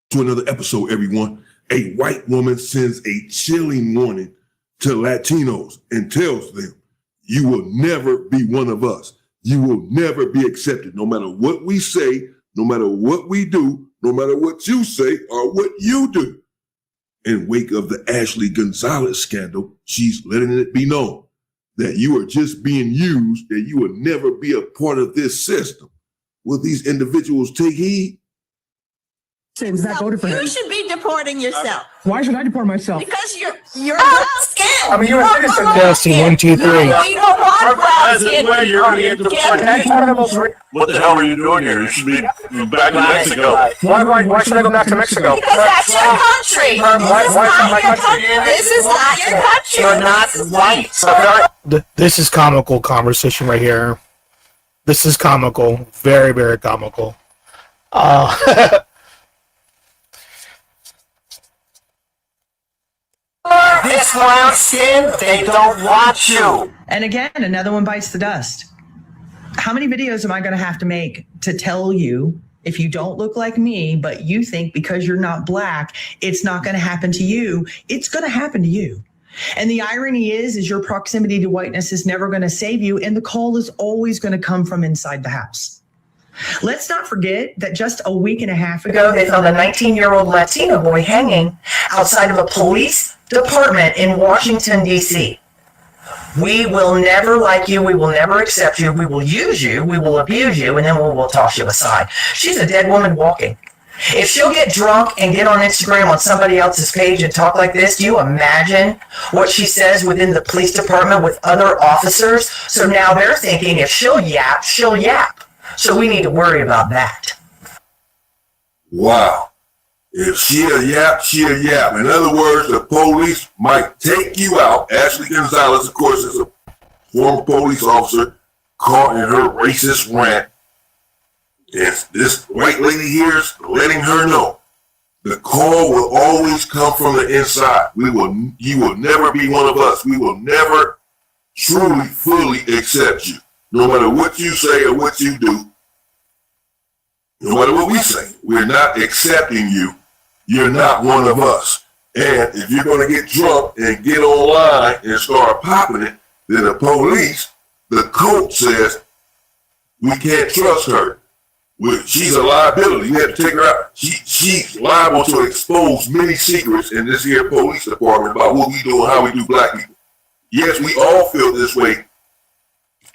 to another episode, everyone. A white woman sends a chilling warning to Latinos and tells them, you will never be one of us. You will never be accepted, no matter what we say, no matter what we do, no matter what you say or what you do. In wake of the Ashley Gonzalez scandal, she's letting it be known that you are just being used, that you will never be a part of this system. Will these individuals take heed? Is that voted for him? You should be deporting yourself. Why should I deport myself? Because you're brown skin. I mean, you're a citizen. Testing, 1, 2, 3. We don't want brown skin. You're going to get deported. What the hell are you doing here? You should be back in Mexico. Why should I go back to Mexico? Because that's your country. This is not your country. You're not white. This is comical conversation right here. This is comical. Very, very comical. This brown skin, they don't want you. And again, another one bites the dust. How many videos am I going to have to make to tell you if you don't look like me, but you think because you're not black, it's not going to happen to you? It's going to happen to you. And the irony is your proximity to whiteness is never going to save you. And the call is always going to come from inside the house. Let's not forget that just a week and a half ago, they found a 19-year-old Latino boy hanging outside of a police department in Washington, D.C. We will never like you. We will never accept you. We will use you. We will abuse you. And then we'll toss you aside. She's a dead woman walking. If she'll get drunk and get on Instagram on somebody else's page and talk like this, do you imagine what she says within the police department with other officers? So now they're thinking if she'll yap, she'll yap. So we need to worry about that. Wow. If she'll yap, she'll yap. In other words, the police might take you out. Ashley Gonzalez, of course, is a former police officer caught in her racist rant. And this white lady here is letting her know the call will always come from the inside. You will never be one of us. We will never truly, fully accept you. No matter what you say or what you do, no matter what we say, we're not accepting you. You're not one of us. And if you're going to get drunk and get online and start popping it, then the police, the code says, we can't trust her. She's a liability. You have to take her out. She's liable to expose many secrets in this here police department about what we do and how we do black people. Yes, we all feel this way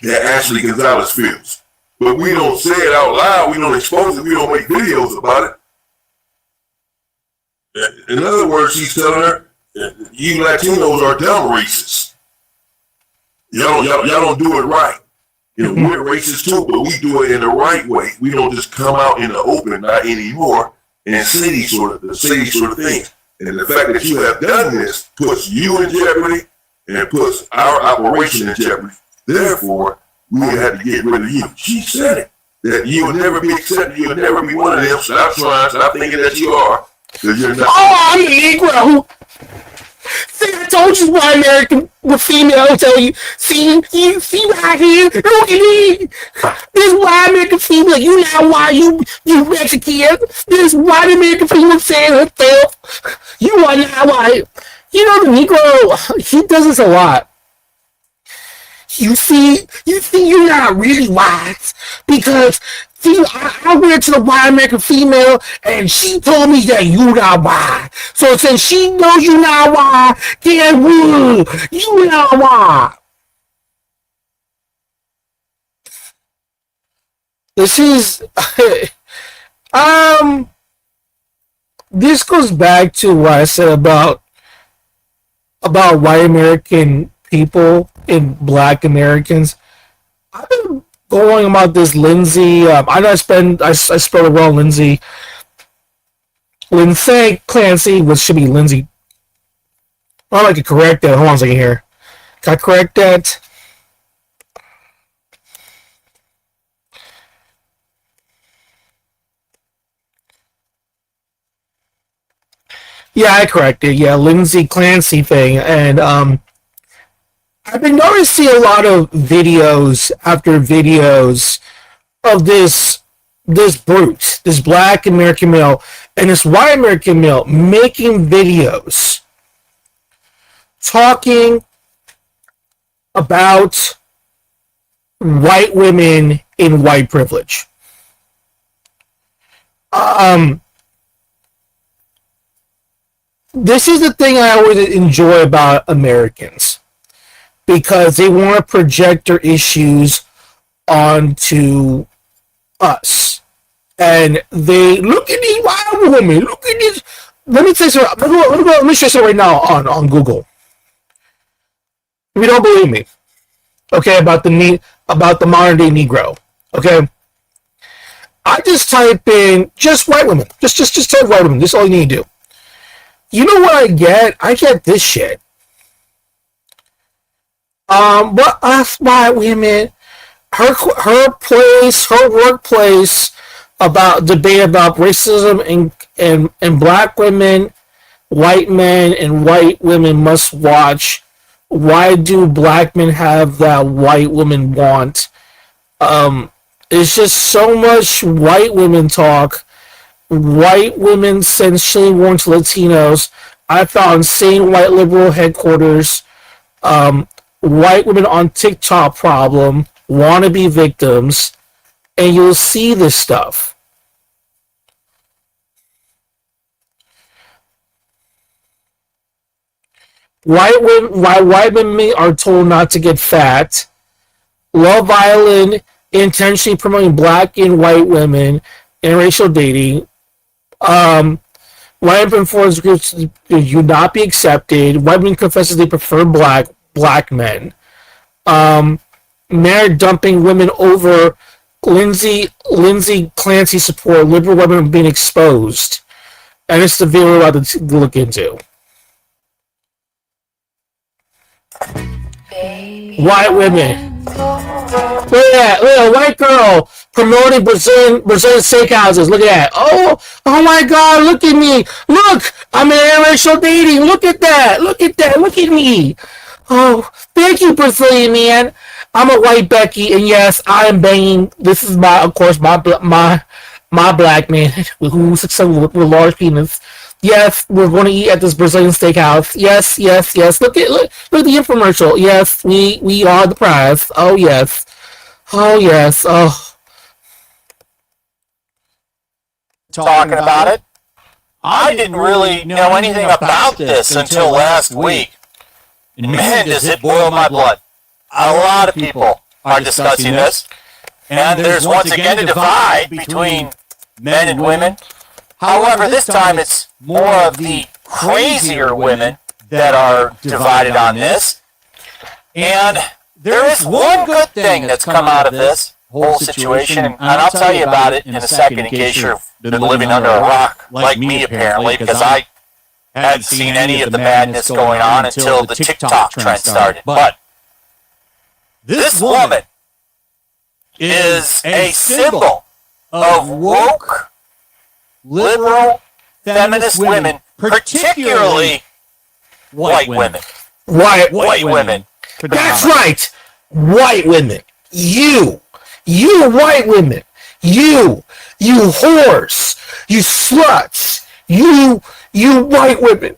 that Ashley Gonzalez feels. But we don't say it out loud. We don't expose it. We don't make videos about it. In other words, she's telling her, you Latinos are dumb racists. Y'all don't do it right. You know, we're racist too, but we do it in the right way. We don't just come out in the open, not anymore, and say these sort of things. And the fact that you have done this puts you in jeopardy and puts our operation in jeopardy. Therefore, we had to get rid of you. She said it, that you will never be accepted. You will never be one of them. Stop trying. Stop thinking that you are. Because you're not. Oh, I'm a Negro. See, I told you why American with female tell you. See right here. Look at me. This white American female. You not why you Mexican. This white American female saying herself. You are not white. You know the Negro. He does this a lot. You see, you're not really wise because, see, I went to the white American female and she told me that you're not wise. So since she knows you're not wise, then you're not wise. This is, this goes back to what I said about white American people and black Americans. I've been going about this Lindsay. I spelled it wrong, Lindsay. Lindsay Clancy, which should be Lindsay. I'd like to correct that. Hold on a second here. Can I correct that? Yeah, I corrected. Yeah, Lindsay Clancy thing. And I've been noticing a lot of videos after videos of this brute, this black American male, and this white American male making videos talking about white women in white privilege. This is the thing I always enjoy about Americans, because they want to project their issues onto us. And they look at these white women, look at this. Let me say something. Let me show you something right now on Google. If you don't believe me, okay, about the modern day Negro, okay, I just type in just white women, just type white women. This is all you need to do. You know what I get? I get this shit. But us white women, her workplace about debate about racism and black women, white men, and white women must watch. Why do black men have that white women want? It's just so much white women talk. White women essentially warn to Latinos. I found insane white liberal headquarters. White women on TikTok problem, wannabe victims, and you'll see this stuff. Why white women are told not to get fat. Love Island intentionally promoting black and white women in racial dating. White women force groups do not be accepted. White women confesses they prefer black men. Men dumping women over. Lindsay Clancy support. Liberal women being exposed. And it's the video we're about to look into. White women. Look at that. Look at a white girl promoting Brazilian steakhouses. Look at that. Oh my God, look at me. Look, I'm in interracial dating. Look at that. Look at that. Look at me. Oh, thank you, Brazilian man. I'm a white Becky, and yes, I am banging. This is my black man who's successful with a large penis. Yes, we're going to eat at this Brazilian steakhouse. Yes. Look at the infomercial. Yes, we are the prize. Oh yes. Oh. Talking about it. I didn't really know anything about this until last week. And man, does it boil my blood. A lot of people are discussing this. And there's once again a divide between men and women. However, this time it's more of the crazier women that are divided on this. And there is one good thing that's come out of this whole situation, and I'll tell you about it in a second in case you've been living under a rock like me apparently, because I hadn't seen any of the madness going on until the TikTok trend started. But this woman is a symbol of woke, liberal, feminist women, particularly white women. White women. That's right. White women. You white women. You whores. You sluts. You white women.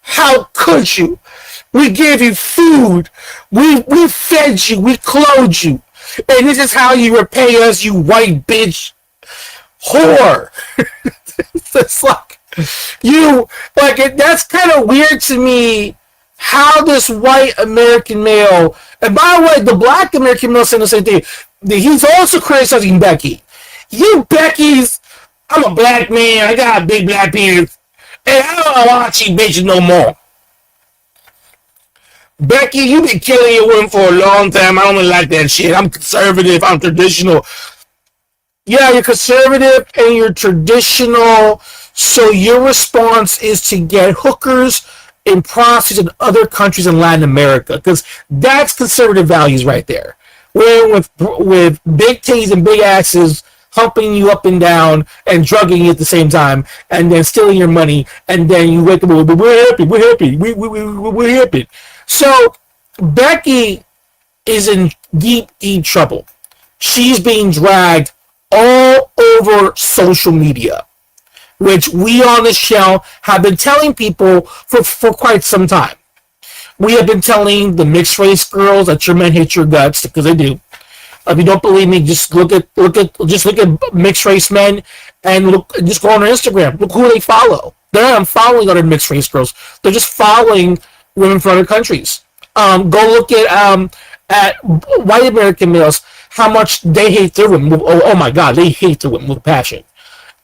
How could you? We gave you food. We fed you. We clothed you. And this is how you repay us, you white bitch. Whore. It's like, that's kind of weird to me how this white American male, and by the way, the black American male saying the same thing. He's also criticizing Becky. You Becky's, I'm a black man, I got a big black penis, and I don't watch you bitches no more. Becky, you been killing your women for a long time. I don't like that shit. I'm conservative, I'm traditional. Yeah, you're conservative and you're traditional, so your response is to get hookers and prostitutes in other countries in Latin America, because that's conservative values right there. Where with big titties and big asses humping you up and down and drugging you at the same time, and then stealing your money, and then you wake up and we're happy, we're happy. So Becky is in deep trouble. She's being dragged all over social media. which we on this show have been telling people for quite some time. We have been telling the mixed race girls that your men hate your guts, because they do. If you don't believe me, just look at mixed race men and just go on their Instagram. Look who they follow. They're not following other mixed race girls. They're just following women from other countries. Go look at white American males, how much they hate their women. Oh my God, they hate their women with passion.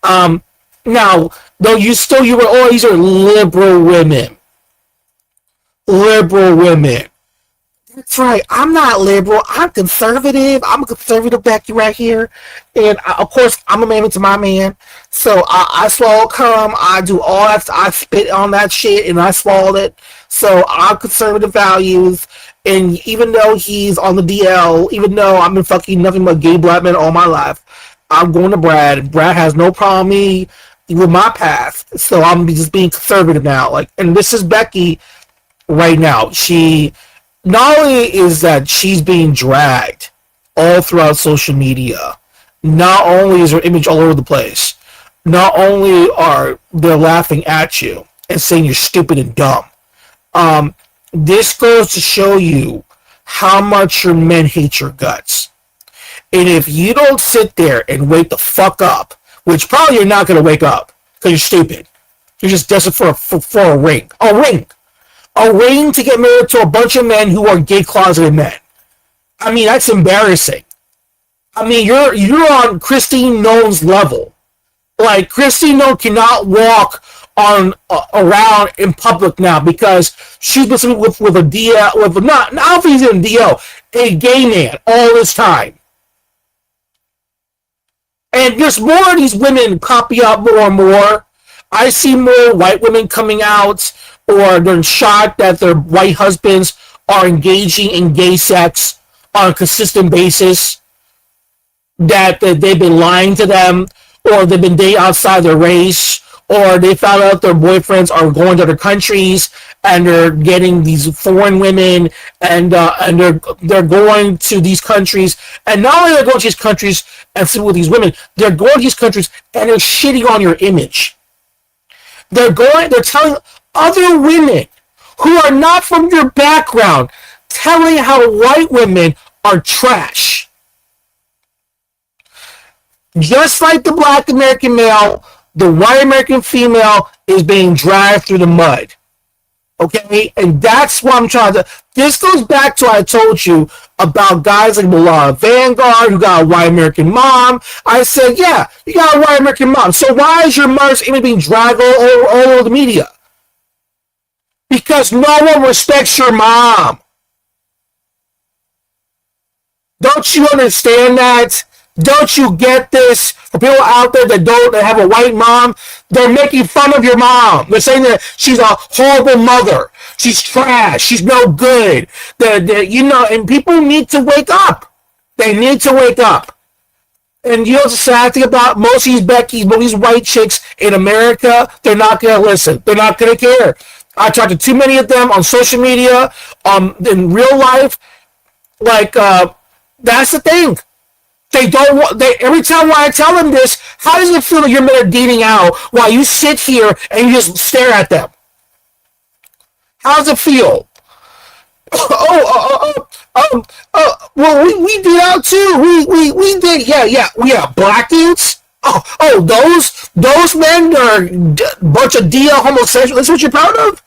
Now, though you were, these are liberal women. Liberal women. That's right. I'm not liberal. I'm conservative. I'm a conservative Becky right here. And of course, I'm a man to my man. So I swallow cum. I do all that. I spit on that shit and I swallowed it. So I'm conservative values. And even though he's on the DL, even though I've been fucking nothing but gay black men all my life, I'm going to Brad. Brad has no problem with me with my past. So I'm just being conservative now. And this is Becky right now. She... Not only is that she's being dragged all throughout social media, not only is her image all over the place, not only are they laughing at you and saying you're stupid and dumb, this goes to show you how much your men hate your guts. And if you don't sit there and wake the fuck up, which probably you're not going to wake up because you're stupid, you're just desperate for a ring. A ring to get married to a bunch of men who are gay closeted men. I mean, that's embarrassing. I mean, you're on Christine Nolan's level. Christine Nolan cannot walk on around in public now because she's been sleeping with a DL, with not I don't think he's in DL, a gay man all this time. And there's more of these women copy up more and more. I see more white women coming out, or they're shocked that their white husbands are engaging in gay sex on a consistent basis, that they've been lying to them, or they've been dating outside their race, or they found out their boyfriends are going to other countries and they're getting these foreign women, and they're going to these countries, and not only are they going to these countries and sleeping with these women, they're going to these countries and they're shitting on your image. They're telling other women who are not from your background, telling how white women are trash. Just like the black American male, the white American female is being dragged through the mud. Okay? And that's what I'm trying to... This goes back to what I told you about guys like Milana Vanguard, who got a white American mom. I said, yeah, you got a white American mom. So why is your mother's image being dragged all over the media? Because no one respects your mom. Don't you understand that? Don't you get this? For people out there that have a white mom, they're making fun of your mom. They're saying that she's a horrible mother. She's trash. She's no good. And people need to wake up. They need to wake up. And you know what's the sad thing about most of these Beckys, most of these white chicks in America? They're not going to listen. They're not going to care. I talked to too many of them on social media, in real life. That's the thing. They don't want, every time when I tell them this, how does it feel that your men are dating out while you sit here and you just stare at them? How does it feel? Well, we did out too. We did, yeah. Black dudes? Those men are a bunch of DL homosexuals. That's what you're proud of?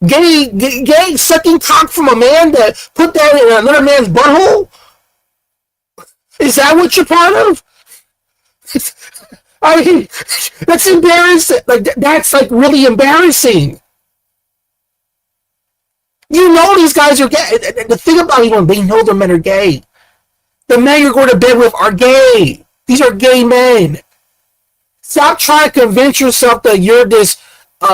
Gay sucking cock from a man that put that in another man's butthole? Is that what you're proud of? I mean, that's embarrassing. That's really embarrassing. You know these guys are gay. The thing about even they know their men are gay. The men you're going to bed with are gay. These are gay men. Stop trying to convince yourself that you're this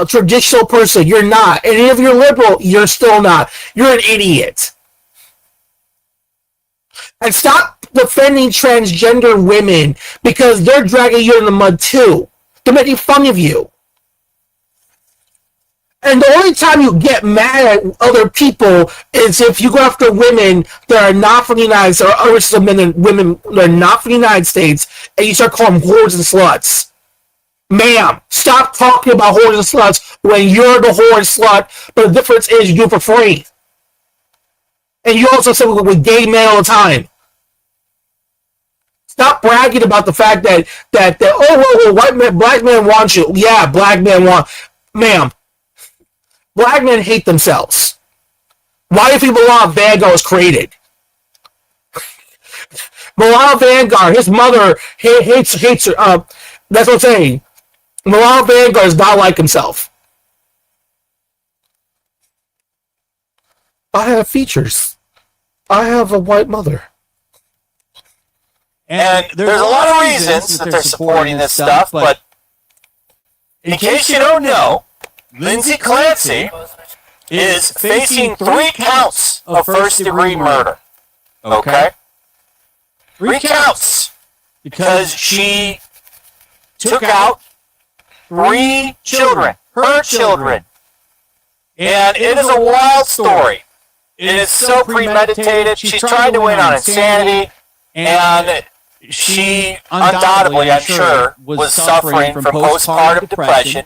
traditional person. You're not. And if you're liberal, you're still not. You're an idiot. And stop defending transgender women because they're dragging you in the mud too. They're making fun of you. And the only time you get mad at other people is if you go after women that are not from the United States, or other men and women that are not from the United States, and you start calling them whores and sluts. Ma'am, stop talking about whores and sluts when you're the whore and slut, but the difference is you do it for free. And you also say with gay men all the time. Stop bragging about the fact that white men, black men want you. Yeah, black men want, ma'am. Black men hate themselves. Why do you think Milan Vanguard was created? Milan Vanguard, his mother hates her. That's what I'm saying. Milan Vanguard is not like himself. I have features. I have a white mother. And there's a lot of reasons that they're supporting this stuff, but in case you don't know, Lindsay Clancy is facing 3 counts of first-degree murder. Okay? 3 counts. Because she took out 3 children, her children. And it is a wild story. It is so premeditated. She's trying to win on insanity, and she undoubtedly, I'm sure, was suffering from postpartum depression.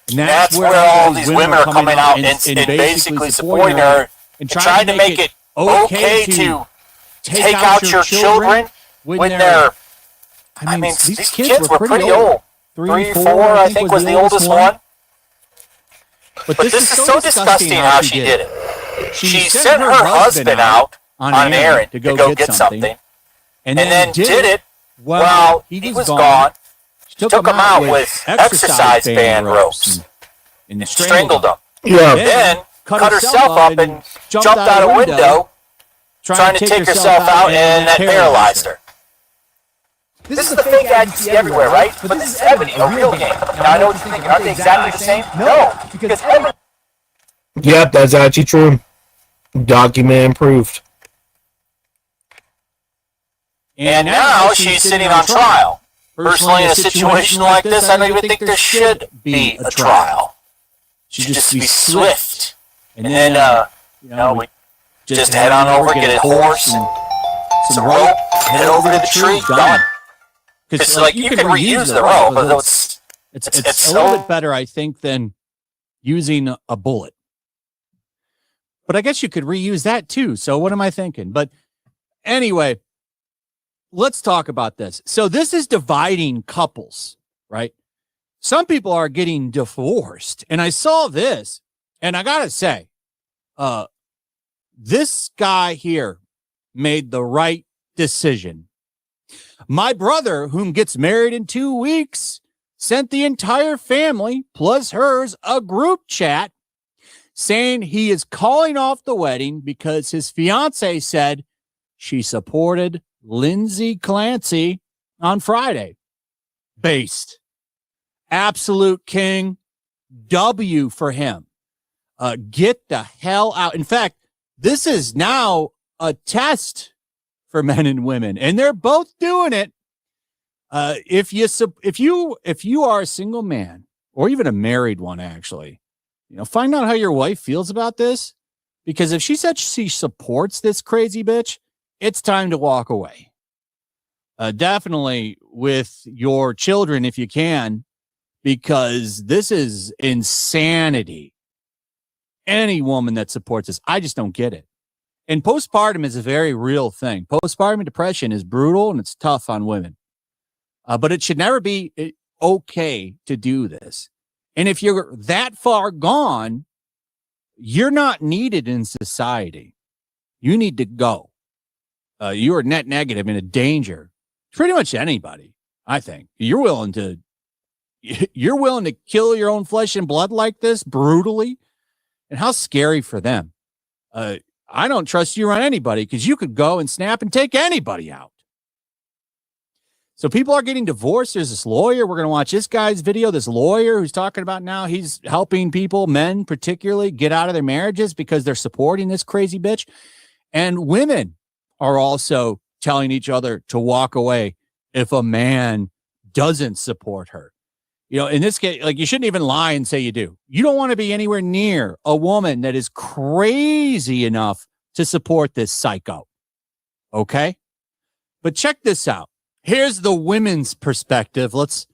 And that's where all these women are coming out and basically supporting her and trying to make it okay to take out your children when they're, I mean, these kids were pretty old. 3, 4, I think was the oldest one. But this is so disgusting how she did it. She sent her husband out on an errand to go get something, and then did it while he was gone. She took him out with exercise band ropes and strangled him. Yeah. Then cut herself up and jumped out a window trying to take herself out, and that paralyzed her. This is the fake ad you see everywhere, right? But this is Ebony, a real game. Now I know what you're thinking. Aren't they exactly the same? No, because Ebony... Yep, that's actually true. Document improved. And now she's sitting on trial. Personally, in a situation like this, I don't even think there should be a trial. Should just be swift. And then, we just head on over, get a horse and some rope, head over to the tree, done. Because, like, you can reuse the rope, but it's a little bit better, I think, than using a bullet. But I guess you could reuse that too. So what am I thinking? But anyway, let's talk about this. So this is dividing couples, right? Some people are getting divorced. And I saw this, and I got to say, this guy here made the right decision. My brother, whom gets married in 2 weeks, sent the entire family, plus hers, a group chat saying he is calling off the wedding because his fiance said she supported Lindsay Clancy on Friday. Based. Absolute king. W for him. Get the hell out. In fact, this is now a test for men and women, and they're both doing it. If you are a single man, or even a married one, actually, find out how your wife feels about this, because if she said she supports this crazy bitch, it's time to walk away. Definitely with your children if you can, because this is insanity. Any woman that supports this, I just don't get it. And postpartum is a very real thing. Postpartum depression is brutal and it's tough on women. But it should never be okay to do this. And if you're that far gone, you're not needed in society. You need to go. You are net negative and a danger. Pretty much anybody, I think. You're willing to kill your own flesh and blood like this brutally. And how scary for them. I don't trust you around anybody because you could go and snap and take anybody out. So people are getting divorced. There's this lawyer. We're going to watch this guy's video. This lawyer who's talking about now he's helping people, men particularly, get out of their marriages because they're supporting this crazy bitch. And women are also telling each other to walk away if a man doesn't support her. In this case, like, you shouldn't even lie and say you do. You don't want to be anywhere near a woman that is crazy enough to support this psycho. Okay? But check this out. Here's the women's perspective. Let's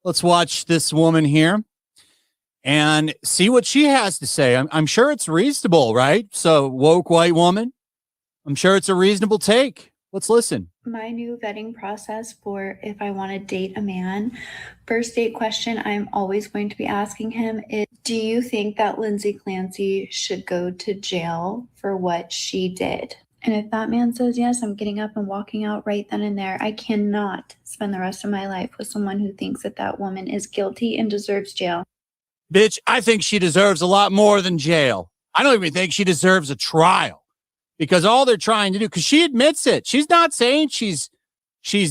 Let's watch this woman here and see what she has to say. I'm sure it's reasonable, right? So, woke white woman, I'm sure it's a reasonable take. Let's listen. My new vetting process for if I want to date a man, first date question I'm always going to be asking him is, do you think that Lindsay Clancy should go to jail for what she did? And if that man says yes, I'm getting up and walking out right then and there. I cannot spend the rest of my life with someone who thinks that that woman is guilty and deserves jail. Bitch, I think she deserves a lot more than jail. I don't even think she deserves a trial. Because all they're trying to do, because she admits it. She's not saying she's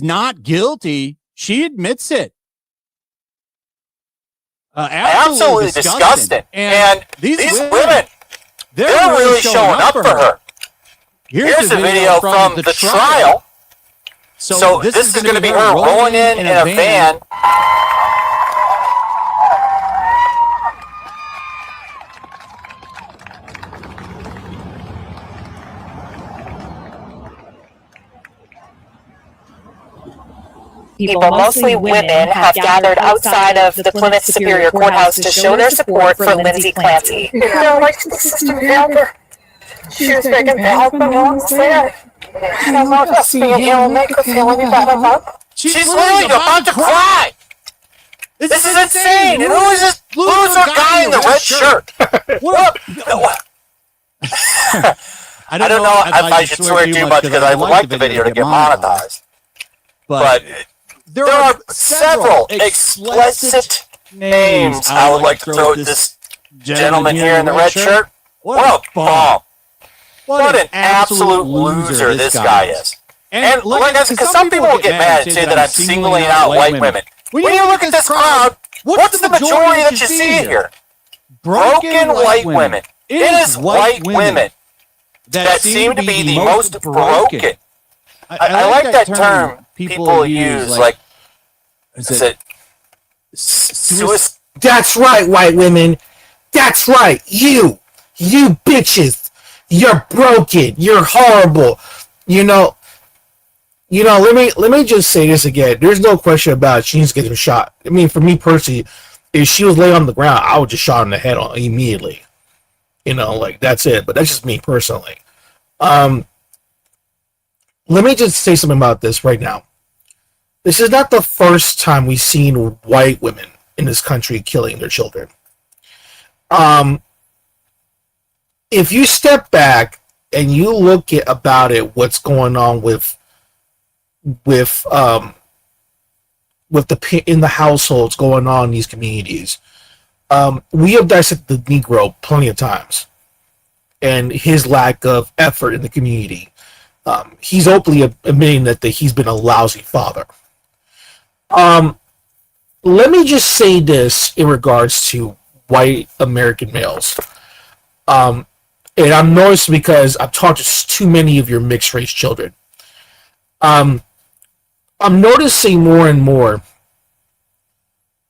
not guilty. She admits it. Absolutely disgusting. And these women, they're really showing up for her. Here's a video from the trial. So this is going to be her rolling in a van. People, mostly women, have gathered outside of the Plymouth Superior Courthouse to show their support for Lindsay Clancy. You know, like the sister found her. She was begging for help and no one's there. I don't know if us being here will make her feel any better, but She's literally about to cry. This is insane. And who is this loser guy in the red shirt? What? I don't know if I should swear too much because I would like the video to get monetized. But there are several explicit names I would like to throw at this gentleman here in the red shirt. What a bum. What an absolute loser this guy is. And like I said, because some people will get mad and say that I'm singling out white women. When you look at this crowd, what's the majority that you see here? Broken white women. It is white women that seem to be the most broken. I like that term people use, like, is it suicide? That's right, white women. That's right. You bitches. You're broken. You're horrible. You know, let me just say this again. There's no question about it. She needs to get shot. I mean, for me personally, if she was laying on the ground, I would just shot her in the head immediately. You know, like, that's it. But that's just me personally. Let me just say something about this right now. This is not the first time we've seen white women in this country killing their children. If you step back and you look at about it, what's going on with the in the households going on in these communities, we have dissected the Negro plenty of times, and his lack of effort in the community. He's openly admitting that he's been a lousy father. Let me just say this in regards to white American males. And I'm noticing because I've talked to too many of your mixed race children. I'm noticing more and more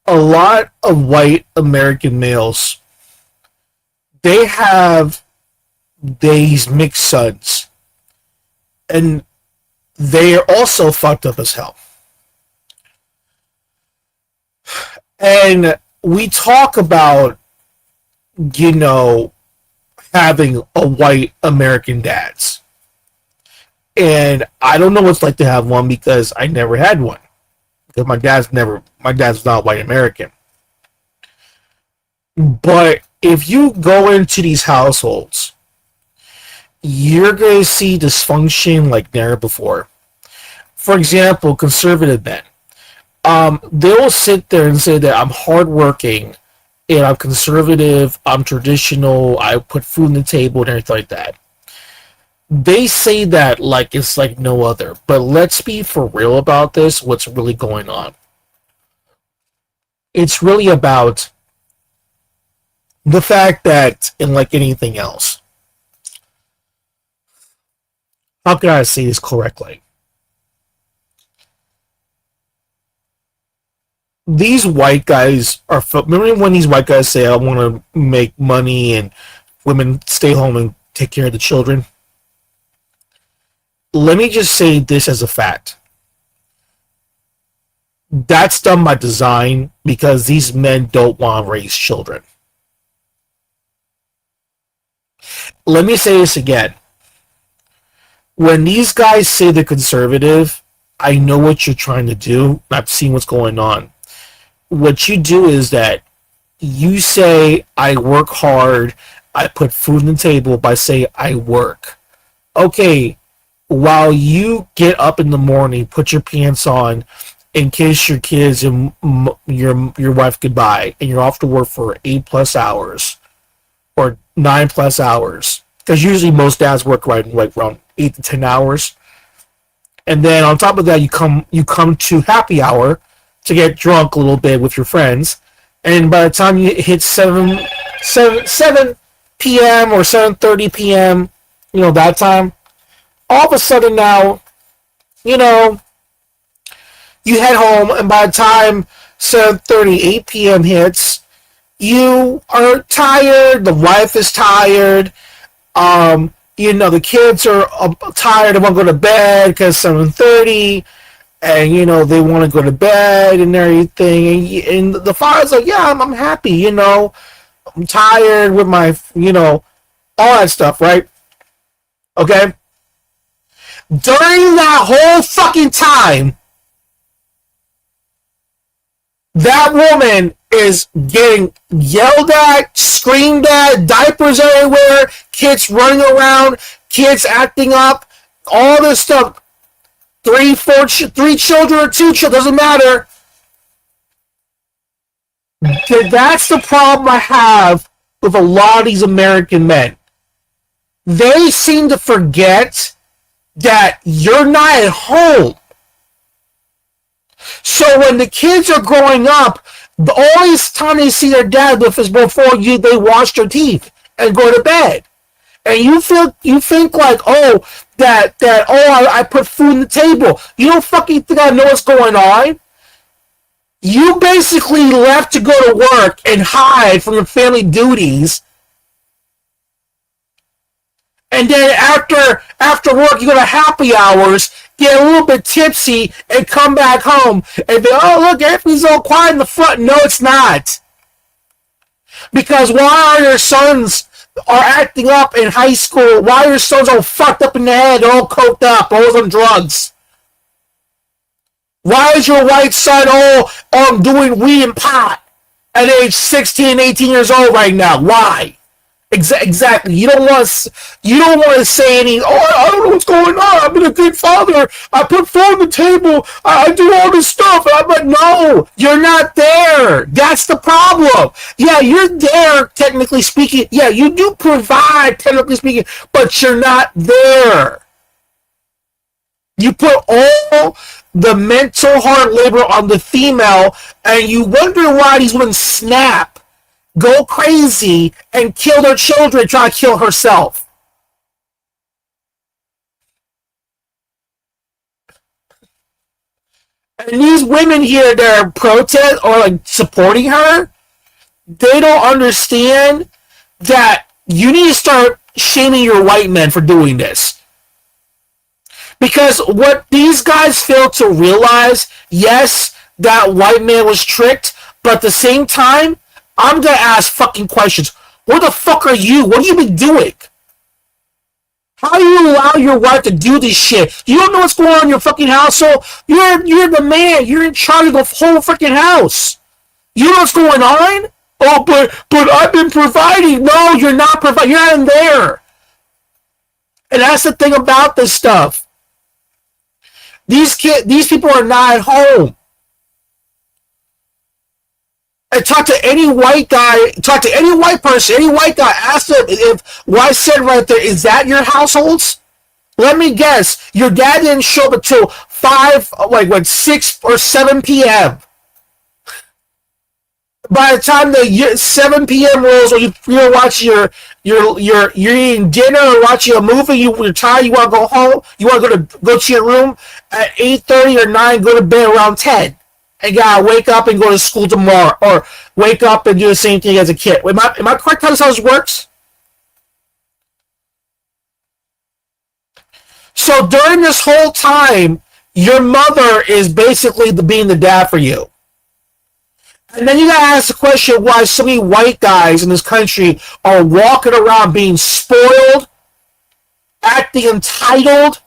a lot of white American males, they have these mixed sons. And they are also fucked up as hell. And we talk about, having a white American dads. And I don't know what it's like to have one because I never had one. Because my dad's not white American. But if you go into these households, you're going to see dysfunction like never before. For example, conservative men. They'll sit there and say that I'm hardworking, and I'm conservative, I'm traditional, I put food on the table and everything like that. They say that like it's like no other. But let's be for real about this, what's really going on. It's really about the fact that, and like anything else, how can I say this correctly? These white guys are... Remember when these white guys say, I want to make money and women stay home and take care of the children? Let me just say this as a fact. That's done by design because these men don't want to raise children. Let me say this again. When these guys say they're conservative, I know what you're trying to do. I've seen what's going on. What you do is that you say, I work hard, I put food on the table by saying I work. Okay, while you get up in the morning, put your pants on, and kiss your kids and your wife goodbye, and you're off to work for 8+ hours or 9+ hours, because usually most dads work like around 8 to 10 hours, and then on top of that, you come to happy hour to get drunk a little bit with your friends, and by the time you hit 7 p.m. or 7:30 p.m., that time, all of a sudden now, you head home, and by the time 7:30, 8 p.m. hits, you are tired, the wife is tired, the kids are tired and want to go to bed because 7:30, and, they want to go to bed and everything, and the father's like, yeah, I'm happy, I'm tired with my, all that stuff, right? Okay? During that whole fucking time, that woman is getting yelled at, screamed at, diapers everywhere, kids running around, kids acting up, all this stuff. 3 children or 2 children, doesn't matter. That's the problem I have with a lot of these American men. They seem to forget that you're not at home. So when the kids are growing up, the only time they see their dad with is before they wash their teeth and go to bed. And you think like, I put food on the table. You don't fucking think I know what's going on? You basically left to go to work and hide from your family duties. And then after work, you go to happy hours, get a little bit tipsy, and come back home. And be, look, everything's all quiet in the front. No, it's not. Because why are your sons are acting up in high school? Why are your sons all fucked up in the head, all coked up, always on drugs? Why is your white son all doing weed and pot at age 16, 18 years old right now? Why? Exactly. You don't want to say any. I don't know what's going on. I've been a good father. I put food on the table. I do all this stuff. I'm like, no, you're not there. That's the problem. Yeah, you're there, technically speaking. Yeah, you do provide, technically speaking, but you're not there. You put all the mental hard labor on the female, and you wonder why these women snap, go crazy, and kill their children, try to kill herself. And these women here that are protest or like supporting her, they don't understand that you need to start shaming your white men for doing this. Because what these guys fail to realize, yes, that white man was tricked, but at the same time, I'm going to ask fucking questions. Where the fuck are you? What have you been doing? How do you allow your wife to do this shit? You don't know what's going on in your fucking household? You're the man. You're in charge of the whole freaking house. You know what's going on? Oh, but I've been providing. No, you're not providing. You're not in there. And that's the thing about this stuff. These people are not at home. And talk to any white guy, talk to any white person, any white guy, ask them if what I said right there, is that your households? Let me guess, your dad didn't show up until 6 or 7 p.m. By the time the 7 p.m. rolls, or you're watching you're eating dinner or watching a movie, you're tired, you want to go home, you want to go to your room at 8:30 or 9, go to bed around 10. And you gotta wake up and go to school tomorrow, or wake up and do the same thing as a kid. Am I correct how this works? So during this whole time, Your mother is basically being the dad for you. And then you gotta ask the question why so many white guys in this country are walking around being spoiled, acting entitled.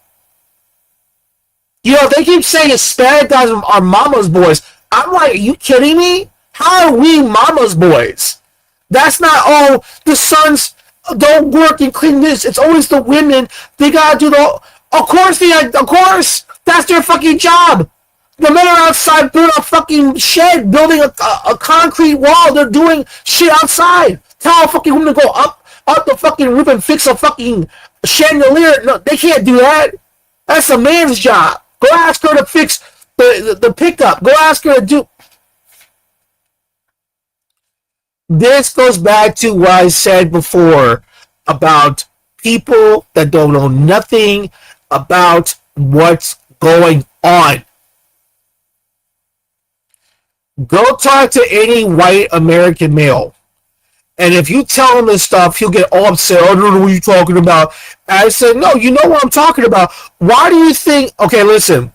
You know, they keep saying Hispanic guys are mama's boys. I'm like, are you kidding me? How are we mama's boys? That's not, oh, the sons don't work and clean this. It's always the women. They gotta do the, of course, that's their fucking job. The men are outside building a fucking shed, building a concrete wall. They're doing shit outside. Tell a fucking woman to go up the fucking roof and fix a fucking chandelier. No, they can't do that. That's a man's job. Go ask her to fix the pickup. Go ask her to do. This goes back to what I said before about people that don't know nothing about what's going on. Go talk to any white American male. And if you tell him this stuff, he'll get all upset. I don't know what you're talking about. And I said, no, you know what I'm talking about. Why do you think... Okay, listen.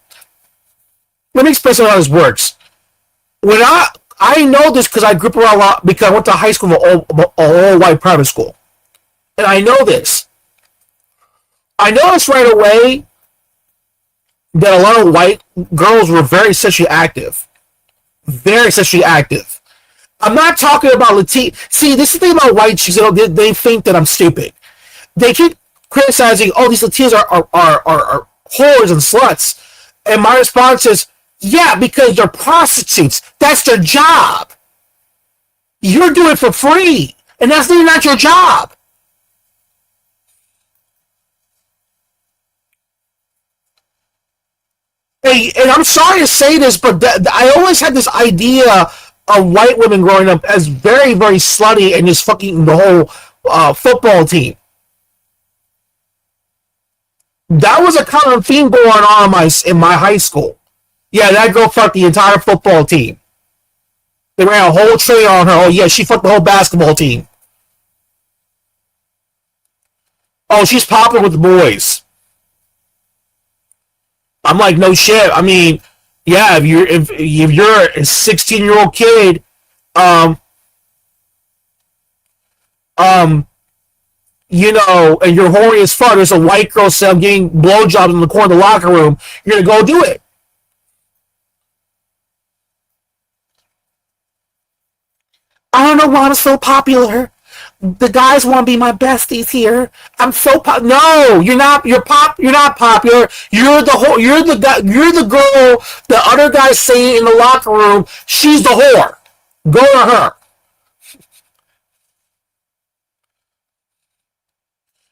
Let me explain how this works. When I know this because I grew up around a lot, because I went to high school, all white private school. And I know this. I noticed right away that a lot of white girls were very sexually active. Very sexually active. I'm not talking about Latino. See, this is the thing about white chicks. They think that I'm stupid. They keep criticizing, oh, these Latinos are whores and sluts. And my response is, yeah, because they're prostitutes. That's their job. You're doing it for free. And that's not your job. Hey, and I'm sorry to say this, but I always had this idea of white women growing up as very, very slutty and just fucking the whole football team. That was a common theme going on in my high school. Yeah, that girl fucked the entire football team. They ran a whole train on her. Oh, yeah, she fucked the whole basketball team. Oh, she's popular with the boys. I'm like, no shit. I mean, yeah, if you're a 16-year-old kid, you know, and you're horny as fuck, there's a white girl getting blowjobs in the corner of the locker room, you're gonna go do it. I don't know why I'm so popular. The guys want to be my besties here. I'm so no, you're not. You're not popular. You're the guy. You're the girl. The other guys say in the locker room, she's the whore. Go to her.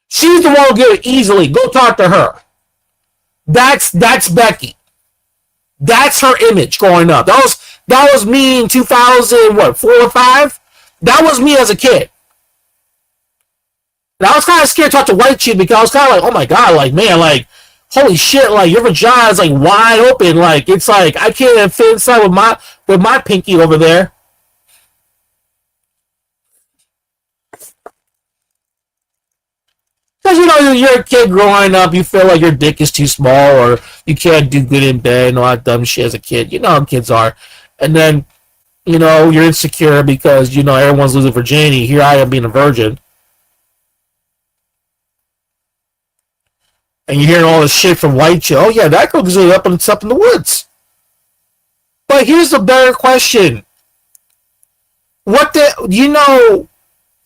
She's the one who get it easily. Go talk to her. That's Becky. That's her image growing up. That was me in 2004 or 5. That was me as a kid. And I was kind of scared to talk to white chick because I was kind of like, oh my god, like, man, like, holy shit, like, your vagina is like wide open, like, it's like I can't even fit inside with my pinky over there. Because, you know, you're a kid growing up, you feel like your dick is too small or you can't do good in bed and all that dumb shit as a kid. You know how kids are. And then, you know, you're insecure because, you know, everyone's losing virginity. Here I am being a virgin. And you're hearing all this shit from white chick. Oh, yeah, that girl goes up and it's up in the woods. But here's the better question. You know,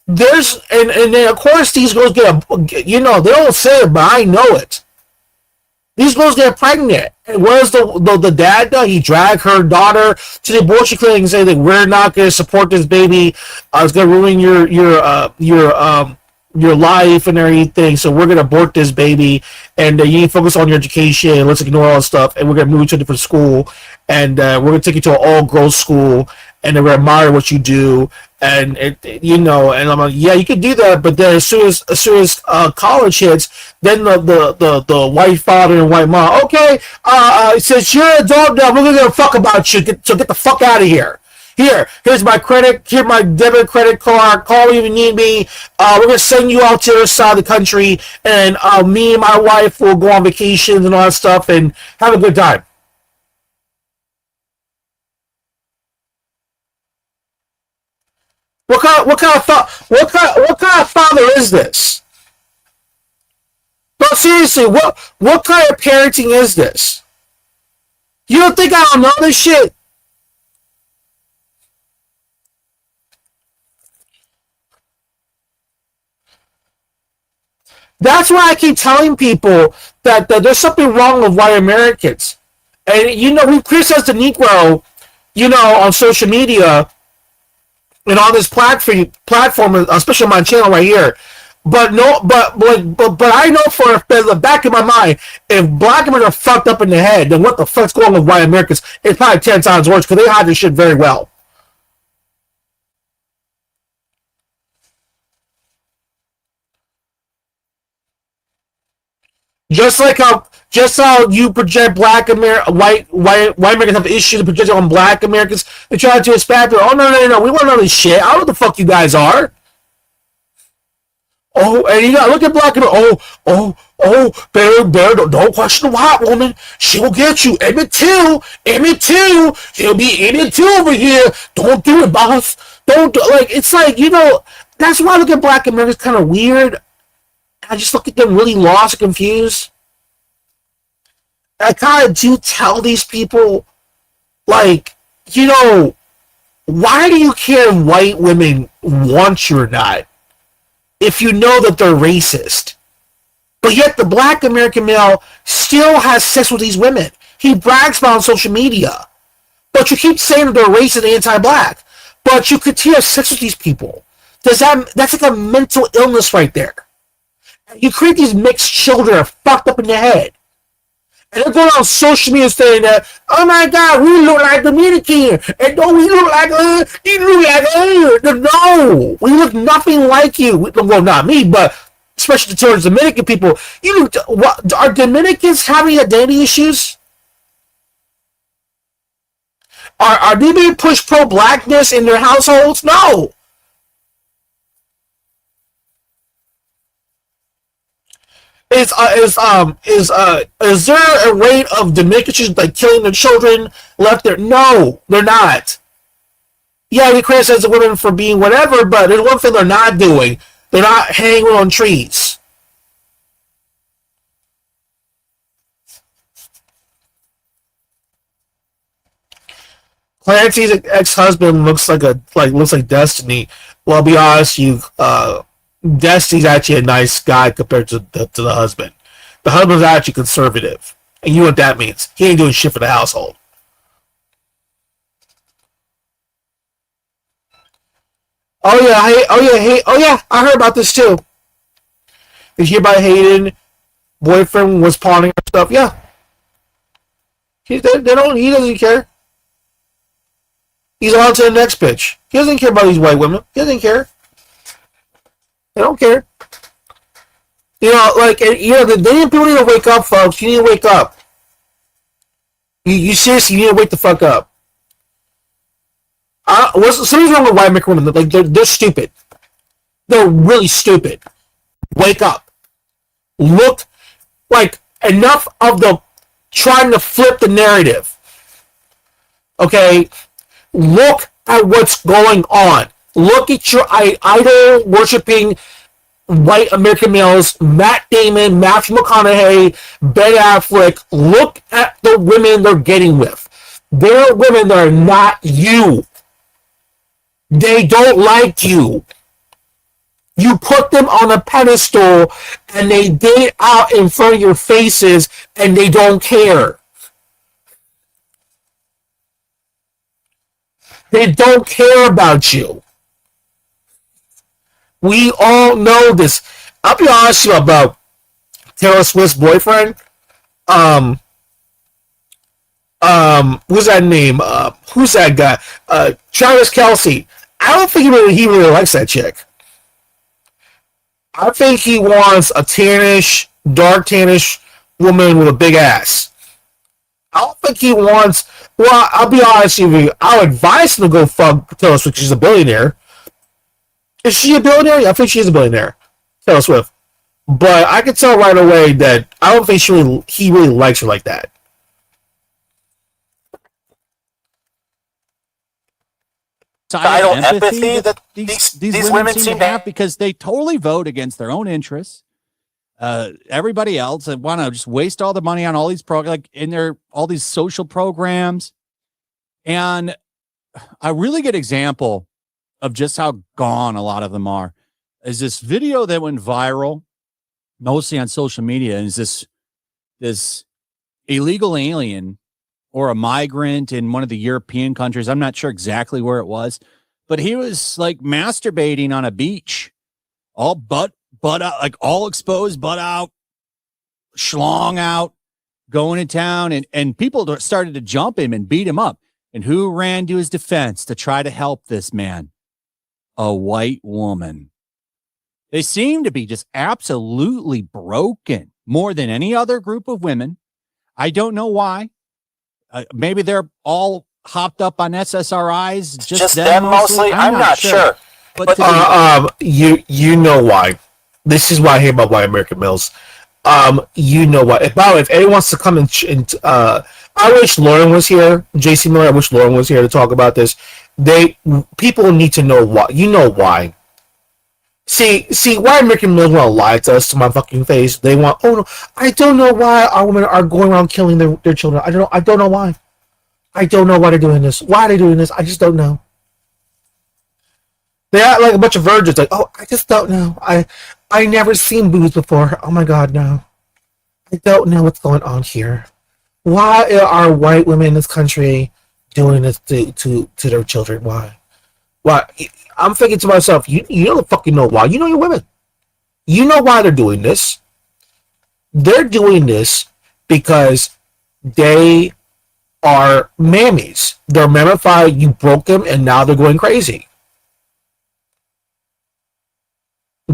there's, and then, of course, these girls you know, they don't say it, but I know it. These girls get pregnant. And what does the dad do? He drag her daughter to the abortion clinic and say that we're not going to support this baby. It's going to ruin your life and everything. So we're going to abort this baby, and you need to focus on your education. Let's ignore all this stuff, and we're going to move you to a different school, and we're going to take you to an all-girls school, and they're going to admire what you do. And you know, and I'm like, yeah, you can do that, but then as soon as college hits, then the white father and white mom, okay, since you're an adult now, we're gonna fuck about you. So get the fuck out of here. Here's my debit credit card. Call me if you need me. We're gonna send you out to the other side of the country, and me and my wife will go on vacations and all that stuff and have a good time. What kind of father is this? No, seriously, what kind of parenting is this? You don't think I don't know this shit? That's why I keep telling people that there's something wrong with white Americans. And, we criticize the Negro, on social media and on this platform, especially on my channel right here. But I know for the back of my mind, if black Americans are fucked up in the head, then what the fuck's going on with white Americans? It's probably 10 times worse because they hide this shit very well. Just how you project white Americans have issues to project on black Americans. They try to expand. Oh no! We want to know this shit. I don't know what the fuck you guys are. Oh, and you got look at black Americans. Bear, don't question the white woman. She will get you. Emmett Till. He'll be Emmett Till over here. Don't do it, boss. Don't do, it's that's why I look at black Americans kind of weird. I just look at them really lost and confused. I kind of do tell these people, why do you care if white women want you or not if you know that they're racist? But yet the black American male still has sex with these women. He brags about it on social media. But you keep saying that they're racist and anti-black. But you continue to have sex with these people. That's like a mental illness right there. You create these mixed children that are fucked up in the head. And they're going on social media saying that, oh my God, we look like Dominican. And no, we look like, no, we look nothing like you. Well, not me, but especially towards Dominican people. Are Dominicans having identity issues? Are they being pushed pro-blackness in their households? No. Is there a rate of Dominicans killing their children left there? No, they're not. Yeah, we criticize the women for being whatever, but there's one thing they're not doing. They're not hanging on trees. Clancy's ex-husband looks like Destiny. Well, I'll be honest, Destiny's actually a nice guy compared to the husband. The husband's actually conservative. And you know what that means. He ain't doing shit for the household. Oh yeah, I heard about this too. Did you hear about Hayden? Boyfriend was pawning her stuff. Yeah. He doesn't care. He's on to the next bitch. He doesn't care about these white women. He doesn't care. They don't care. The people need to wake up, folks. You need to wake up. You seriously need to wake the fuck up. Something's wrong with white American women. They're stupid. They're really stupid. Wake up. Look, enough of the trying to flip the narrative. Okay? Look at what's going on. Look at your idol worshipping white American males, Matt Damon, Matthew McConaughey, Ben Affleck. Look at the women they're getting with. They're women that are not you. They don't like you. You put them on a pedestal and they date out in front of your faces and they don't care. They don't care about you. We all know this. I'll be honest with you about Taylor Swift's boyfriend. Who's that name? Who's that guy? Travis Kelce. I don't think he really likes that chick. I think he wants a dark tannish woman with a big ass. I don't think he wants. Well, I'll be honest with you. I'll advise him to go fuck Taylor Swift. She's a billionaire. Is she a billionaire? I think she's a billionaire. Taylor Swift. But I can tell right away that I don't think he really likes her like that. societal empathy that these women seem to have, because they totally vote against their own interests. Everybody else want to just waste all the money on all these all these social programs. And a really good example of just how gone a lot of them are is this video that went viral, mostly on social media. And is this illegal alien or a migrant in one of the European countries. I'm not sure exactly where it was, but he was like masturbating on a beach, all butt out, like all exposed, butt out, schlong out, going to town. And people started to jump him and beat him up. And who ran to his defense to try to help this man? A white woman. They seem to be just absolutely broken more than any other group of women. I don't know why. Maybe they're all hopped up on SSRIs. Just them mostly. I'm not sure. But you know why. This is why I hate about white American males. You know what? If anyone wants to come and I wish Lauren was here, JC Miller. I wish Lauren was here to talk about this. People need to know why. You know why? See, white American males want to lie to us to my fucking face. They want. Oh no, I don't know why our women are going around killing their children. I don't know why. I don't know why they're doing this. Why are they doing this? I just don't know. They act like a bunch of virgins. Like, oh, I just don't know. I never seen boobs before. Oh my god, no. I don't know what's going on here. Why are white women in this country doing this to their children? Why? I'm thinking to myself, you don't fucking know why. You know your women. You know why they're doing this. They're doing this because they are mammies. They're mammified. You broke them, and now they're going crazy.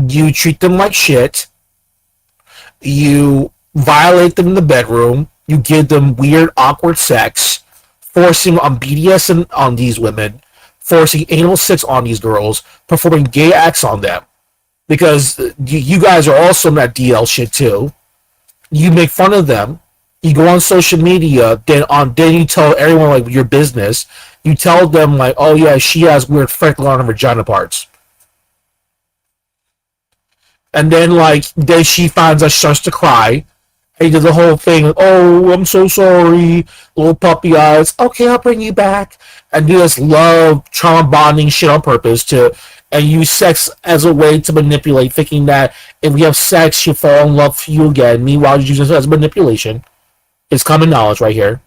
You treat them like shit. You violate them in the bedroom. You give them weird, awkward sex, forcing on BDSM on these women, forcing anal sex on these girls, performing gay acts on them. Because you guys are also in that DL shit too. You make fun of them. You go on social media, then you tell everyone like your business. You tell them like, oh yeah, she has weird freckle on her vagina parts. And then she finds out, she starts to cry. And he does the whole thing, oh, I'm so sorry, little puppy eyes. Okay, I'll bring you back. And do this love trauma bonding shit on purpose and use sex as a way to manipulate, thinking that if we have sex, she'll fall in love with you again. Meanwhile, you use it as manipulation. It's common knowledge right here.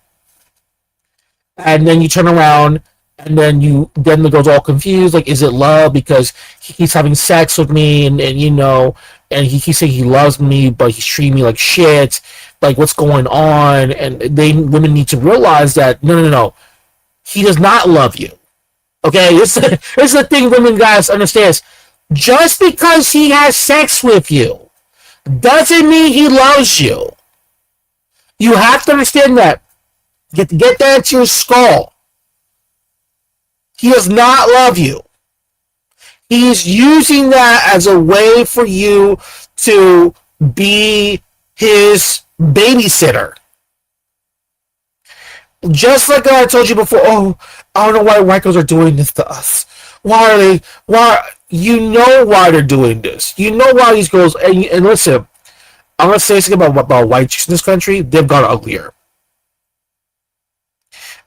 And then you turn around, and then the girl's all confused, like, is it love because he's having sex with me, and he keeps saying he loves me, but he's treating me like shit, like, what's going on? And women need to realize that, no, he does not love you. Okay, this is the thing women guys understand. Just because he has sex with you doesn't mean he loves you. You have to understand that. Get that into your skull. He does not love you. He's using that as a way for you to be his babysitter. Just like I told you before, oh, I don't know why white girls are doing this to us. Why you know why they're doing this. You know why these girls, and listen, I'm going to say something about white chicks in this country. They've got uglier.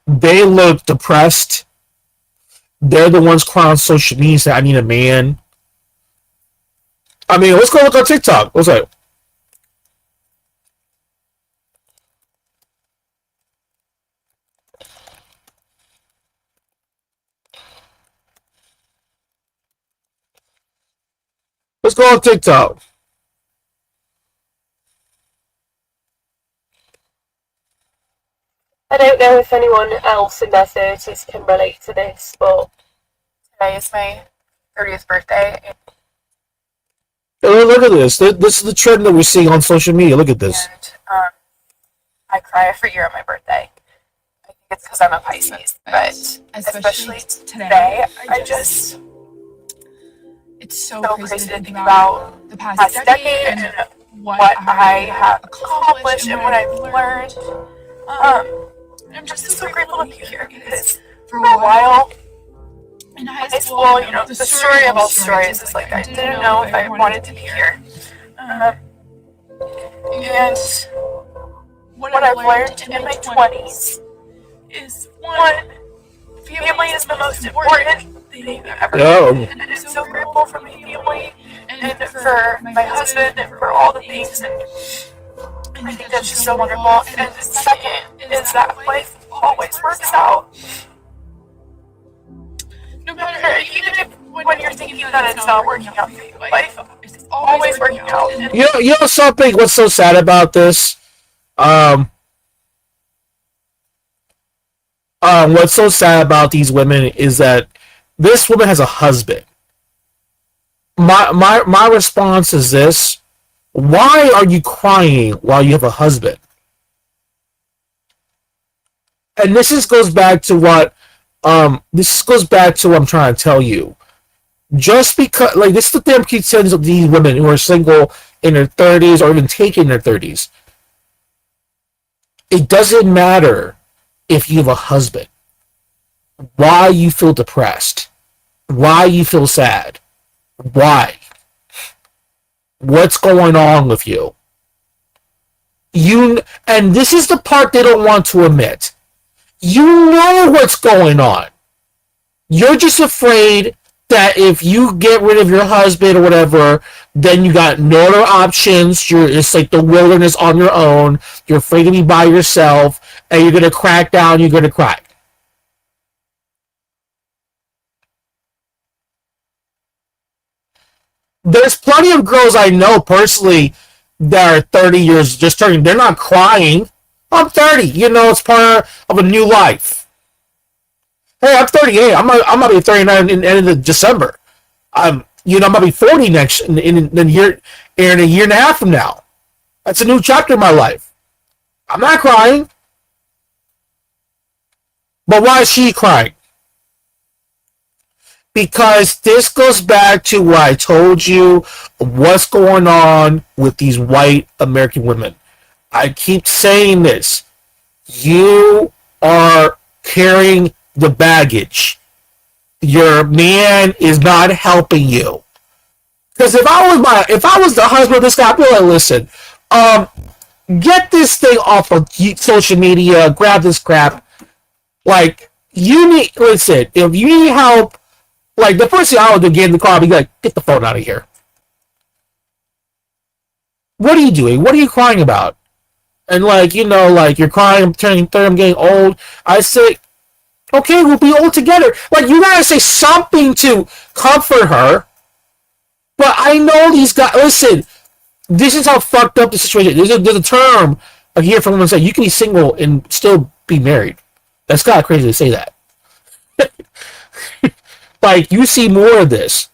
They look depressed. They're the ones crying on social media saying, I need a man. I mean, let's go look on TikTok. What's that? Let's go on TikTok. I don't know if anyone else in their 30s can relate to this, but today is my 30th birthday. Look at this. This is the trend that we're seeing on social media. Look at this. And I cry every year on my birthday. I think it's because I'm a Pisces, but especially today, it's so crazy to think about the past decade and what I have accomplished and what I've learned. I'm just so grateful to be here because for a while in high school, you know, the story of all stories is like I didn't know if I wanted to be here. And what I've learned in my 20s is one, family is the most important thing ever. And I'm so grateful for my family and for my husband and for all the things. And I think that's just so wonderful. And the second is that life always works out. No matter, even if when you're thinking that it's not working out for you, life is always working out. And You know something? What's so sad about this? What's so sad about these women is that this woman has a husband. My response is this: why are you crying while you have a husband? And this goes back to what I'm trying to tell you. Just because, like, this is the damn concerns of these women who are single in their 30s or even taking their 30s. It doesn't matter if you have a husband. Why you feel depressed? Why you feel sad? Why? What's going on with you? And this is the part they don't want to admit. You know what's going on. You're just afraid that if you get rid of your husband or whatever, then you got no other options. It's like the wilderness on your own. You're afraid to be by yourself, and you're gonna crack down. You're gonna cry. There's plenty of girls I know personally that are 30 years just turning. They're not crying. I'm 30. You know, it's part of a new life. Hey, I'm 38. I'm gonna be 39 in the end of December. I'm gonna be 40 next in a year and a half from now. That's a new chapter in my life. I'm not crying. But why is she crying? Because this goes back to what I told you, what's going on with these white American women. I keep saying this. You are carrying the baggage. Your man is not helping you. Because if I was the husband of this guy, I'd be like, listen, get this thing off of social media, grab this crap. Like, listen, if you need help, like, the first thing I would do, get in the car, I'd be like, get the phone out of here. What are you doing? What are you crying about? And, like, you know, like, you're crying, I'm turning 30, I'm getting old. I say, okay, we'll be old together. Like, you gotta say something to comfort her. But I know these guys, listen, this is how fucked up the situation is. There's a term I hear from women say, you can be single and still be married. That's kind of crazy to say that. Like, you see more of this.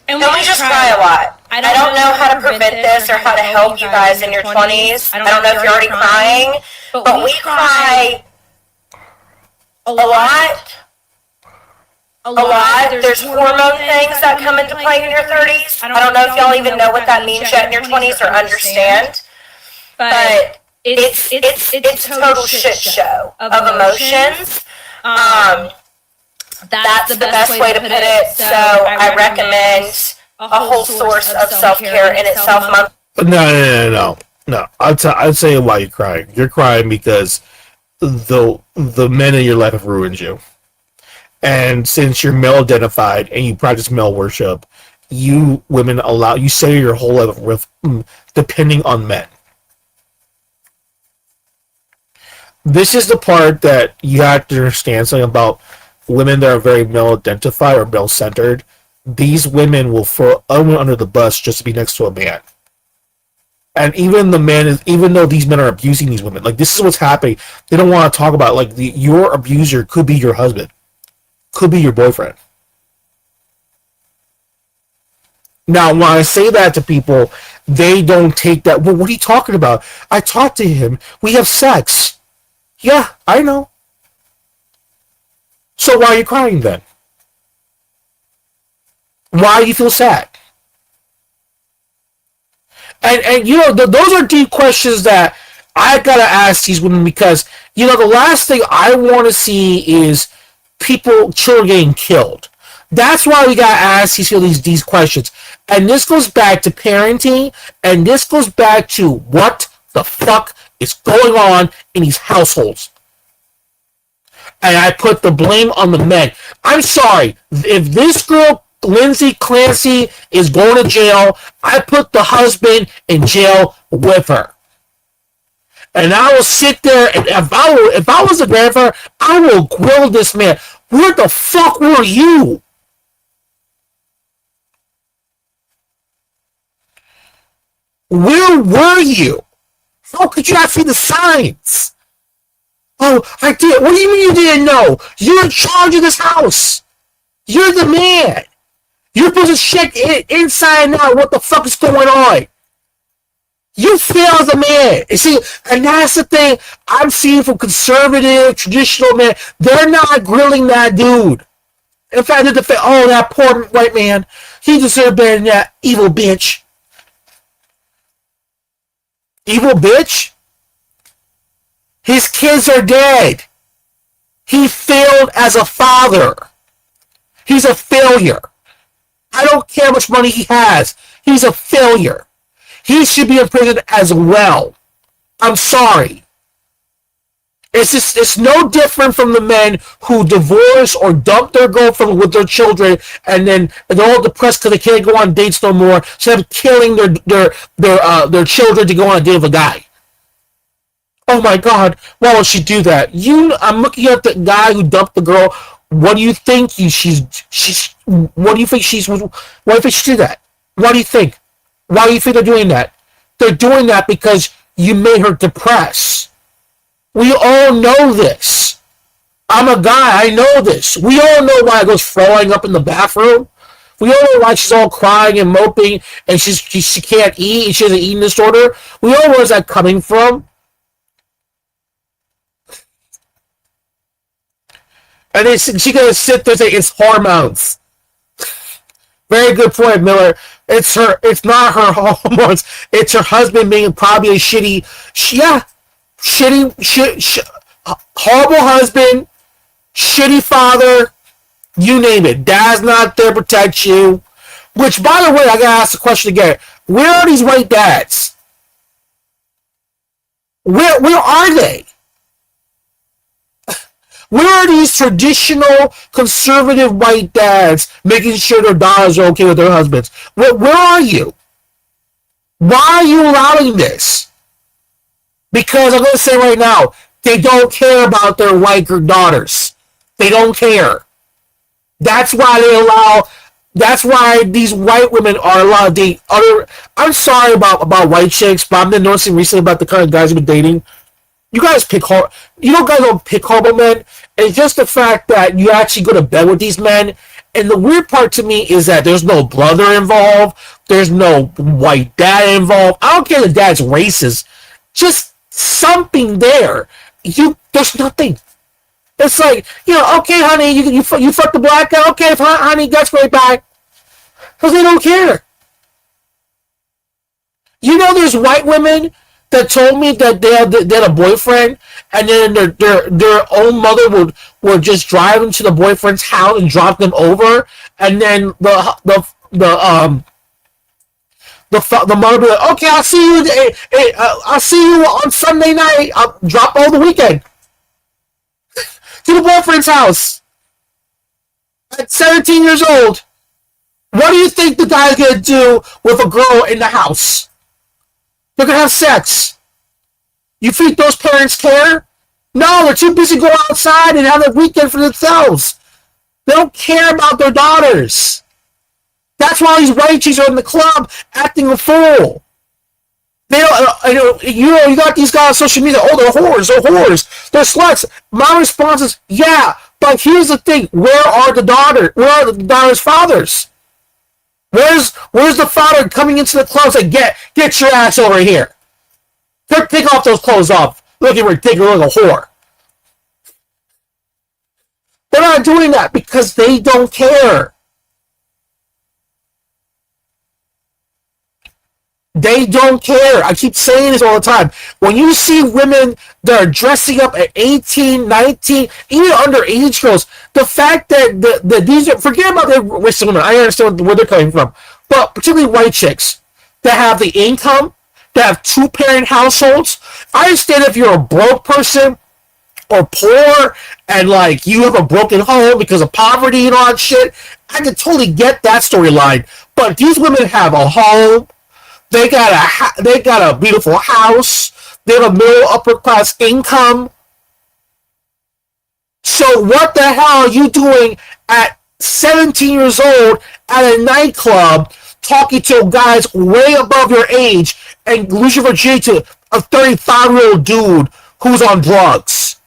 And we just cry a lot. I don't know how to prevent this or how to help you guys in your 20s. I don't know if you're already crying, but we cry a lot. There's hormone things that come into play in your 30s. I don't know if y'all even know what that means yet in your 20s or understand. But it's a total shit show of emotions. That's the best way to put it. So I recommend a whole source of self-care in itself. No. I'll tell you why you're crying. You're crying because the men in your life have ruined you. And since you're male identified and you practice male worship, you women you say your whole life with depending on men. This is the part that you have to understand something about women that are very male identified or male centered. These women will throw everyone under the bus just to be next to a man. And even though these men are abusing these women, like, this is what's happening. They don't want to talk about it. Like, your abuser could be your husband, could be your boyfriend. Now, when I say that to people, they don't take that. Well, what are you talking about? I talked to him. We have sex. Yeah, I know. So why are you crying then? Why do you feel sad? And you know, those are deep questions that I gotta ask these women because, you know, the last thing I want to see is children getting killed. That's why we gotta ask these questions. And this goes back to parenting, and this goes back to what the fuck is going on in these households. And I put the blame on the men. I'm sorry. If this girl, Lindsay Clancy, is going to jail, I put the husband in jail with her. And I will sit there, and if I was a grandfather, I will grill this man. Where the fuck were you? Where were you? How could you not see the signs? Oh, I did. What do you mean you didn't know? You're in charge of this house. You're the man. You're supposed to check inside and out what the fuck is going on. You fail as a man. You see, and that's the thing I'm seeing from conservative, traditional men. They're not grilling that dude. In fact, they're that poor white man. He deserved better than that evil bitch. Evil bitch? His kids are dead. He failed as a father. He's a failure. I don't care how much money he has. He's a failure. He should be in prison as well. I'm sorry. It's no different from the men who divorce or dump their girlfriend with their children, and then they're all depressed because they can't go on dates no more, instead of killing their children to go on a date with a guy. Oh my God! Why would she do that? I'm looking at the guy who dumped the girl. What do you think she's? What do you think she's? Why do you think she did that? What do you think? Why do you think they're doing that? They're doing that because you made her depressed. We all know this. I'm a guy. I know this. We all know why it goes throwing up in the bathroom. We all know why she's all crying and moping, and she can't eat, and she has an eating disorder. We all know where's that coming from. And then she's gonna sit there and say it's hormones. Very good point, Miller. It's not her hormones. It's her husband being probably a shitty, horrible husband, shitty father, you name it. Dad's not there to protect you. Which, by the way, I gotta ask the question again. Where are these white dads? Where are they? Where are these traditional, conservative white dads making sure their daughters are okay with their husbands? Where are you? Why are you allowing this? Because I'm going to say right now, they don't care about their white daughters. They don't care. That's why these white women are allowed to date other. I'm sorry about white chicks, but I've been noticing recently about the kind of guys we've been dating. You guys pick hard. You know, guys don't pick horrible men. It's just the fact that you actually go to bed with these men. And the weird part to me is that there's no brother involved. There's no white dad involved. I don't care if the dad's racist. Just something there. There's nothing. It's like, okay, honey, you fuck the black guy. Okay, honey, that's great, bye. Because they don't care. There's white women that told me that they had a boyfriend, and then their own mother would just drive them to the boyfriend's house and drop them over, and then the mother would be like, okay, I'll see you on Sunday night. I'll drop over the weekend to the boyfriend's house at 17 years old. What do you think the guy's gonna do with a girl in the house? They're going to have sex. You think those parents care? No, they're too busy going outside and have a weekend for themselves. They don't care about their daughters. That's why these white chicks are in the club acting a fool. They don't, you got these guys on social media. Oh, they're whores. They're sluts. My response is, yeah, but here's the thing. Where are the daughters' fathers? Where's the father coming into the club and say, get your ass over here. Take off those clothes off. Look at ridiculous like a whore. They're not doing that because they don't care. They don't care. I keep saying this all the time. When you see women that are dressing up at 18, 19, even underage girls, the fact that these are, forget about the rich women. I understand where they're coming from. But particularly white chicks that have the income, that have two-parent households. I understand if you're a broke person or poor and like you have a broken home because of poverty and all that shit. I can totally get that storyline. But these women have a home. They got a beautiful house. They have a middle upper class income. So what the hell are you doing at 17 years old at a nightclub talking to guys way above your age and lose your virginity to a 35-year-old dude who's on drugs?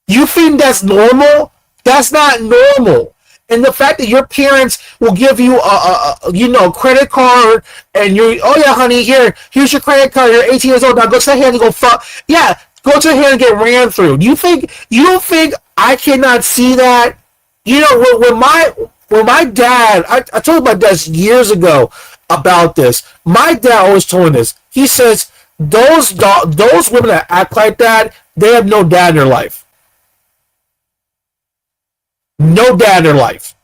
You think that's normal? That's not normal. And the fact that your parents will give you a credit card and oh yeah, honey, here's your credit card. You're 18 years old now. Go to the hand and go fuck. Yeah, go to the hand and get ran through. You don't think I cannot see that? You know, when my dad, I told my dad years ago about this. My dad always told me this. He says those women that act like that, they have no dad in their life. No dad in their life.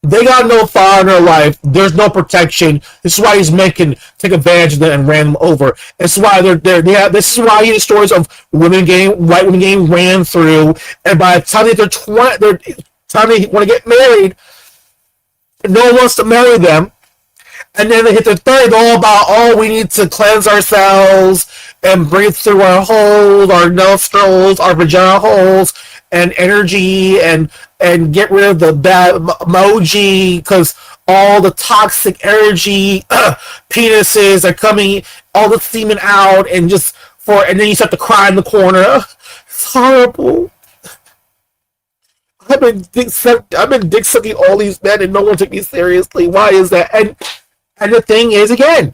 They got no father in their life. There's no protection. This is why these men can take advantage of them and ran them over. This is why this is why you hear stories of white women getting ran through, and by the time they want to get married, no one wants to marry them. And then they hit the third, all about, we need to cleanse ourselves and breathe through our holes, our nostrils, our vagina holes, and energy, and get rid of the bad emoji, because all the toxic energy penises are coming, all the semen out, and then you start to cry in the corner. It's horrible. I've been dick sucking all these men, and no one took me seriously. Why is that? And the thing is, again,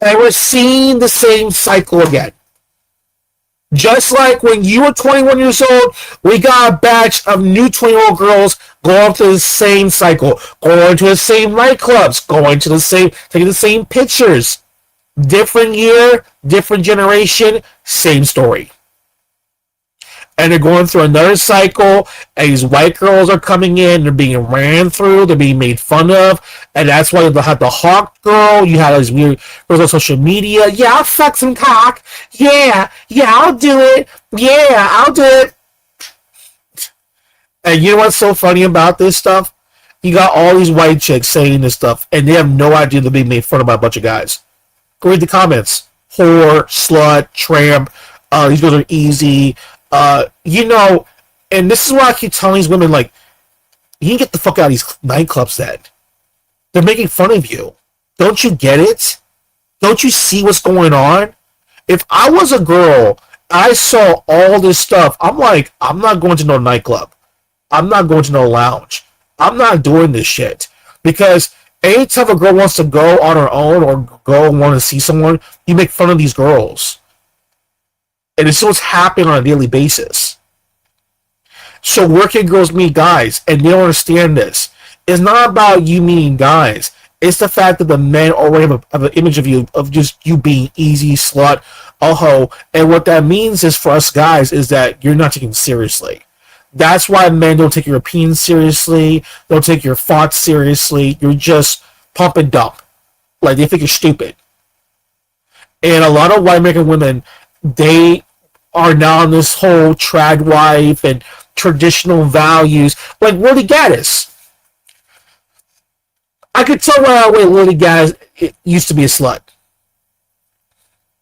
and we're seeing the same cycle again. Just like when you were 21 years old, we got a batch of new 20-year-old girls going through the same cycle, going to the same nightclubs, taking the same pictures. Different year, different generation, same story. And they're going through another cycle, and these white girls are coming in, they're being ran through, they're being made fun of, and that's why you have the hawk girl, you have these weird girls on social media, yeah, I'll suck some cock, yeah, I'll do it, yeah, I'll do it. And you know what's so funny about this stuff? You got all these white chicks saying this stuff, and they have no idea they're being made fun of by a bunch of guys. Go read the comments. Whore, slut, tramp, these girls are easy. And this is why I keep telling these women, like, you can get the fuck out of these nightclubs then. They're making fun of you. Don't you get it? Don't you see what's going on? If I was a girl, I saw all this stuff, I'm like, I'm not going to no nightclub. I'm not going to no lounge. I'm not doing this shit. Because anytime a girl wants to go on her own or go and want to see someone, you make fun of these girls. And it's what's happening on a daily basis. So working girls meet guys, and they don't understand this. It's not about you meeting guys. It's the fact that the men already have an image of you, of just you being easy, slut, a hoe. And what that means is for us guys is that you're not taken seriously. That's why men don't take your opinions seriously, don't take your thoughts seriously. You're just pump and dump. Like, they think you're stupid. And a lot of white American women, they are now on this whole trad wife and traditional values. Like Lily Gaddis. I could tell right away Lily Gaddis used to be a slut.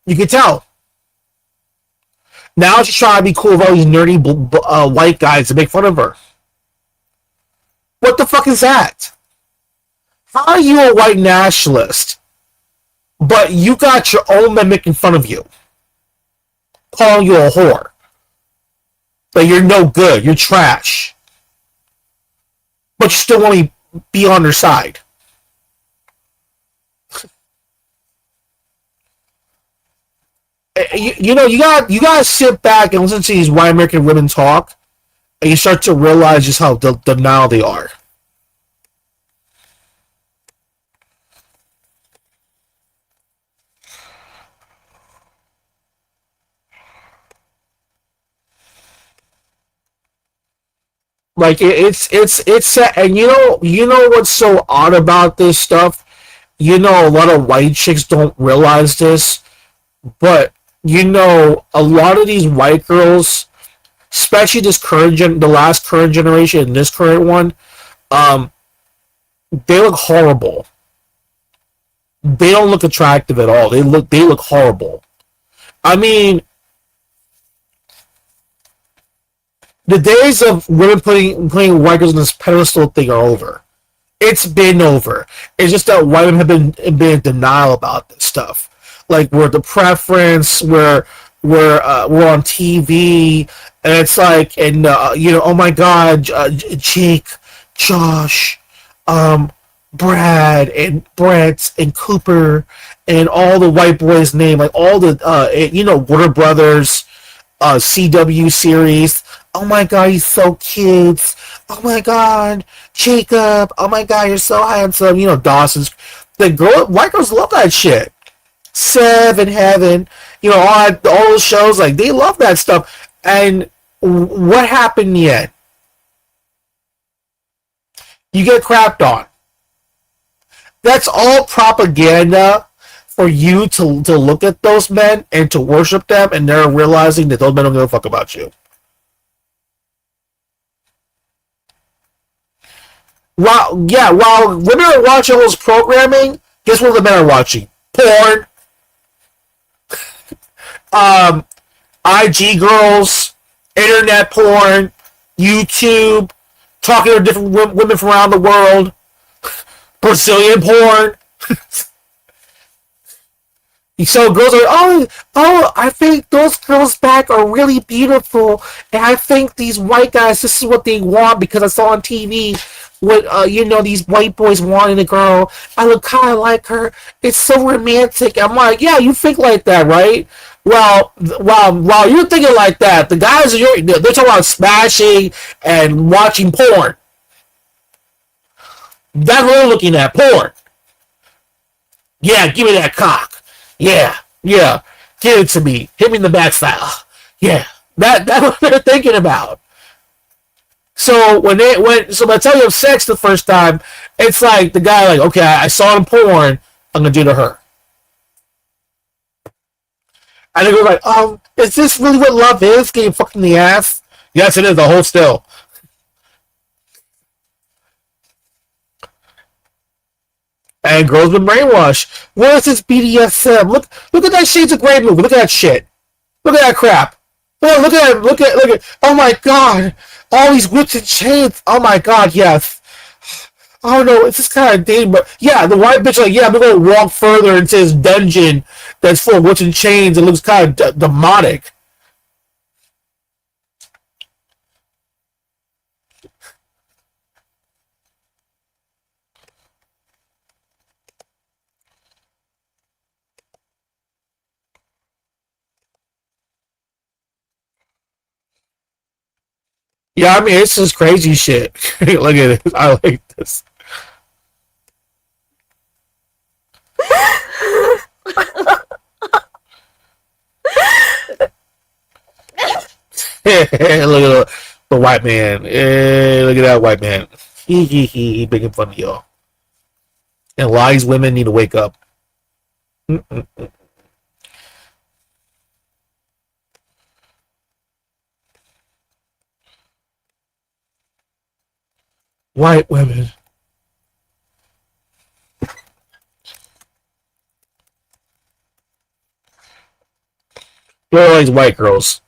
You could tell. Now she's trying to be cool with all these nerdy white guys to make fun of her. What the fuck is that? How are you a white nationalist, but you got your own men making fun of you? Calling you a whore. But you're no good. You're trash. But you still want to be on their side. You gotta sit back and listen to these white American women talk, and you start to realize just how denial they are. Like it's sad. And you know what's so odd about this stuff? A lot of white chicks don't realize this, but a lot of these white girls, especially the last current generation and this current one, they look horrible. They don't look attractive at all. They look horrible. I mean, the days of women putting white girls in this pedestal thing are over. It's been over. It's just that white women have been in denial about this stuff. Like, we're the preference, we're on TV, and it's like, and oh my God, Jake, Josh, Brad, and Brett, and Cooper, and all the white boys' name, like all the Warner Brothers, CW series. Oh my God, he's so cute. Oh my God, Jacob. Oh my God, you're so handsome. Dawson's. White girls love that shit. Seven Heaven. All those shows, like, they love that stuff. And what happened yet? You get crapped on. That's all propaganda for you to look at those men and to worship them, and they're realizing that those men don't give a fuck about you. While women are watching all this programming, guess what the men are watching? Porn. IG girls, internet porn, YouTube, talking to different women from around the world, Brazilian porn. So girls are, I think those girls back are really beautiful, and I think these white guys, this is what they want because I saw on TV what these white boys wanting a girl. I look kind of like her. It's so romantic. I'm like, yeah, you think like that, right? Well, while you're thinking like that, the guys they're talking about smashing and watching porn. That's what they're looking at, porn. Yeah, give me that cock. Yeah, give it to me. Hit me in the back style. Yeah, that's what they're thinking about. So when by the time you have sex the first time, it's like the guy like, okay, I saw it in porn, I'm gonna do it to her. And they go like, is this really what love is? Getting fucked in the ass? Yes, it is. The whole still. And girls been brainwashed. What is this BDSM? Look at that Shades of Grey movie. Look at that shit. Look at that crap. Look at. Oh my God. All these whips and chains. Oh my God. Yes. Oh no, it's just kind of dating, but yeah, the white bitch like, yeah, I'm gonna walk further into this dungeon that's full of whips and chains. It looks kind of demonic. Yeah, I mean, it's just crazy shit. Look at it. I like this. Look at the white man. Look at that white man. He making fun of y'all. And lies women need to wake up. White women. They're all these white girls.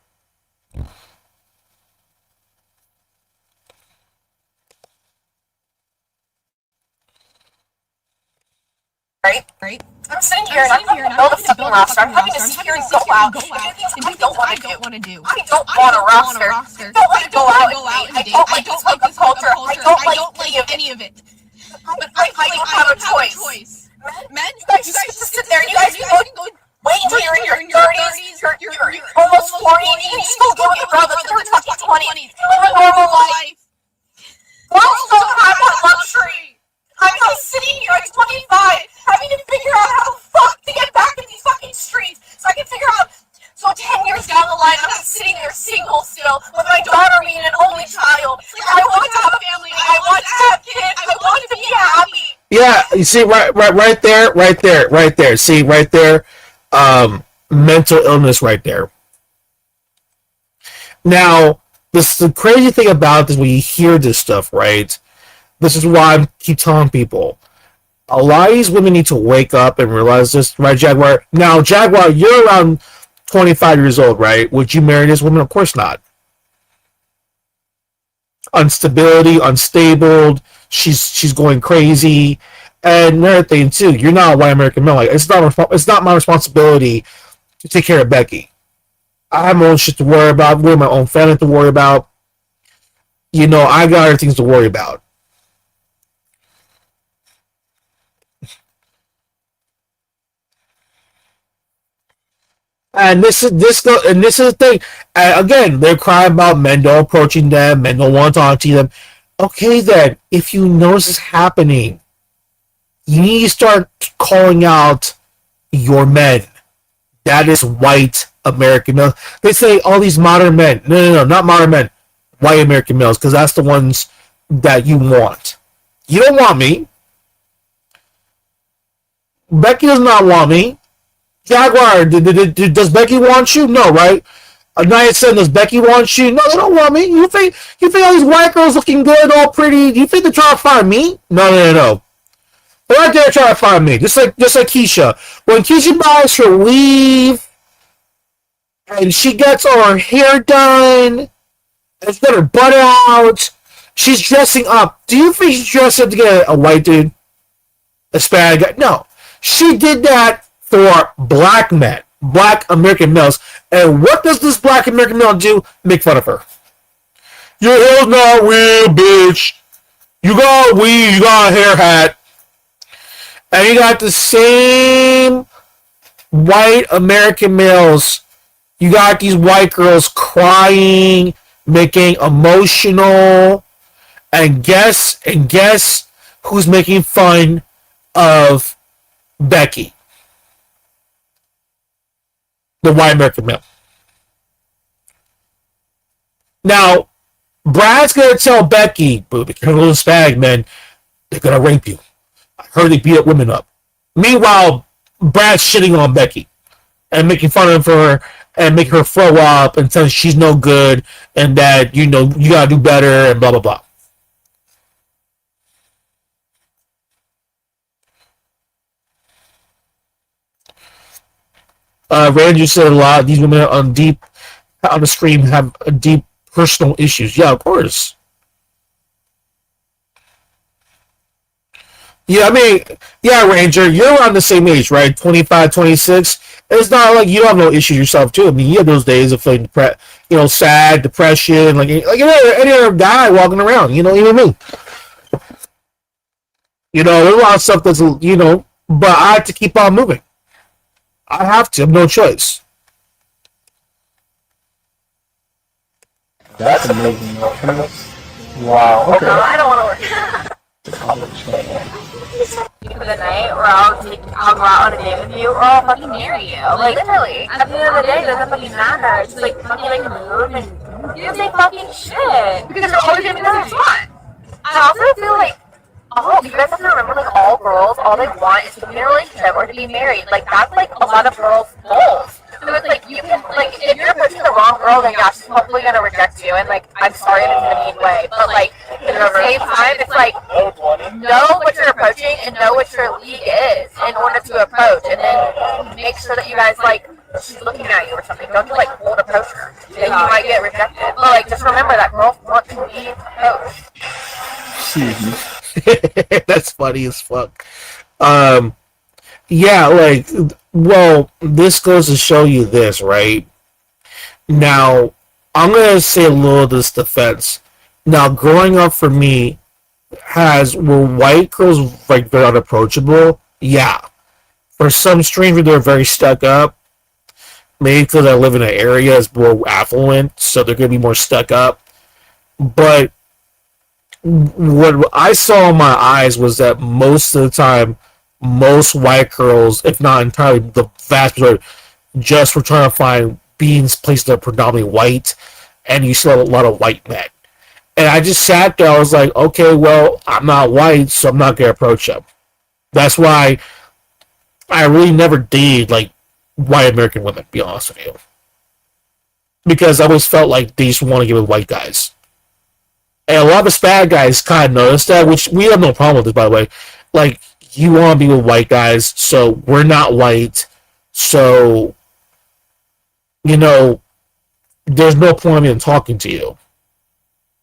Right? I'm sitting here and I'm having to build a fucking roster. I'm having to sit here and go out and do things I don't want to do. I don't want a roster. I don't want to go out and date. I don't like this culture. I don't like any of it. But I don't have a choice. Men, you guys just sit there. You guys can go wait until you're in your 30s, you're almost 40 and you still go with a girl that's in her fucking 20s. You live a normal life. Girls don't have that luxury. I'm sitting here at 25 having to figure out how the fuck to get back in these fucking streets so I can figure out. So 10 years down the line, I'm sitting there single still with my daughter being an only child. Like, I want to have a family. I want to have kids. I want to be happy. Yeah, you see, right there. See, right there, mental illness right there. Now, the crazy thing about this, when you hear this stuff, right? This is why I keep telling people, a lot of these women need to wake up and realize this, right, Jaguar? Now, Jaguar, you're around 25 years old, right? Would you marry this woman? Of course not. Instability, unstable, she's going crazy, and another thing too, you're not a white American male. Like, it's not my responsibility to take care of Becky. I have my own shit to worry about. We have my own family to worry about. You know, I got other things to worry about. And this is the thing. And again, they're crying about men don't approaching them, men don't want to talk to them. Okay, then, if you notice this happening, you need to start calling out your men. That is white American males. They say all these modern men. No, not modern men. White American males, because that's the ones that you want. You don't want me. Becky does not want me. Jaguar, does Becky want you? No, right? Anaya said, does Becky want you? No, they don't want me. You think all these white girls looking good, all pretty? You think they're trying to find me? No. They're right there trying to find me. Just like Keisha. When Keisha buys her weave and she gets all her hair done and she's got her butt out, she's dressing up. Do you think she's dressing up to get a white dude? A Hispanic guy? No. She did that for black men, black American males. And what does this black American male do? Make fun of her. Your hair's not real, bitch. You got a weave, you got a hair hat. And you got the same white American males. You got these white girls crying, making emotional. And guess who's making fun of Becky? The white American male. Now, Brad's gonna tell Becky, "Boo, if you're a little Hispanic, man, they're gonna rape you. I heard they beat up women up." Meanwhile, Brad's shitting on Becky and making fun of her and making her throw up and telling she's no good and that, you know, you gotta do better and blah blah blah. Randy said a lot of these women on the screen have deep personal issues. Yeah, of course. Yeah, I mean, yeah, Ranger, you're around the same age, right? 25, 26. It's not like you have no issues yourself, too. I mean, you have those days of feeling sad, depression, like any other guy walking around, even me. There's a lot of stuff that's, but I have to keep on moving. I have to. I have no choice. That's amazing. Wow. Okay. I don't want to work. For the night, or I'll go out on a date with you, or I'll fucking marry you. Like, literally. At the end of the day, it doesn't fucking matter. It's just like fucking move and you say fucking shit. Because you're always gonna be the next one. I also feel like, you guys have to remember, like, all girls, all they want is to be in a relationship or to be married. Like, that's, like, a lot of girls' goals. So it's like, you can, like, if you're approaching the wrong girl, then yeah, she's probably gonna reject you, and, like, I'm sorry in a mean way, but, like, at the same time, it's like, know what you're approaching and know what your league is in order to approach, and then make sure that you guys, like, she's looking at you or something. Don't you, like, cold approach her, then you might get rejected. But, like, just remember that girls want to be approached. That's funny as fuck. Yeah, like, well, this goes to show you this, right? Now, I'm gonna say a little of this defense. Now, growing up for me, were white girls like very unapproachable? Yeah. For some strange reason, they're very stuck up. Maybe because I live in an area that's more affluent, so they're going to be more stuck up. But what I saw in my eyes was that most of the time, most white girls, if not entirely the vast majority, just were trying to find beings places that are predominantly white, and you saw a lot of white men. And I just sat there, I was like, okay, well, I'm not white, so I'm not going to approach them. That's why I really never dated, like, white American women, to be honest with you. Because I always felt like they just want to get with white guys. And a lot of Hispanic guys kind of noticed that, which we have no problem with this, by the way. Like, you want to be with white guys, so we're not white, so, you know, there's no point in talking to you.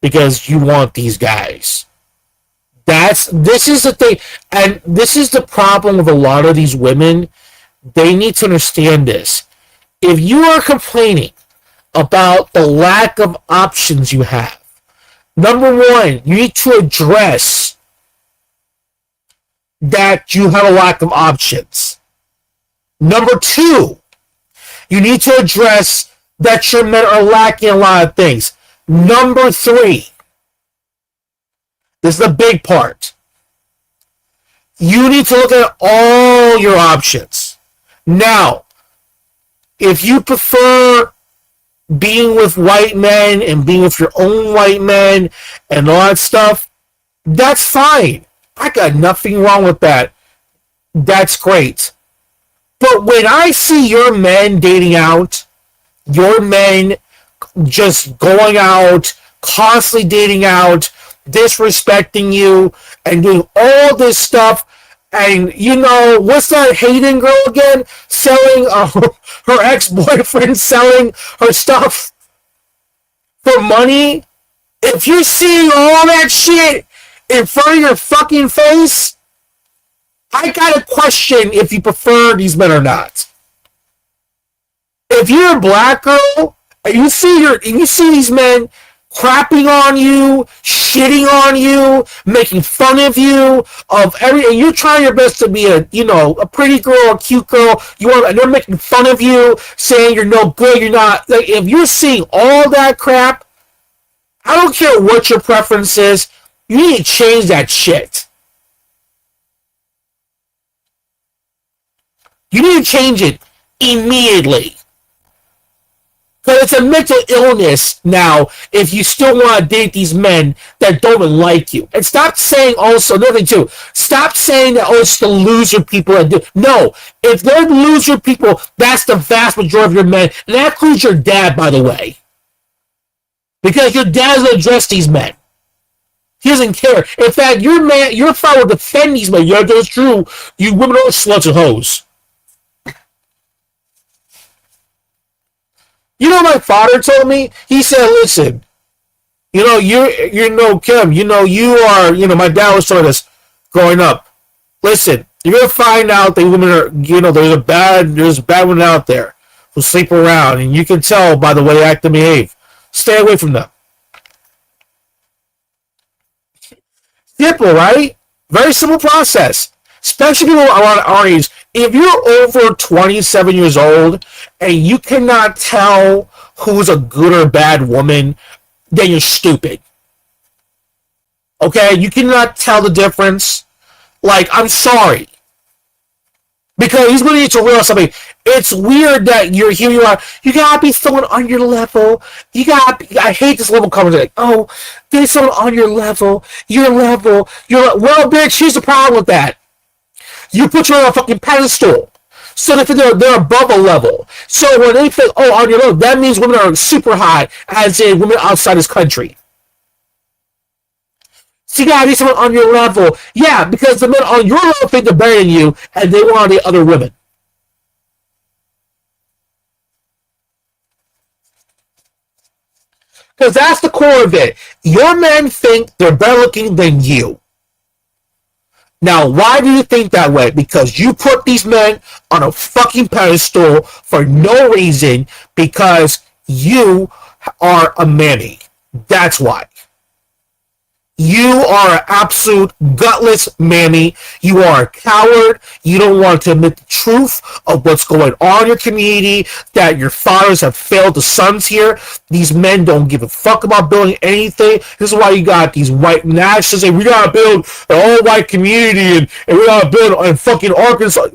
Because you want these guys. This is the thing, and this is the problem with a lot of these women. They need to understand this. If you are complaining about the lack of options you have, number one, you need to address that you have a lack of options. Number two, you need to address that your men are lacking a lot of things. Number three, this is the big part. You need to look at all your options. Now, if you prefer being with white men and being with your own white men and all that stuff, that's fine. I got nothing wrong with that. That's great. But when I see your men dating out, your men just going out, constantly dating out, disrespecting you, and doing all this stuff, and you know, what's that Hayden girl again? Selling her ex-boyfriend, selling her stuff for money? If you're seeing all that shit in front of your fucking face, I gotta question if you prefer these men or not. If you're a black girl and you see these men crapping on you, shitting on you, making fun of you, and you're trying your best to be a pretty girl, a cute girl, and they're making fun of you, saying you're no good, you're not, like, if you're seeing all that crap, I don't care what your preference is, you need to change that shit. You need to change it immediately. Because it's a mental illness now if you still want to date these men that don't even like you. And stop saying also, another thing too, stop saying that, it's the loser people that do. No, if they're loser people, that's the vast majority of your men. And that includes your dad, by the way. Because your dad doesn't address these men. He doesn't care. In fact, your father will defend these men. Yeah, that's true. You women are sluts and hoes. You know what my father told me? He said, listen, Kim, you are, my dad was telling us growing up, listen, you're going to find out that women are, there's bad women out there who sleep around, and you can tell by the way they act and behave. Stay away from them. Simple, right? Very simple process. Especially people around our age. If you're over 27 years old and you cannot tell who's a good or bad woman, then you're stupid. Okay? You cannot tell the difference. Like, I'm sorry. Because he's going to need to realize something. It's weird that here you are. You gotta be someone on your level. I hate this level conversation. Like, be someone on your level. Your level. Well, bitch, here's the problem with that. You put you on a fucking pedestal. So they're above a level. So when they think, on your level, that means women are super high, as in women outside this country. So you gotta be someone on your level. Yeah, because the men on your level think they're better than you, and they want the other women. Because that's the core of it. Your men think they're better looking than you. Now, why do you think that way? Because you put these men on a fucking pedestal for no reason, because you are a manny. That's why. You are an absolute gutless mammy. You are a coward. You don't want to admit the truth of what's going on in your community, that your fathers have failed the sons here. These men don't give a fuck about building anything. This is why you got these white nationalists saying, we gotta build an all-white community and we gotta build in fucking Arkansas.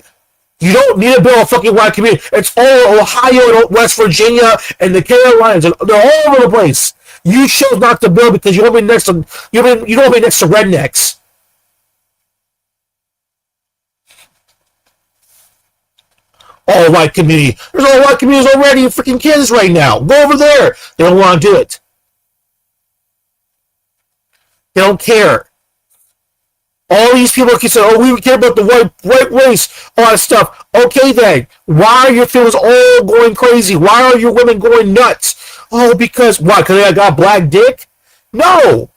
You don't need to build a fucking white community. It's all Ohio and West Virginia and the Carolinas. And they're all over the place. You chose not to build because you don't be next to you don't be next to rednecks. All white community. There's all white communities already in freaking Kansas right now. Go over there. They don't want to do it. They don't care. All these people keep saying, "Oh, we care about the white race, all that stuff." Okay, then, why are your feelings all going crazy? Why are your women going nuts? Oh, because what? Because I got black dick? No.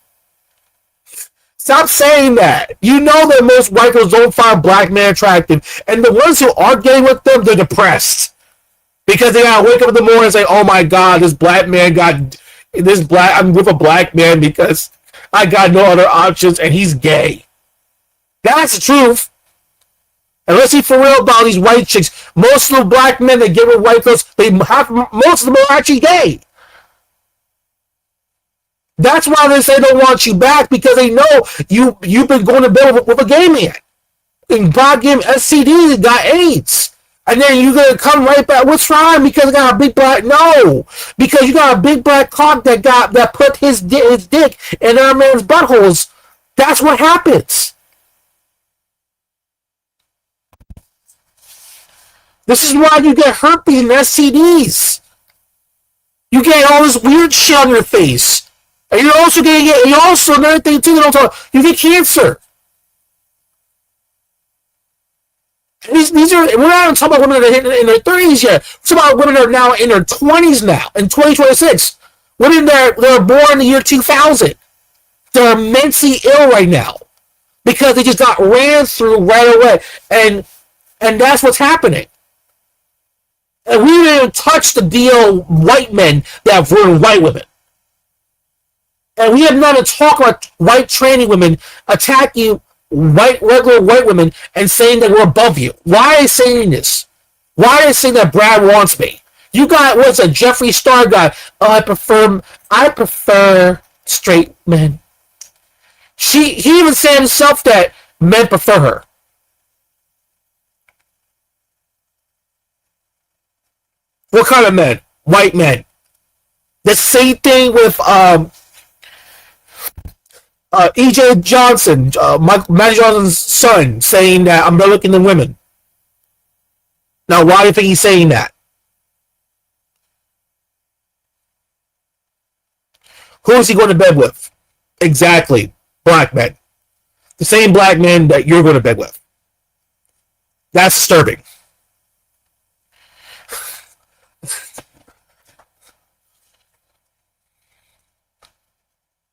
Stop saying that. You know that most white girls don't find black men attractive, and the ones who are getting with them, they're depressed because they gotta wake up in the morning and say, "Oh my God, this black man got this black. I'm with a black man because I got no other options, and he's gay." That's the truth. And let's see for real about these white chicks. Most of the black men that get with white girls, most of them are actually gay. That's why they say they don't want you back, because they know you've been going to bed with a gay man. And God gave him STDs and got AIDS. And then you're going to come right back. What's wrong? Because I got a big black... No. Because you got a big black cock that put his dick in our man's buttholes. That's what happens. This is why you get herpes and STDs. You get all this weird shit on your face. And you're also getting it. You also, another thing too, you get cancer. These are, we're not talking about women that are in their 30s yet. We're talking about women that are now in their 20s now, in 2026. Women that are born in the year 2000. They're immensely ill right now because they just got ran through right away. And that's what's happening. And we didn't even touch the deal white men that have ruined white women. And we have not even talked about white training women attacking regular white women and saying that we're above you. Why are they saying this? Why are they saying that Brad wants me? You got, what's a Jeffree Star guy? Oh, I prefer straight men. He even said himself that men prefer her. What kind of men? White men. The same thing with E.J. Johnson, Magic Johnson's son, saying that I'm better looking than women. Now, why do you think he's saying that? Who is he going to bed with? Exactly. Black men. The same black men that you're going to bed with. That's disturbing.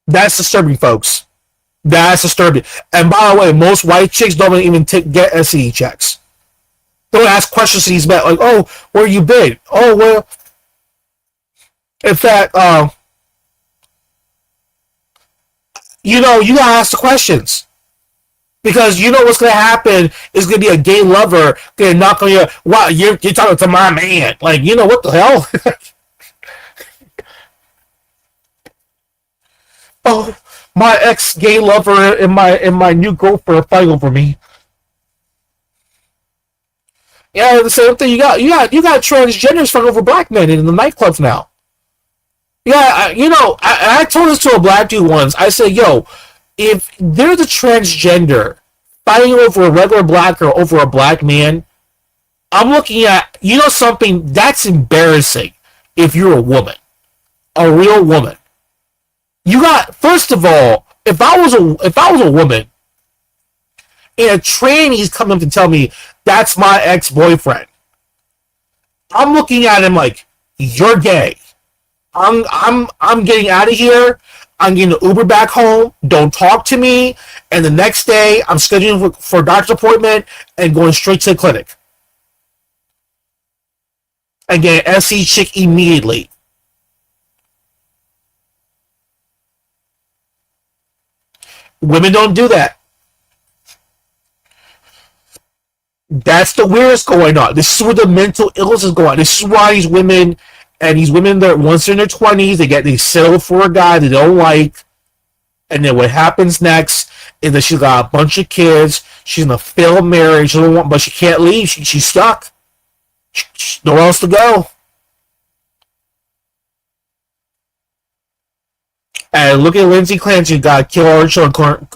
That's disturbing, folks. That's disturbing. And by the way, most white chicks don't even get STD checks. Don't ask questions to these men like, "Oh, where you been?" "Oh, well." In fact, you gotta ask the questions. Because you know what's gonna happen is gonna be a gay lover gonna knock on your, "Wow, you're talking to my man." Like, what the hell? Oh, my ex-gay lover and my new girlfriend are fighting over me. Yeah, the same thing. You got transgenders fighting over black men in the nightclubs now. Yeah, I told this to a black dude once. I said, "Yo, if there's a transgender fighting over a regular black girl over a black man, I'm looking at something that's embarrassing. If you're a woman, a real woman." First of all, if I was a woman and a tranny's coming up to tell me that's my ex-boyfriend, I'm looking at him like, "You're gay. I'm getting out of here. I'm getting an Uber back home. Don't talk to me." And the next day, I'm scheduling for a doctor's appointment and going straight to the clinic and get an SC chick immediately. Women don't do that. That's the weirdest going on. This is where the mental illness is going on. This is why these women that once they're in their 20s, they settle for a guy they don't like, and then what happens next is that she's got a bunch of kids. She's in a failed marriage, but she can't leave. She's stuck. Nowhere else to go. And look at Lindsay Clancy, got kill her children.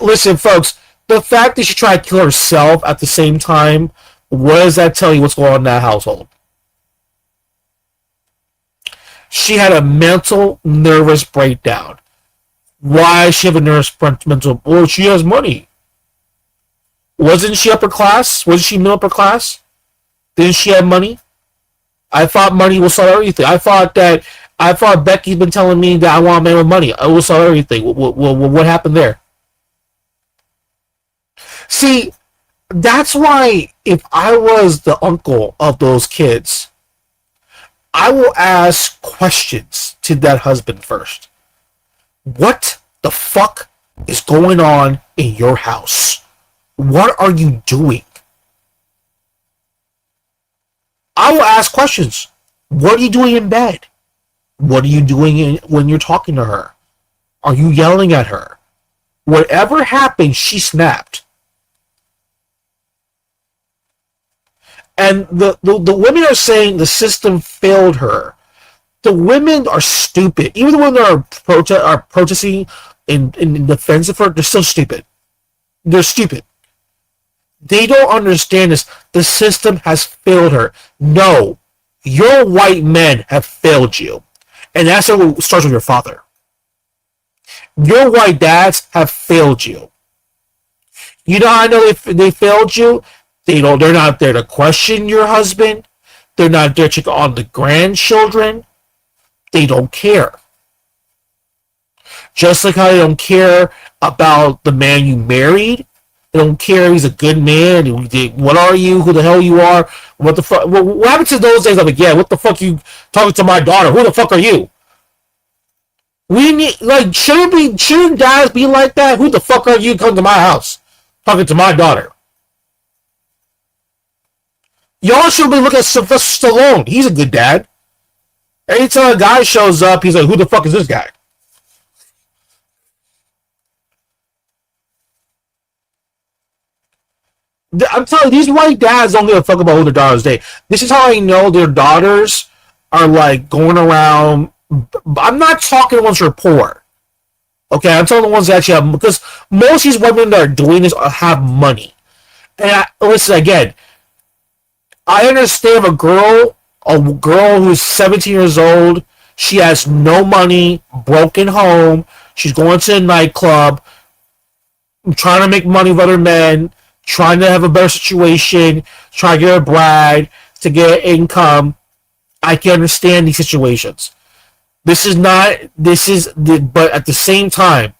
Listen, folks, the fact that she tried to kill herself at the same time, what does that tell you what's going on in that household? She had a mental, nervous breakdown. Why does she have a mental? Well, she has money. Wasn't she upper class? Wasn't she middle upper class? Didn't she have money? I thought money will solve everything. I thought Becky's been telling me that I want a man with money. I will solve everything. What happened there? See, that's why if I was the uncle of those kids, I will ask questions to that husband first. What the fuck is going on in your house? What are you doing? I will ask questions. What are you doing in bed? What are you doing when you're talking to her? Are you yelling at her? Whatever happened, she snapped. And the women are saying the system failed her. The women are stupid. Even the women that are protesting in defense of her, they're still stupid. They're stupid. They don't understand this. The system has failed her. No, your white men have failed you. And that's what starts with your father. Your white dads have failed you. You know how I know they failed you? They're not there to question your husband. They're not there to check on the grandchildren. They don't care. Just like how they don't care about the man you married. They don't care if he's a good man. What are you? Who the hell you are? What the fuck? What happened to those days? What the fuck you talking to my daughter? Who the fuck are you? We need, shouldn't dads be like that? Who the fuck are you coming to my house talking to my daughter? Y'all should be looking at Sylvester Stallone. He's a good dad. Anytime a guy shows up, he's like, who the fuck is this guy? I'm telling you, these white dads don't give a fuck about who their daughters date. This is how I know their daughters are like going around. I'm not talking the ones who are poor. Okay, I'm talking the ones that actually have, because most of these women that are doing this have money. And listen again, I understand a girl who's 17 years old, she has no money, broken home, she's going to a nightclub, trying to make money with other men, trying to have a better situation, trying to get a bride, to get income. I can understand these situations. But at the same time,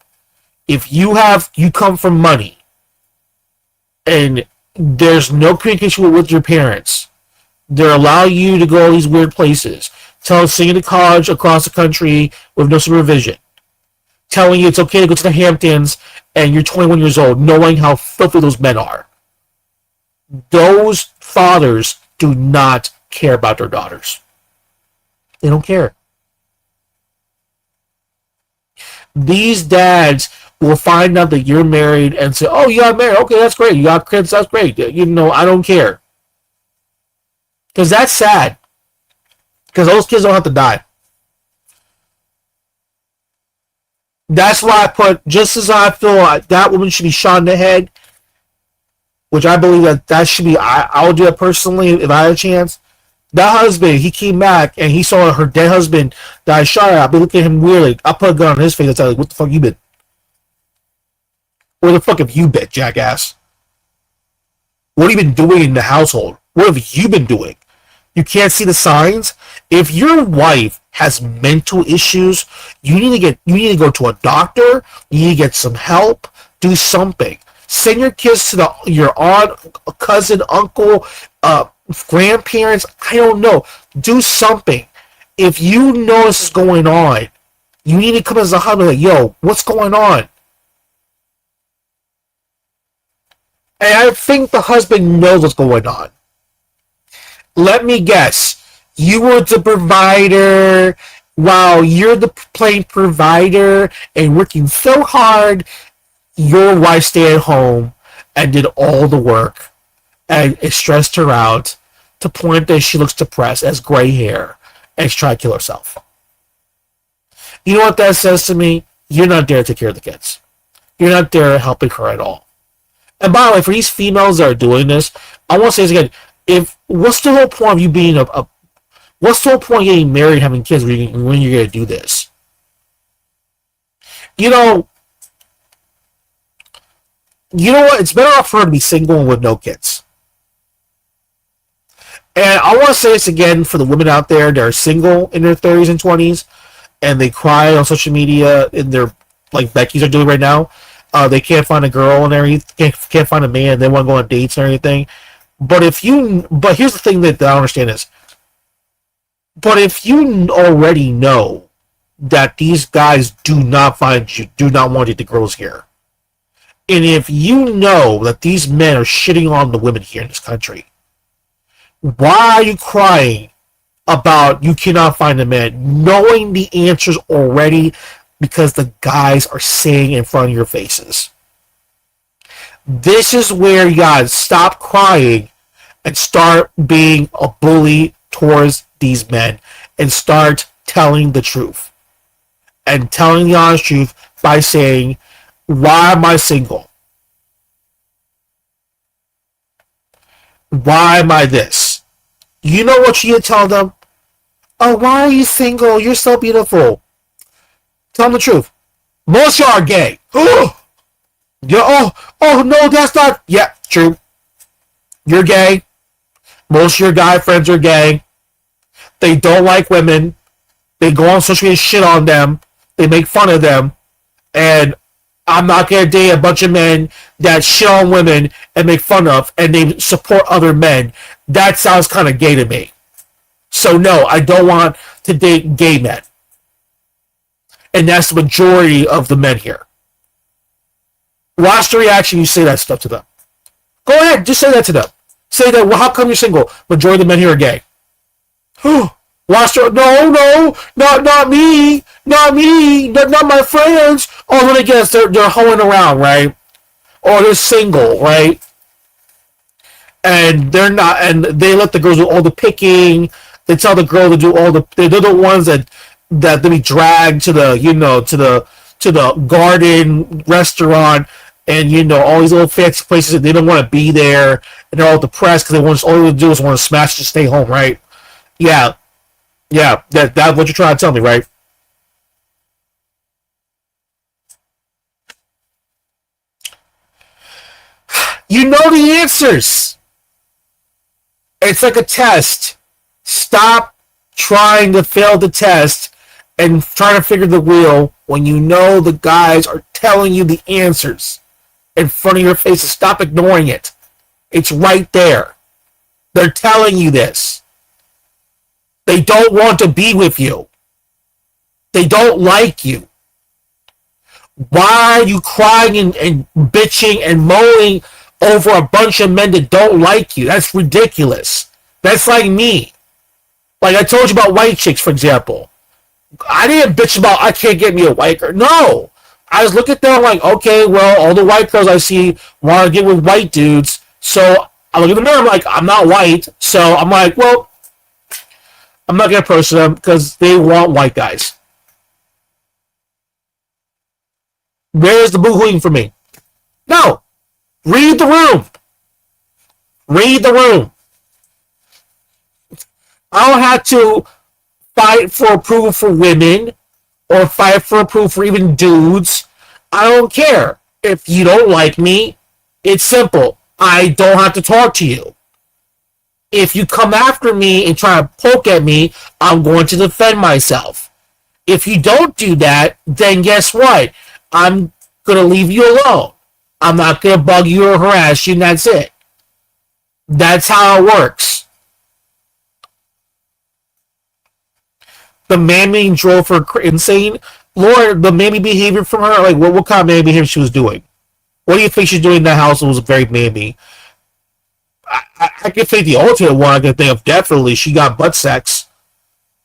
if you come from money and there's no communication with your parents, they allow you to go all these weird places, sending you to college across the country with no supervision, telling you it's okay to go to the Hamptons, and you're 21 years old, knowing how filthy those men are. Those fathers do not care about their daughters. They don't care. These dads will find out that you're married and say, oh, you got married. Okay, that's great. You got kids. That's great. I don't care. Because that's sad. Because those kids don't have to die. That's why I put, just as I feel like that woman should be shot in the head, which I believe that should be, I would do that personally if I had a chance. That husband, he came back and he saw her dead husband that I shot at. I'd be looking at him weirdly. I put a gun on his face and tell him, what the fuck you been? Where the fuck have you been, jackass? What have you been doing in the household? What have you been doing? You can't see the signs? If your wife has mental issues, you need to go to a doctor, you need to get some help, do something. Send your kids to your aunt, cousin, uncle, grandparents, I don't know. Do something. If you know this is going on, you need to come as a husband like, yo, what's going on? And I think the husband knows what's going on. Let me guess. You were the provider while you're the plain provider and working so hard. Your wife stayed at home and did all the work, and it stressed her out to the point that she looks depressed, has gray hair, and she's trying to kill herself. You know what that says to me? You're not there to take care of the kids. You're not there helping her at all. And by the way, for these females that are doing this, I want to say this again. What's the whole point of you being what's the whole point of getting married and having kids when you're going to do this? You know what? It's better off for her to be single and with no kids. And I want to say this again for the women out there that are single in their 30s and 20s, and they cry on social media, and they're like Becky's are doing right now. They can't find a girl and everything, can't find a man. They want to go on dates and everything. But here's the thing that I don't understand is, but if you already know that these guys do not want you to get girls here, and if you know that these men are shitting on the women here in this country, why are you crying about you cannot find a man, knowing the answers already because the guys are saying in front of your faces? This is where you guys stop crying and start being a bully towards these men and start telling the truth. And telling the honest truth by saying, why am I single? Why am I this? You know what you tell them? Oh, why are you single? You're so beautiful. Tell them the truth. Most of y'all are gay. Oh, no, that's not. Yeah, true. You're gay. Most of your guy friends are gay. They don't like women. They go on social media, shit on them. They make fun of them. And I'm not going to date a bunch of men that shit on women and make fun of, and they support other men. That sounds kind of gay to me. So no, I don't want to date gay men. And that's the majority of the men here. Watch the reaction you say that stuff to them. Go ahead, just say that to them. Say that, well, how come you're single? Majority of the men here are gay. Watch the, no, not me, not my friends. Oh, let me guess, they're hoeing around, right? Or they're single, right? And they're not, and they let the girls do all the picking. They tell the girl to do all the, they're the ones that they be dragged to the, to the garden restaurant, and all these little fancy places that they don't want to be there, and they're all depressed because all they want to do is want to smash to stay home, right? Yeah, that's what you're trying to tell me, right? You know the answers. It's like a test. Stop trying to fail the test and trying to figure the wheel when you know the guys are telling you the answers in front of your face. Stop ignoring it. It's right there. They're telling you this. They don't want to be with you. They don't like you. Why are you crying and bitching and moaning over a bunch of men that don't like you? That's ridiculous. That's like me. Like I told you about white chicks, for example. I didn't bitch about I can't get me a white girl. No. I just look at them like, okay, well, all the white girls I see want to get with white dudes. So I look at the mirror, I'm like, I'm not white. So I'm like, well, I'm not going to approach them because they want white guys. Where's the boo-hooing for me? No. Read the room. Read the room. I don't have to fight for approval for women or fight for approval for even dudes. I don't care. If you don't like me, it's simple. I don't have to talk to you. If you come after me and try to poke at me, I'm going to defend myself. If you don't do that, then guess what? I'm going to leave you alone. I'm not going to bug you or harass you, and that's it. That's how it works. The mammy drove her insane. Lord, the mammy behavior from her, like what kind of mammy behavior she was doing? What do you think she's doing in that house? It was very mammy. I can think the ultimate one I can think of definitely. She got butt sex.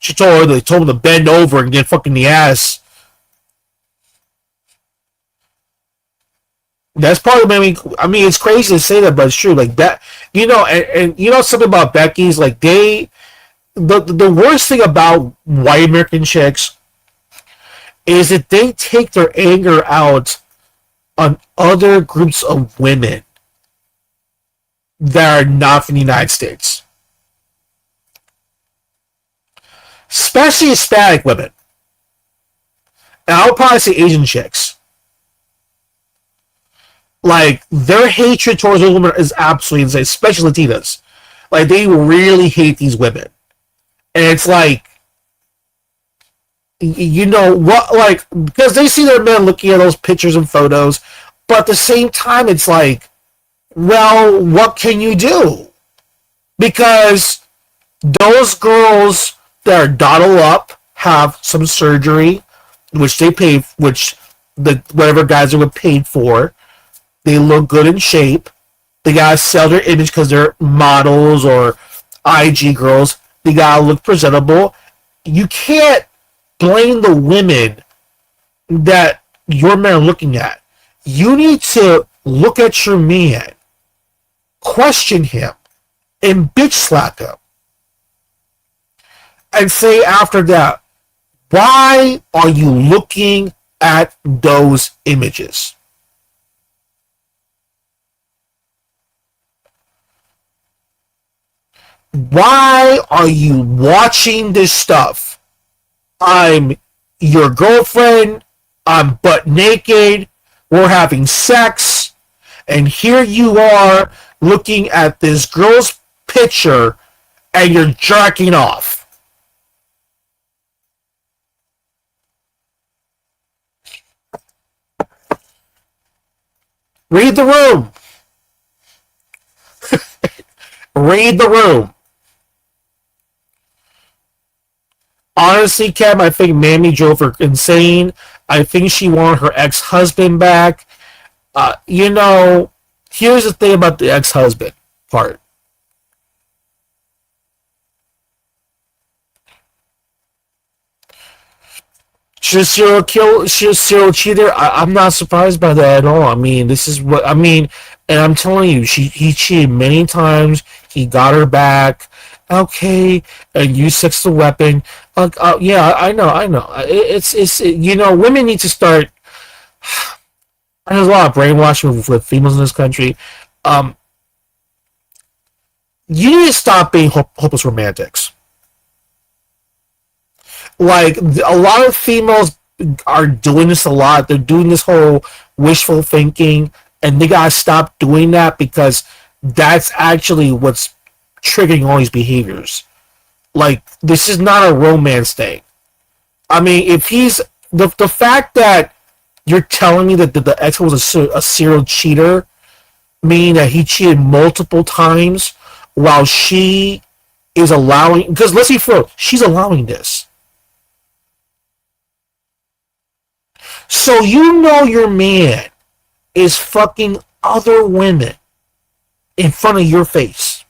They told him to bend over and get fucking the ass. That's part of maybe. I mean, it's crazy to say that, but it's true. Like that, and you know something about Becky's. Like the worst thing about white American chicks is that they take their anger out on other groups of women that are not from the United States. Especially Hispanic women. And I would probably say Asian chicks. Like, their hatred towards those women is absolutely insane, especially Latinas. Like, they really hate these women. And it's like, you know what, like, because they see their men looking at those pictures and photos, but at the same time, it's like, well, what can you do? Because those girls that are doddle up have some surgery, which they pay, which whatever guys are paid for. They look good in shape. They gotta sell their image because they're models or IG girls. They gotta look presentable. You can't blame the women that your men are looking at. You need to look at your man, question him, and bitch slap him. And say after that, why are you looking at those images? Why are you watching this stuff? I'm your girlfriend. I'm butt naked. We're having sex. And here you are looking at this girl's picture and you're jerking off. Read the room. Read the room. Honestly, Cam, I think Mammy drove her insane. I think she wanted her ex-husband back. Here's the thing about the ex-husband part. She's a serial cheater. I'm not surprised by that at all. I mean, this is what I mean, and I'm telling you, he cheated many times. He got her back. Okay, and used sex as a weapon. Yeah, I know. Women need to start. There's a lot of brainwashing with females in this country. You need to stop being hopeless romantics. Like, a lot of females are doing this a lot. They're doing this whole wishful thinking, and they gotta stop doing that because that's actually what's triggering all these behaviors. Like, this is not a romance thing. I mean, if he's the fact that you're telling me that the ex was a serial cheater, meaning that he cheated multiple times while she is allowing, because let's be fair, she's allowing this. So you know your man is fucking other women in front of your face,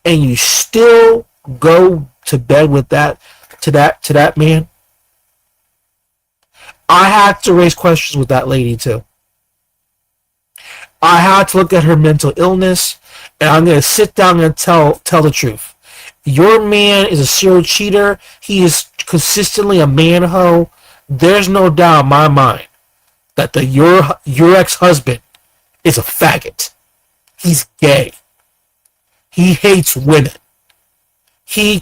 and you still go to bed with that man. I had to raise questions with that lady too. I had to look at her mental illness, and I'm gonna sit down and tell the truth. Your man is a serial cheater. He is consistently a man-ho. There's no doubt in my mind that your ex-husband is a faggot. He's gay. He hates women. He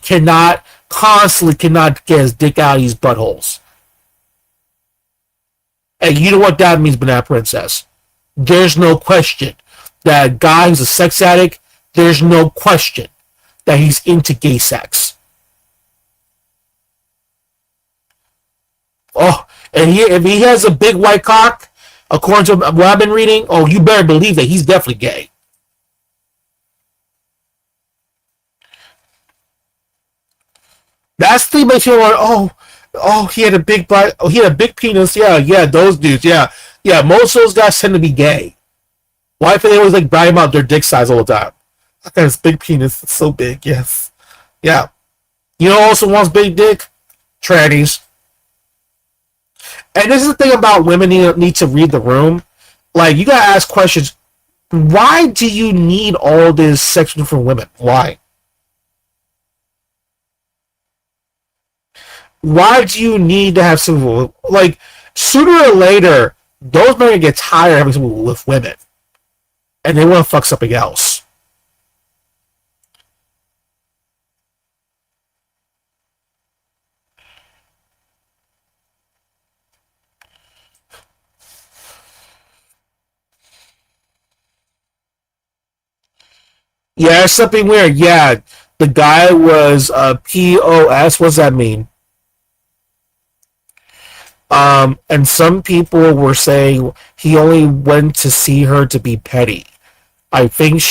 constantly cannot get his dick out of these buttholes. And you know what that means, Banana Princess? There's no question that a guy who's a sex addict, there's no question that he's into gay sex. Oh, and if he has a big white cock, according to what I've been reading, oh, you better believe that he's definitely gay. That's the makes you want, he had a big butt, he had a big penis, yeah, those dudes, yeah, Yeah, most of those guys tend to be gay. Why do they always like brag about their dick size all the time? That guy's big penis. It's so big. Yes. Yeah. You know who also wants big dick? Trannies. And this is the thing about women need to read the room. Like, you gotta ask questions. Why do you need all this section from women? Why? Why do you need to have some, like, sooner or later, those men get tired of having something with women. And they want to fuck something else. Yeah, it's something weird. Yeah, the guy was POS. What does that mean? And some people were saying he only went to see her to be petty. I think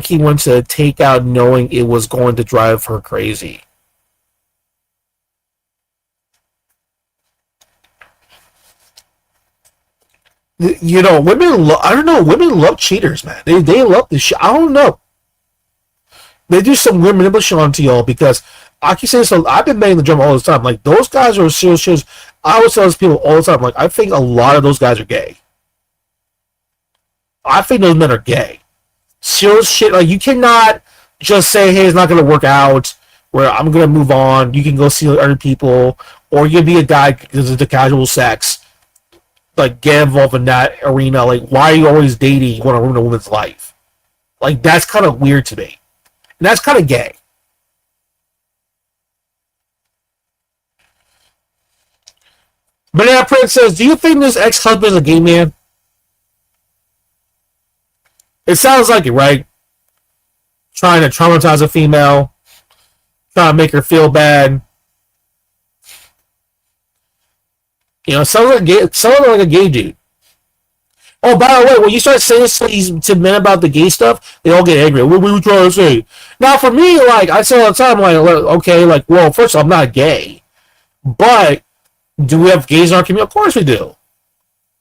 he went to take out knowing it was going to drive her crazy. You know, women. I don't know. Women love cheaters, man. They love this shit. I don't know. They do some weird manipulation onto y'all because I keep saying so. I've been banging the drum all the time. Like, those guys are serious shit. I always tell those people all the time. Like, I think a lot of those guys are gay. I think those men are gay. Serious shit. Like, you cannot just say, "Hey, it's not going to work out. Where I'm going to move on. You can go see other people, or you can be a guy because of the casual sex." Like, get involved in that arena. Like, why are you always dating? You want to ruin a woman's life? Like, that's kind of weird to me. And that's kind of gay. Banana Prince says, do you think this ex-husband is a gay man? It sounds like it, right? Trying to traumatize a female. Trying to make her feel bad. You know, sounds like a gay dude. Oh, by the way, when you start saying to men about the gay stuff, they all get angry. What were you trying to say? Now, for me, like, I say all the time, like, okay, like, well, first of all, I'm not gay. But do we have gays in our community? Of course we do.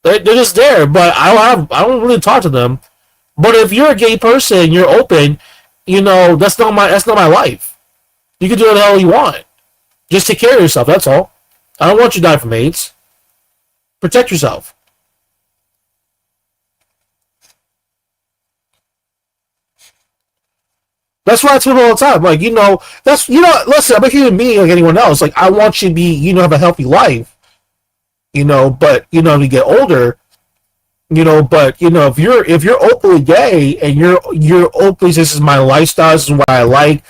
They're just there, but I don't really talk to them. But if you're a gay person, you're open, you know, that's not my life. You can do what the hell you want. Just take care of yourself, that's all. I don't want you to die from AIDS. Protect yourself. That's why I tell people all the time. Like, you know, listen, I'm a human being like anyone else. Like, I want you to be, you know, have a healthy life. You know, but, you know, when you get older, you know, but, you know, if you're openly gay and you're openly, this is my lifestyle, this is what I like,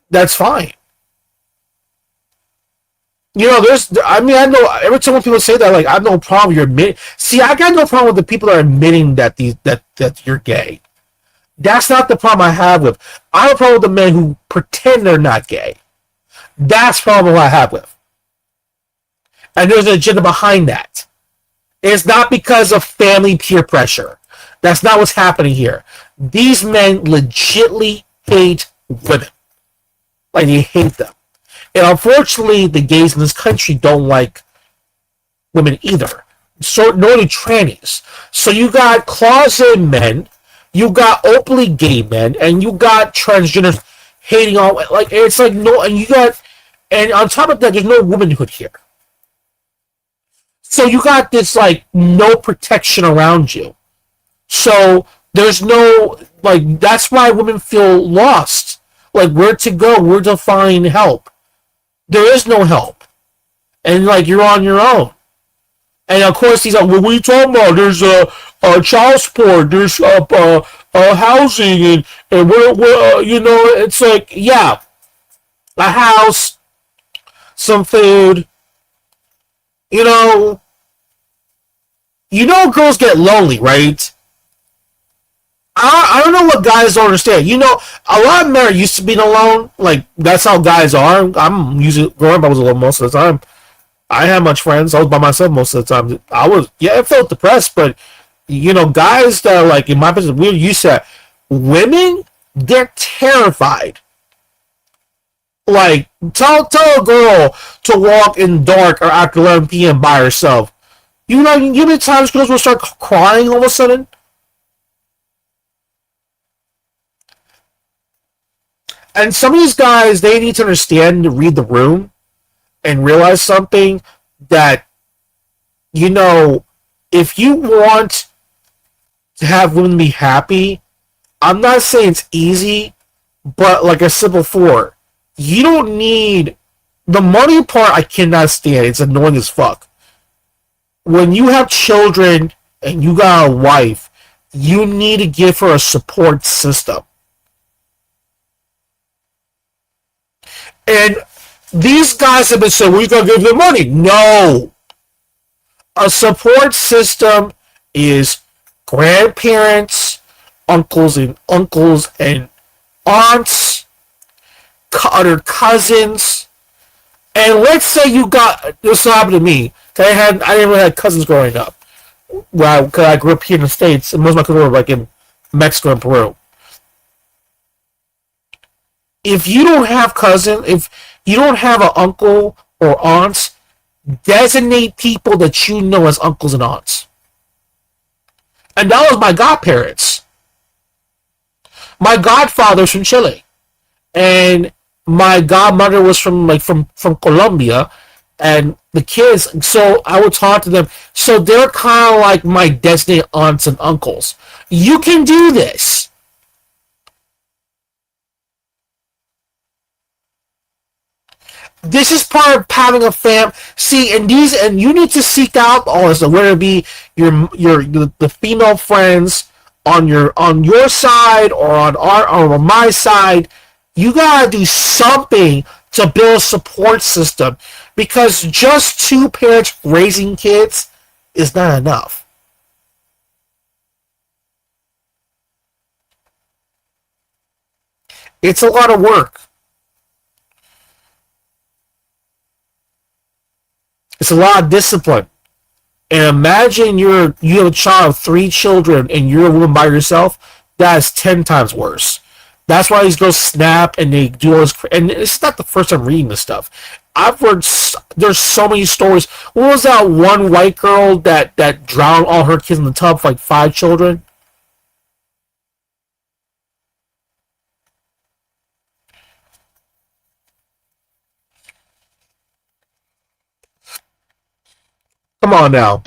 that's fine. You know, I know every time when people say that, like, I have no problem you're admitting. See, I got no problem with the people that are admitting that you're gay. That's not the problem I have with. I have a problem with the men who pretend they're not gay. That's the problem I have with. And there's an agenda behind that. It's not because of family peer pressure. That's not what's happening here. These men legitimately hate women. Like, they hate them. And unfortunately, the gays in this country don't like women either. So, nor do trannies. So you got closet men, you got openly gay men, and you got transgenders hating all, like, it's like, no, and on top of that, there's no womanhood here. So you got this, like, no protection around you. So there's no, like, that's why women feel lost. Like, where to go, where to find help. There is no help. And, like, you're on your own. And, of course, he's like, well, what are you talking about? There's child support, there's housing, and we're, you know, it's like, yeah, a house, some food, you know, girls get lonely, right? I don't know what guys don't understand. You know, a lot of men are used to being alone. Like, that's how guys are. I'm usually, growing up, I was alone most of the time. I didn't have much friends. I was by myself most of the time. I felt depressed, but, you know, guys that are, like, in my position, we're used to that. Women, they're terrified. Like, tell a girl to walk in dark or after 11 p.m. by herself. You know how many times girls will start crying all of a sudden? And some of these guys, they need to understand to read the room and realize something that, you know, if you want to have women be happy, I'm not saying it's easy, but like I said before, you don't need the money part. I cannot stand. It's annoying as fuck. When you have children and you got a wife, you need to give her a support system. And these guys have been saying, we're going to give them money. No. A support system is grandparents, uncles and aunts, other cousins. And let's say you got, this happened to me. I didn't really have cousins growing up. Well, I grew up here in the States, and most of my cousins were like in Mexico and Peru. If you don't have if you don't have an uncle or aunts, designate people that you know as uncles and aunts. And that was my godparents. My godfather's from Chile, and my godmother was from Colombia, and the kids. So I would talk to them. So they're kind of like my designated aunts and uncles. You can do this. This is part of having a fam. See, and you need to seek out all this, whether it be the female friends on your side or on my side. You gotta do something to build a support system, because just two parents raising kids is not enough. It's a lot of work. It's a lot of discipline. And imagine you have a child of 3 children and you're a woman by yourself. That is 10 times worse. That's why these girls snap and they do all this. And it's not the first time reading this stuff. I've heard there's so many stories. What was that one white girl that drowned all her kids in the tub for like 5 children? Come on now.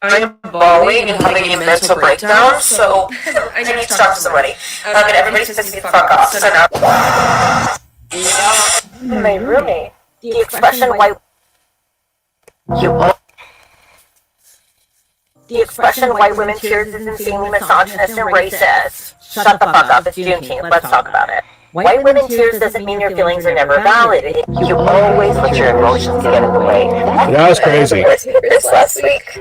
I'm bawling and having a mental breakdown, so I need to talk to somebody. And everybody says to fuck off. So now, my roommate, the expression white women tears is insanely misogynist and racist. Shut the fuck up. It's Juneteenth. Let's talk about it. White women tears doesn't mean your feelings are never valid. You always let your emotions get in the way. That was crazy. This last week.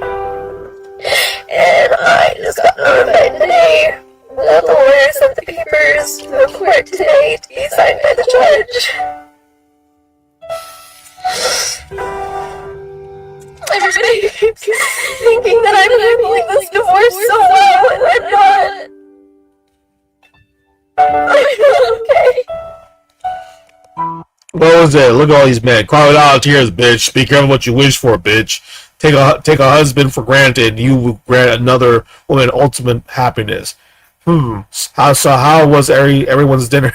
And I just got notified today that the lawyer sent the papers to the court today to be signed by the judge. Everybody keeps thinking that I'm handling this divorce so well, and I'm not. I'm not okay. What was it? Look at all these men. Crocodile tears, bitch. Be careful what you wish for, bitch. Take a husband for granted. You will grant another woman ultimate happiness. How was everyone's dinner?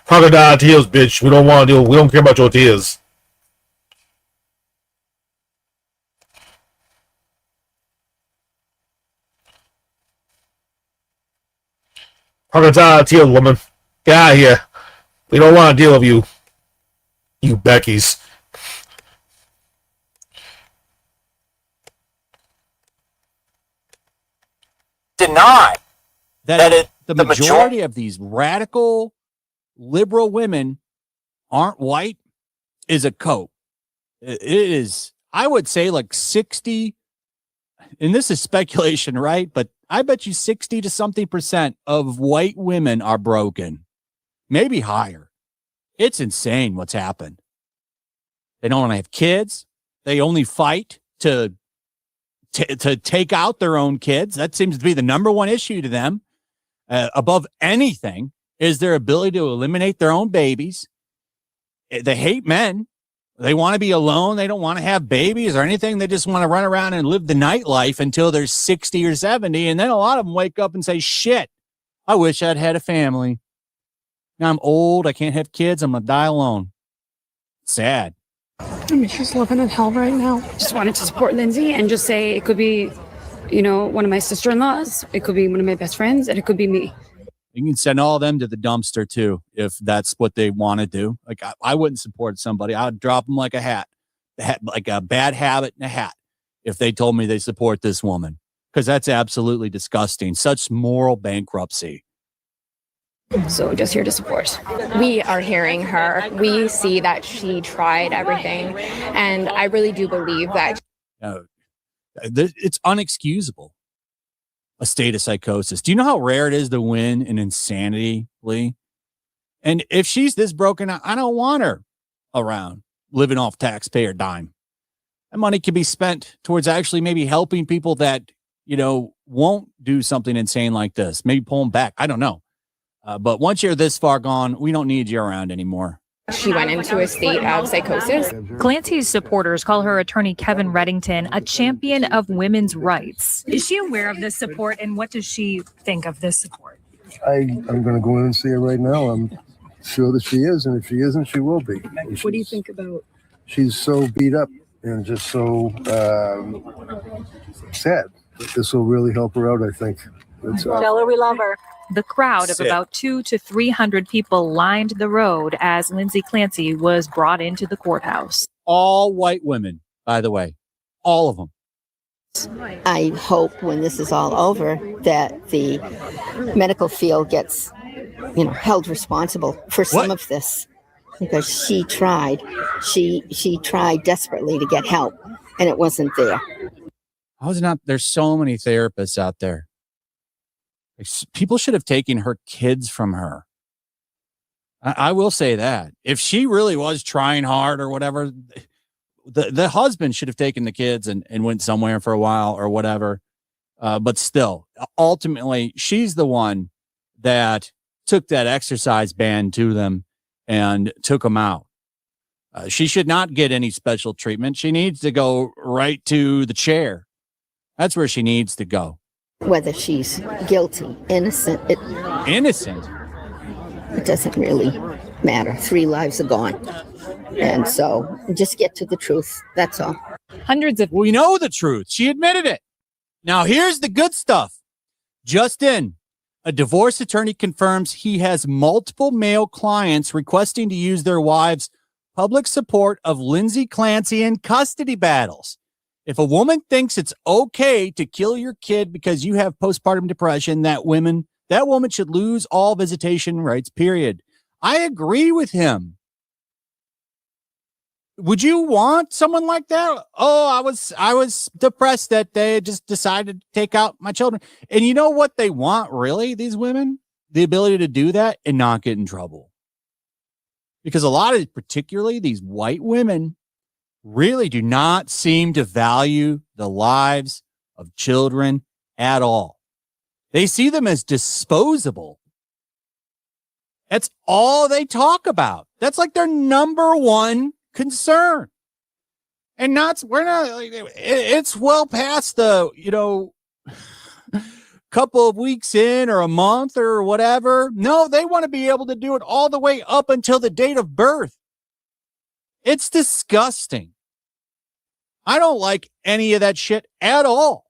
Crocodile tears, bitch. We don't care about your tears. Crocodile tears, woman. Get out of here. We don't want to deal with you. You Becky's. Deny that the majority of these radical liberal women aren't white is a cope. It is, I would say, like 60, and this is speculation, right? But I bet you 60 to something % of white women are broken, maybe higher. It's insane what's happened. They don't want to have kids. They only fight to take out their own kids. That seems to be the number one issue to them. Above anything is their ability to eliminate their own babies. They hate men. They want to be alone. They don't want to have babies or anything. They just want to run around and live the nightlife until they're 60 or 70. And then a lot of them wake up and say, shit, I wish I'd had a family. Now I'm old. I can't have kids. I'm going to die alone. Sad. I mean, she's living in hell right now. Just wanted to support Lindsay and just say it could be, one of my sister-in-laws. It could be one of my best friends, and it could be me. You can send all of them to the dumpster too, if that's what they want to do. Like I wouldn't support somebody. I would drop them like a hat, like a bad habit in a hat, if they told me they support this woman, because that's absolutely disgusting. Such moral bankruptcy. So just here to support. We are hearing her. We see that she tried everything, and I really do believe that. It's unexcusable. A state of psychosis. Do you know how rare it is to win in insanity, Lee? And if she's this broken, I don't want her around living off taxpayer dime. That money can be spent towards actually maybe helping people that, won't do something insane like this. Maybe pull them back. I don't know. But once you're this far gone, we don't need you around anymore. She went into a state of psychosis. Clancy's supporters call her attorney Kevin Reddington a champion of women's rights. Is she aware of this support, and what does she think of this support? I'm going to go in and see her right now. I'm sure that she is, and if she isn't, she will be. What do you think about? She's so beat up and just so sad. This will really help her out, I think. Tell her we love her. The crowd of about 200 to 300 people lined the road as Lindsay Clancy was brought into the courthouse. All white women, by the way. All of them. I hope when this is all over that the medical field gets, held responsible for some of this, because she tried. She tried desperately to get help, and it wasn't there. There's so many therapists out there. People should have taken her kids from her. I will say that. If she really was trying hard or whatever, the husband should have taken the kids and went somewhere for a while or whatever. But still, ultimately, she's the one that took that exercise band to them and took them out. She should not get any special treatment. She needs to go right to the chair. That's where she needs to go. Whether she's guilty, innocent. Innocent? It doesn't really matter. 3 lives are gone. And so just get to the truth. That's all. We know the truth. She admitted it. Now here's the good stuff. Just in, a divorce attorney confirms he has multiple male clients requesting to use their wives' public support of Lindsay Clancy in custody battles. If a woman thinks it's okay to kill your kid because you have postpartum depression, that woman should lose all visitation rights, period. I agree with him. Would you want someone like that? Oh, I was depressed that they just decided to take out my children. And you know what they want, really, these women? The ability to do that and not get in trouble. Because a lot of, particularly these white women, really do not seem to value the lives of children at all. They see them as disposable. That's all they talk about. That's like their number one concern. And it's well past the, couple of weeks in or a month or whatever. No, they want to be able to do it all the way up until the date of birth. It's disgusting. I don't like any of that shit at all.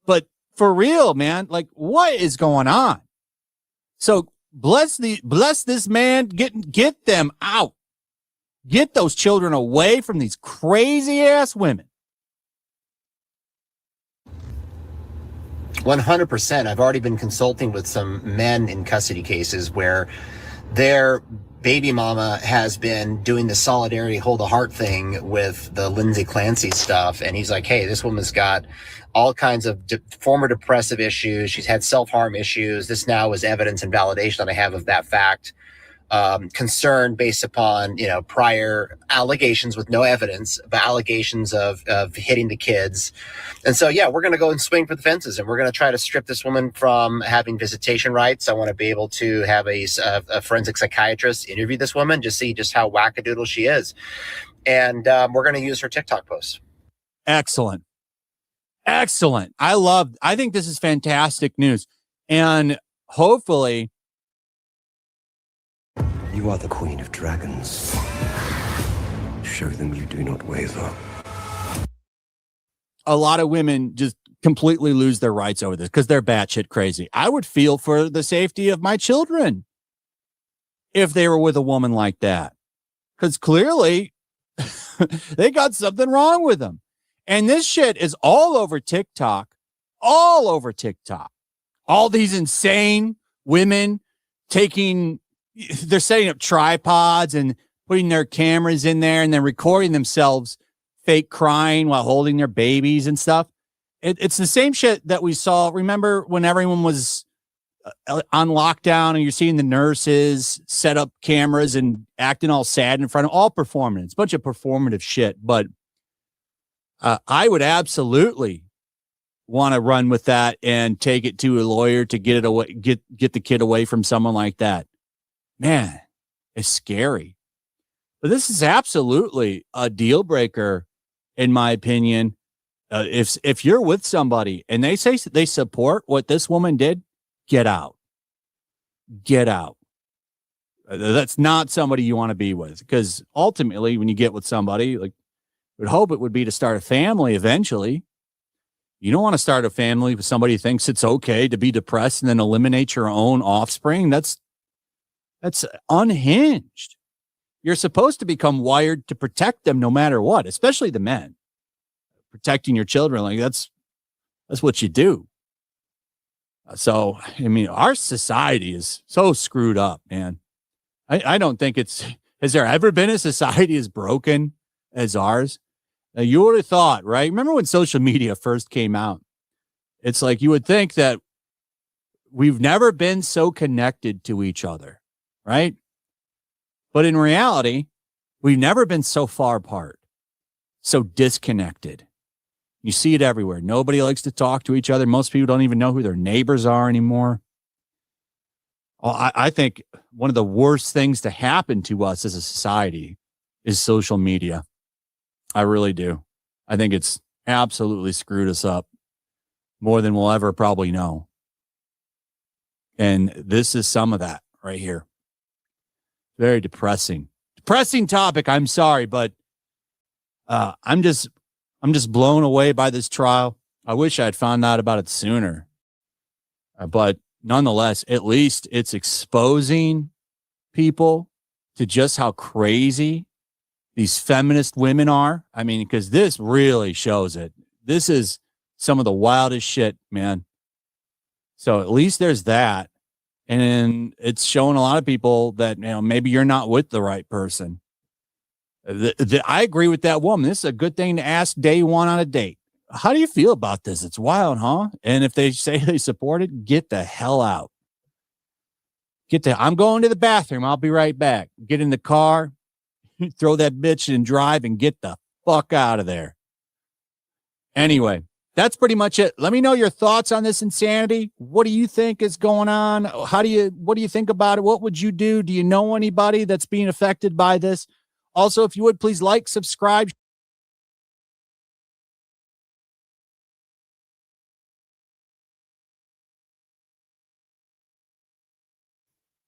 But for real, man, like what is going on? So bless this man, get them out. Get those children away from these crazy ass women. 100%. I've already been consulting with some men in custody cases where their baby mama has been doing the solidarity hold a heart thing with the Lindsay Clancy stuff. And he's like, hey, this woman's got all kinds of former depressive issues. She's had self-harm issues. This now is evidence and validation that I have of that fact. concern based upon, prior allegations with no evidence, but allegations of hitting the kids. And so, yeah, we're going to go and swing for the fences, and we're going to try to strip this woman from having visitation rights. I want to be able to have a forensic psychiatrist interview this woman, just see just how wackadoodle she is. And we're going to use her TikTok posts. Excellent. I think this is fantastic news. And hopefully, you are the Queen of Dragons. Show them you do not waver. a lot of women just completely lose their rights over this because they're batshit crazy. I would feel for the safety of my children if they were with a woman like that, because clearly they got something wrong with them. And this shit is all over TikTok, all over TikTok. All these insane women they're setting up tripods and putting their cameras in there and then recording themselves fake crying while holding their babies and stuff. It's the same shit that we saw. Remember when everyone was on lockdown and you're seeing the nurses set up cameras and acting all sad in front of all performance, it's a bunch of performative shit. But I would absolutely want to run with that and take it to a lawyer to get it away, get the kid away from someone like that. Man, it's scary. But this is absolutely a deal breaker, in my opinion. If you're with somebody and they say they support what this woman did, get out. Get out. That's not somebody you want to be with, because ultimately, when you get with somebody, like, would hope it would be to start a family eventually. You don't want to start a family with somebody who thinks it's okay to be depressed and then eliminate your own offspring. That's unhinged. You're supposed to become wired to protect them no matter what, especially the men. Protecting your children, like that's what you do. So, I mean, our society is so screwed up, man. I don't think has there ever been a society as broken as ours? Now, you would have thought, right? Remember when social media first came out? It's like you would think that we've never been so connected to each other, right? But in reality, we've never been so far apart, so disconnected. You see it everywhere. Nobody likes to talk to each other. Most people don't even know who their neighbors are anymore. I think one of the worst things to happen to us as a society is social media. I really do. I think it's absolutely screwed us up more than we'll ever probably know. And this is some of that right here. Very depressing. Depressing topic. I'm sorry, but I'm just blown away by this trial. I wish I had found out about it sooner. But nonetheless, at least it's exposing people to just how crazy these feminist women are. I mean, because this really shows it. This is some of the wildest shit, man. So at least there's that. And it's showing a lot of people that, maybe you're not with the right person. I agree with that woman. This is a good thing to ask day one on a date. How do you feel about this? It's wild, huh? And if they say they support it, get the hell out. I'm going to the bathroom. I'll be right back. Get in the car, throw that bitch and drive and get the fuck out of there. Anyway, that's pretty much it. Let me know your thoughts on this insanity. What do you think is going on? What do you think about it? What would you do? Do you know anybody that's being affected by this? Also, if you would, please like, subscribe.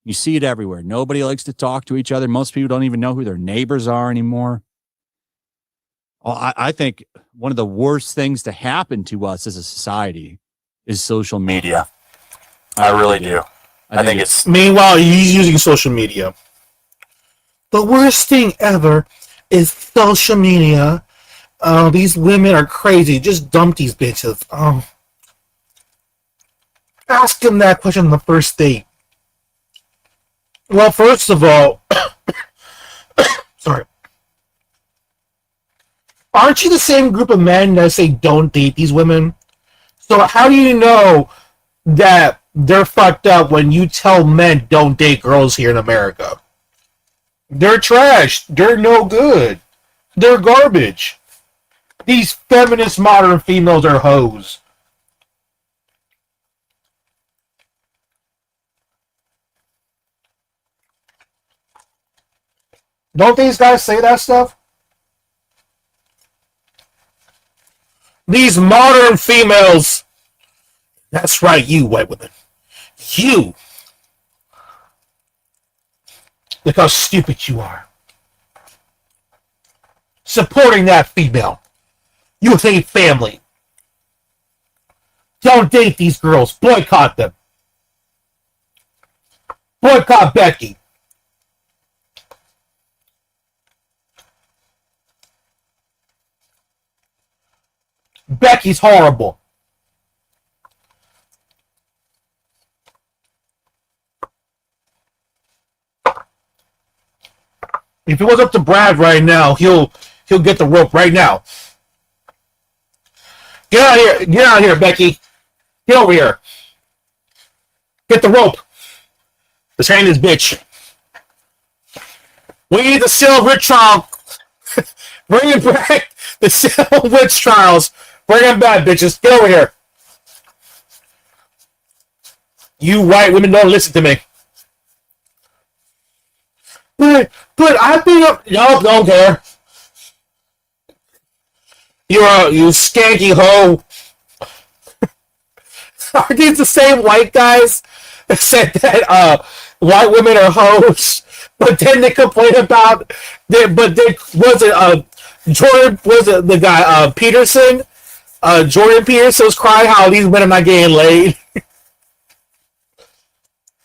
You see it everywhere. Nobody likes to talk to each other. Most people don't even know who their neighbors are anymore. I think one of the worst things to happen to us as a society is social media. I really do. I think it's... Meanwhile, he's using social media. The worst thing ever is social media. These women are crazy. Just dump these bitches. Ask him that question on the first date. Well, first of all, sorry. Aren't you the same group of men that say don't date these women? So how do you know that they're fucked up when you tell men don't date girls here in America? They're trash. They're no good. They're garbage. These feminist modern females are hoes. Don't these guys say that stuff? These modern females. That's right, you white women. You. Look how stupid you are. Supporting that female. You hate family. Don't date these girls. Boycott them. Boycott Becky. Becky's horrible. If it was up to Brad right now, he'll get the rope right now. Get out of here. Get out of here, Becky. Get over here. Get the rope. Let's hang this bitch. We need the silver trial. Bring it back. The silver witch trials. Bring them back, bitches. Get over here. You white women don't listen to me. But I think y'all don't care. You skanky hoe. Are these the same white guys that said that white women are hoes? But then they complain about Jordan was it the guy Peterson? Jordan Peterson was crying how these men are not getting laid.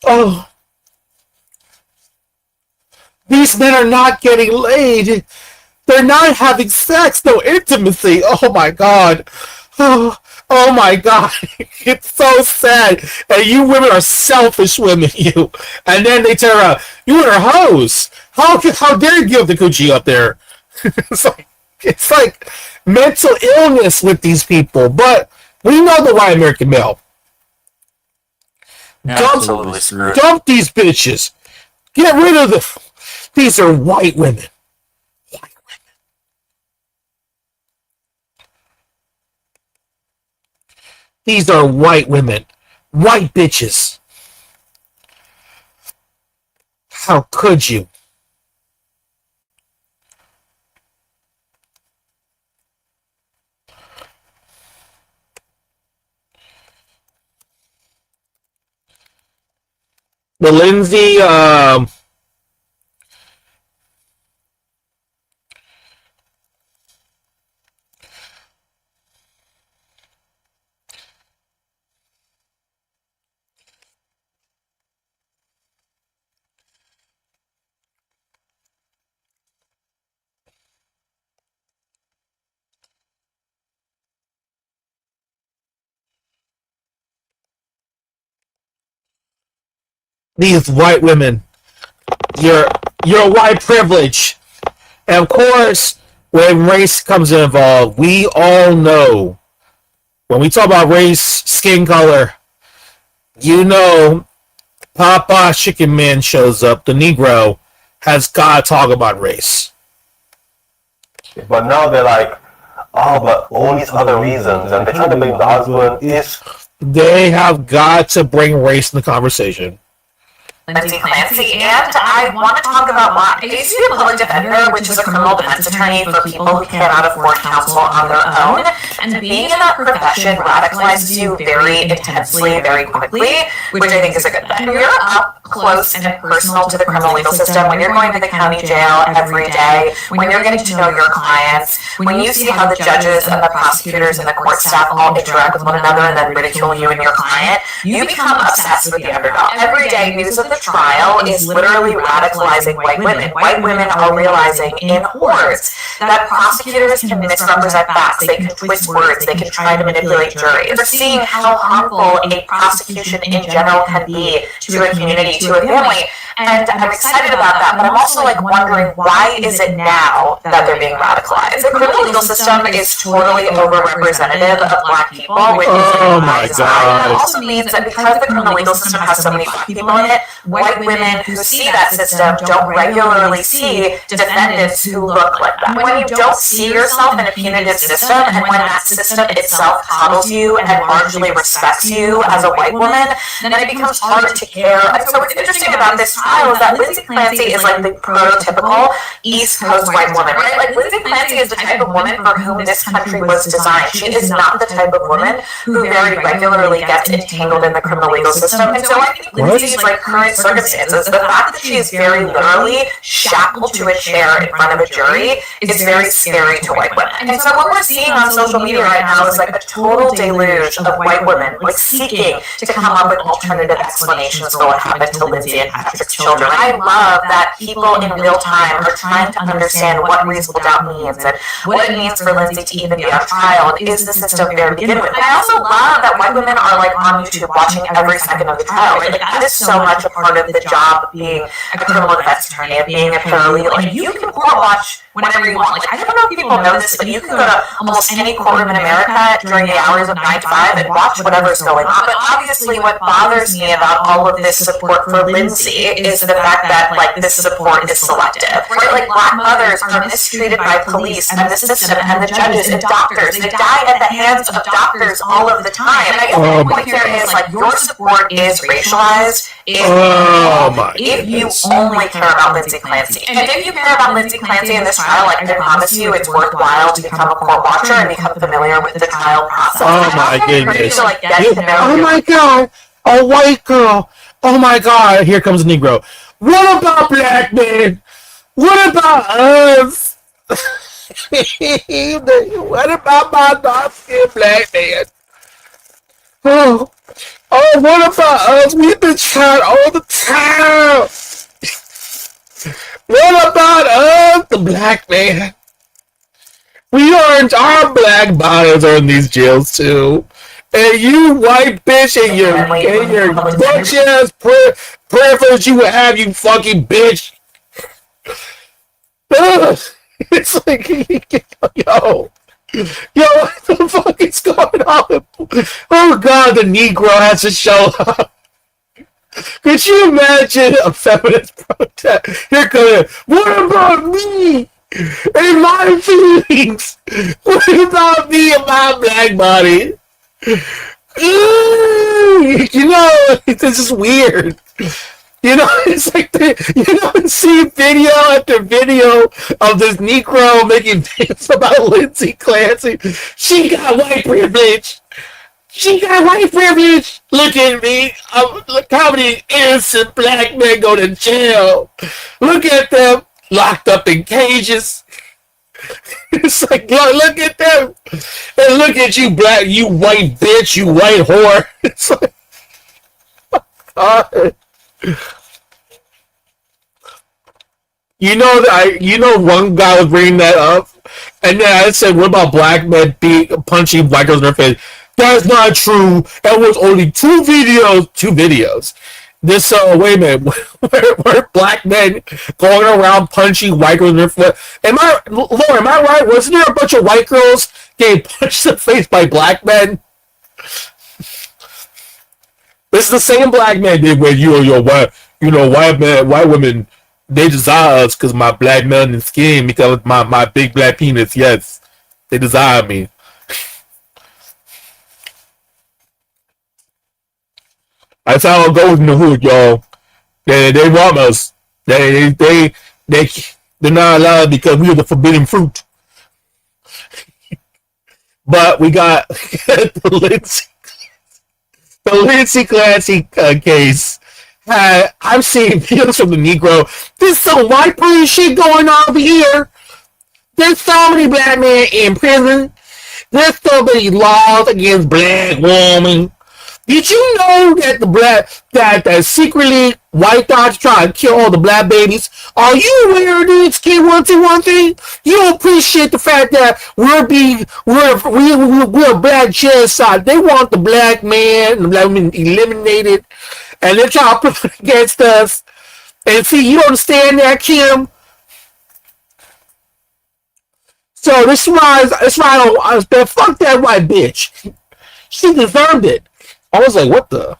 Oh. These men are not getting laid. They're not having sex, no intimacy. Oh my God. Oh my God. It's so sad. And you women are selfish women, you. And then they turn around. You are hoes. How dare you give the coochie up there? It's like mental illness with these people. But we know the white American male. Dump these bitches. Get rid of them. These are white women. White women. These are white women. White bitches. How could you? The Lindsay, these white women, your white privilege. And of course, when race comes involved, we all know, when we talk about race, skin color, you know, Papa Chicken Man shows up, the Negro, has got to talk about race. But now they're like, oh, but all these other reasons, and they try to blame the husband. They have got to bring race in the conversation. Lindsay Clancy, and I want to talk about why. I used to be a public defender, which is a criminal defense attorney for people who cannot afford counsel on their own. And being in that profession radicalizes you very intensely, very quickly, which I think is a good thing. When you're up close and personal to the criminal legal system, when you're going to the county jail every day, when you're getting to know your clients, when you see how the judges and the prosecutors and the court staff all interact with one another and then ridicule you and your client, you become obsessed with the underdog. Every day, news of the trial is literally radicalizing white women. White women are realizing in hordes that prosecutors can misrepresent facts, they can twist words, they can try to manipulate juries. They're seeing how harmful a prosecution in general can be to a community, to a family. And I'm excited about that, but I'm also like wondering, why is it now that they're being radicalized? The criminal legal system is totally overrepresentative of Black people, which is that also means that because the criminal legal system has so many Black people in it, white women who see that system don't regularly see defendants who look like that. When you don't see yourself in a punitive system, and when that system itself coddles you and largely respects you as a white woman, then it becomes hard to care. And so what's interesting about this trial is that Lindsay Clancy is like the prototypical East Coast white woman, right? Like Lindsay Clancy is the type of woman for whom this country was designed. She is not the type of woman who very regularly gets entangled in the criminal legal system. And so I think Lindsay's like current circumstances, the fact that she is very literally shackled to a chair in front of a jury is very scary to white women. And so what we're seeing on social media right now is like a total deluge of white women like seeking to come up with alternative explanations for what happened to Lindsay and Patrick's children. I love that people in real time are trying to understand what reasonable doubt means and what it means for Lindsay to even be on trial, and is the system fair to begin with. And I also love that white women are like on YouTube watching every second of the trial, right? Like that is so much a part of the job of being a criminal defense attorney, of being a paralegal. Like you can court watch whenever you want. Like I don't know if people know this, but you can go to almost any courtroom in America during the hours of 9 to 5 and watch whatever's going on. But obviously what bothers me about all of this support for Lindsay is the fact that like this support is selective, right? Like Black mothers are mistreated by police and the system and the judges and doctors. They die at the hands of doctors all of the time. And I guess my point here is like your support is racialized if you only care about Lindsay Clancy. And if you care about Lindsay Clancy in this trial, like I promise you it's worthwhile to become a court watcher and become familiar with the trial process. Oh my goodness. Oh my God. A white girl. Oh my God. Here comes a Negro. What about Black men? What about us? What about my dark-skinned Black man? Oh, what about us? We've been shot all the time. What about us, the Black man? Our Black bodies are in these jails too. And you white bitch and your bitch ass preference you would have, you fucking bitch. It's like, yo, what the fuck is going on? Oh God, the Negro has to show up. Could you imagine a feminist protest? Here comes, what about me and my feelings? What about me and my Black body? You know, this is weird. You know, it's like see video after video of this Negro making videos about Lindsay Clancy. She got white privilege. She got white privilege. Look at me. Look how many innocent Black men go to jail. Look at them locked up in cages. It's like, look at them. And look at you, you white bitch, you white whore. It's like, oh God. You know, one guy was bringing that up, and then I said, what about Black men punching white girls in their face? That's not true. That was only two videos. This, wait a minute, were Black men going around punching white girls in their face? Laura, am I right? Wasn't there a bunch of white girls getting punched in the face by Black men? This is the same Black man did with white women. They desire us because my Black melanin skin, because my big Black penis. Yes, they desire me. That's how it goes in the hood, y'all. They want us. They're not allowed because we are the forbidden fruit. But we got the Lindsay Clancy case. I've seen videos from the Negro. There's some white person shit going on over here. There's so many Black men in prison. There's so many laws against Black women. Did you know that that secretly white dogs try to kill all the Black babies? Are you aware of this, kid? One thing? You don't appreciate the fact that we're Black genocide. They want the Black man and the Black women eliminated, and they're trying to put it against us. And see, you understand that, Kim? So this is why I was fuck that white bitch. She deserved it. I was like, what the?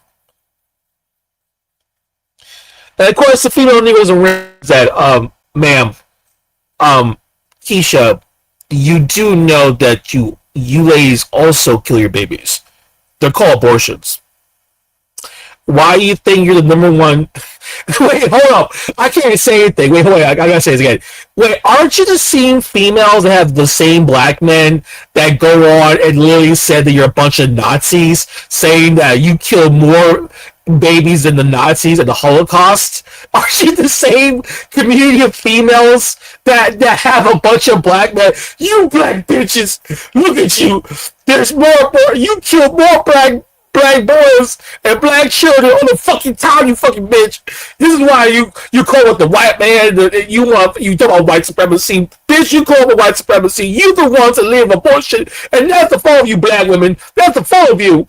And of course, the female niggas around that, ma'am, Keisha, you do know that you ladies also kill your babies. They're called abortions. Why do you think you're the number one? Wait, hold up. I can't say anything. Wait, I gotta say this again. Wait, aren't you the same females that have the same black men that go on and literally said that you're a bunch of Nazis, saying that you killed more babies than the Nazis and the Holocaust? Aren't you the same community of females that have a bunch of black men? You black bitches, look at you. There's more. You killed more black boys and black children on the fucking town, you fucking bitch. This is why you call it the white man. You talk about white supremacy, bitch. You call it white supremacy. You the ones that live abortion, and that's the fault of you, black women. That's the fault of you.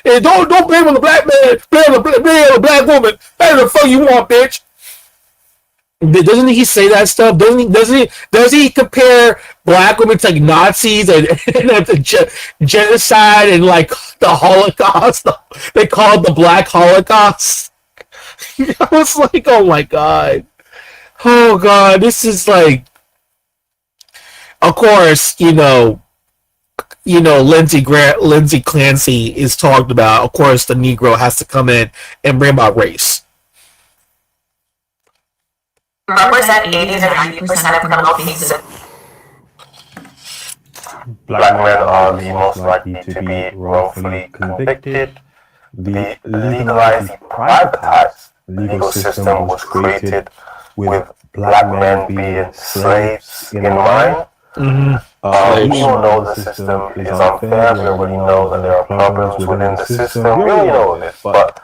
And don't blame on the black man. Blame on the black woman. That's the fuck you want, bitch. Doesn't he say that stuff? Does he compare black women to like Nazis and genocide and like the Holocaust? They call it the Black Holocaust. I was like, oh my god, this is like, of course, Lindsay Clancy is talked about. Of course, the Negro has to come in and bring about race. Represent 80 to 90% of criminal cases. Black men are the most likely to be wrongfully convicted. The legalized, privatized legal system was created with black men being slaves in mind. We all know the system is unfair. We already know that there are problems within the system. We already know this, but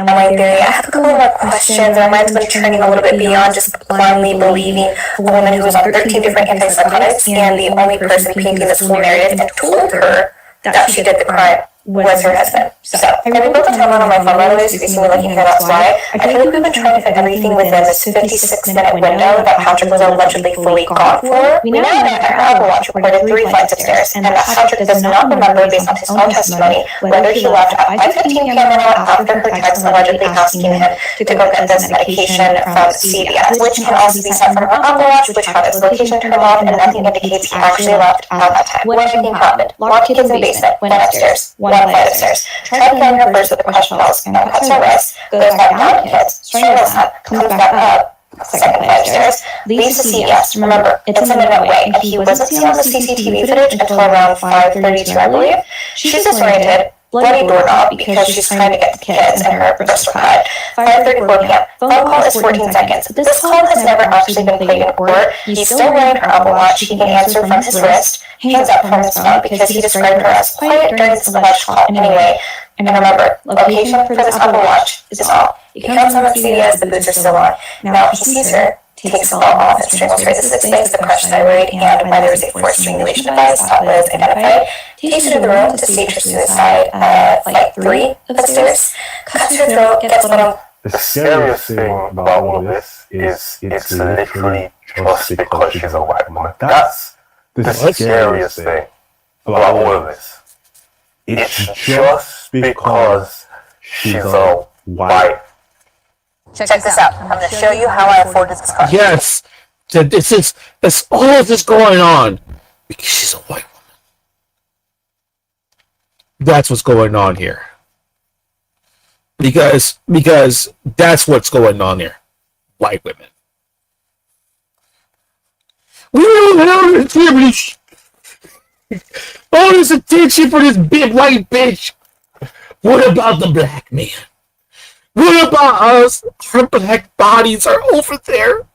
And like I have a couple more questions, and my mind's been turning a little bit beyond just blindly believing a woman who was on 13 different antipsychotics, and the only person painting this full narrative and told her that she did the crime was her husband. So I rebuilt the timeline on my phone, by the way, so if you see me looking here, that's why. I feel like we've been trying to fit everything within this 56-minute window that Patrick was allegedly fully gone for. We now know that her Apple Watch recorded 3 flights of stairs, and that Patrick does not remember, based on his own testimony, whether he left at 5:15 p.m. or not after her text allegedly asking him to go get this medication from CVS, which can also be sent from her Apple Watch, which had its location turned off, and nothing indicates he actually left at that time. What do you think happened? Locked kids in the basement, went upstairs, one flight of stairs, tried killing her first with a questionnables, and cuts her wrist, goes back down the kids, strangles them, comes back up, second flight of stairs, leaves the CVS. Remember, it's a minute away, and he wasn't seen on the CCTV footage until around 5:32, I believe. She's disoriented, bloody doorknob because she's trying to get the kids, and her wrists are cut. 5:34 p.m. Phone call is 14 seconds. This call has never actually been played in court. He's still wearing her Apple Watch. He can answer from his wrist, hands up from his phone, because he described her as quiet during this alleged call anyway. And remember, location for this Apple Watch is all. He comes on the CVS, the boots are still on. Now he sees her, takes the ball off, and strangles her. This explains the crushed thyroid and why there was a forced strangulation device that was identified. Takes her to the room to stage her suicide at flight 3 of the stairs, cuts her throat, gets one of the scariest thing about all of this is it's literally just because she's a white woman. That's the scariest thing about all of this. It's just because she's a white. Check this out. I'm going to show you how I afforded this car. Yes, that's all of this going on because she's a white woman. That's what's going on here. Because that's what's going on here. White women. We don't have attention. All this attention for this big white bitch. What about the black man? What about us? Our black bodies are over there.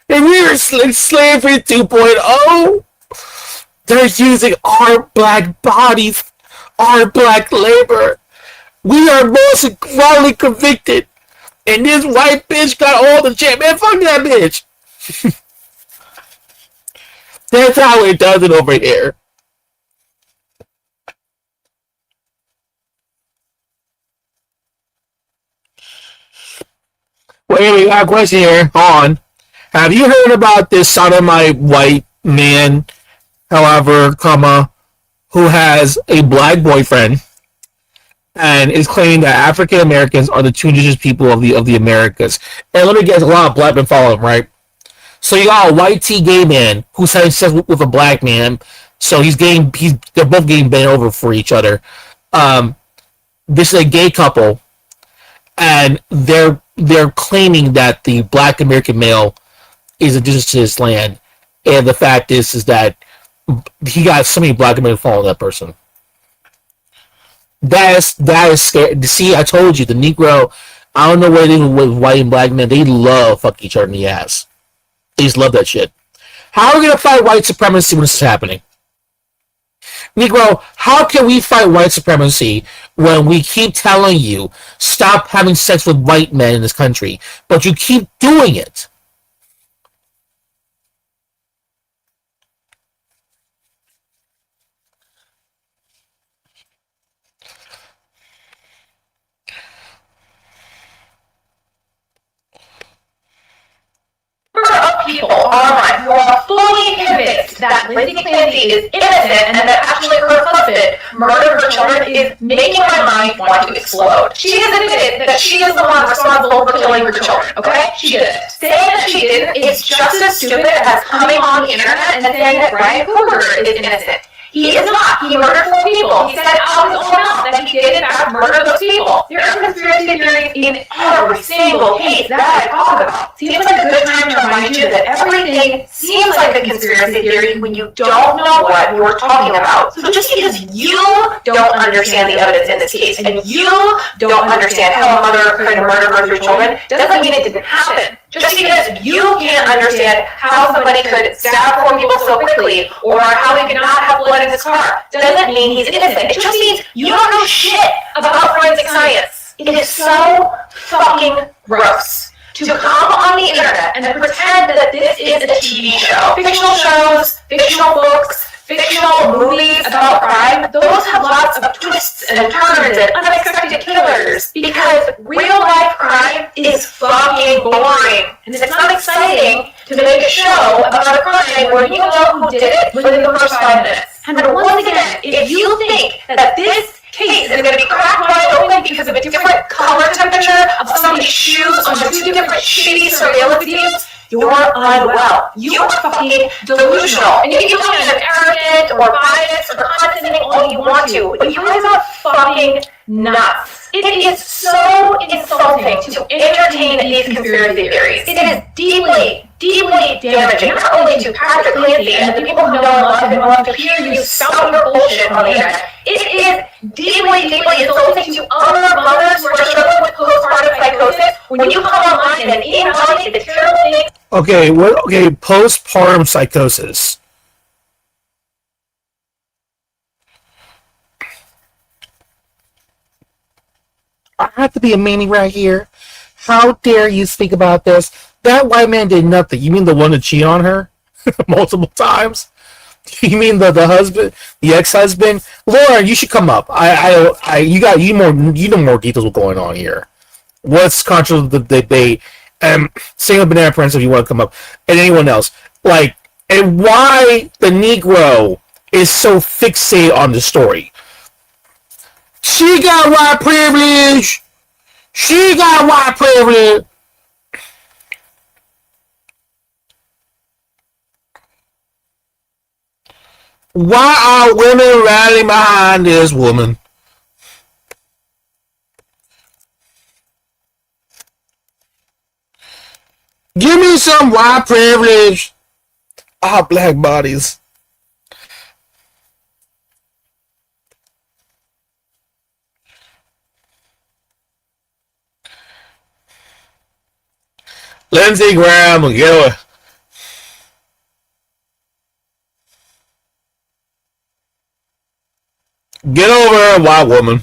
And we're in slavery 2.0. They're using our black bodies, our black labor. We are most wrongly convicted. And this white bitch got all the shit. Man, fuck that bitch. That's how it does it over here. Well, anyway, I got a question here. Hold on. Have you heard about this sodomite white man, however, who has a black boyfriend and is claiming that African Americans are the two indigenous people of the Americas? And let me guess, a lot of black men follow him, right? So you got a white T gay man who's having sex with a black man. So they're both getting bent over for each other. This is a gay couple, and they're claiming that the black American male is indigenous to this land, and the fact is that he got so many black men following that person. That is scary. See, I told you, the Negro. I don't know what they do with white and black men. They love fuck each other in the ass. They just love that shit. How are we gonna fight white supremacy when this is happening? Negro, how can we fight white supremacy when we keep telling you stop having sex with white men in this country, but you keep doing it? Of people online who are fully convinced that Lindsay Clancy is innocent and that actually her husband murdered her children is making my mind want to explode. She has admitted that she is the one responsible for killing her children, okay? She did it. Saying that she didn't is just as stupid as coming on the internet and saying that Ryan Cougar is innocent. He is not. He murdered 4 people. He said out of his own mouth that he did in fact murder those people. There are conspiracy theories in every single case that I talk about. Seems like a good time to remind you that everything seems like a conspiracy theory when you don't know what you're talking about. So just because you don't understand the evidence in this case and you don't understand how a mother could murder her 3 children doesn't mean it didn't happen. Just because you can't understand how somebody could stab 4 people so quickly or how he could not have blood in his car doesn't mean he's innocent. It just means you don't know shit about forensic science. It is so fucking gross to come on the internet and pretend that this is a TV show. Fictional shows, fictional books, fictional movies about crime, those have lots of twists and turns and unexpected killers because real life crime is fucking boring. And it's not exciting to make a show about a crime where you know who did it within the first 5 minutes. And once again, if you think that this case is going to be cracked wide open because of a different color temperature of somebody's shoes on 2 different shitty surveillance teams, you're unwell. You are fucking delusional. And you can tell me I'm arrogant or biased or condescending all you want to, but you guys are fucking nuts. It is so insulting to entertain these conspiracy theories. It is deeply, deeply damaging, not only to Patrick Clancy and the people who know and love him and love to hear you spout your bullshit on the internet. It is deeply, deeply insulting to other mothers who are struggling with postpartum psychosis when you come online and invalidate the terrible things. Okay, postpartum psychosis. I have to be a meanie right here. How dare you speak about this? That white man did nothing. You mean the one that cheated on her multiple times? You mean the husband, the ex-husband? Lauren, you should come up. You know more details what's going on here. What's controversial the debate? Single banana prince if you want to come up, and anyone else. And why the Negro is so fixated on the story. She got white privilege. She got white privilege. Why are women rallying behind this woman? Give me some white privilege. Black bodies. Lindsay Graham, get away. Get over here, white woman.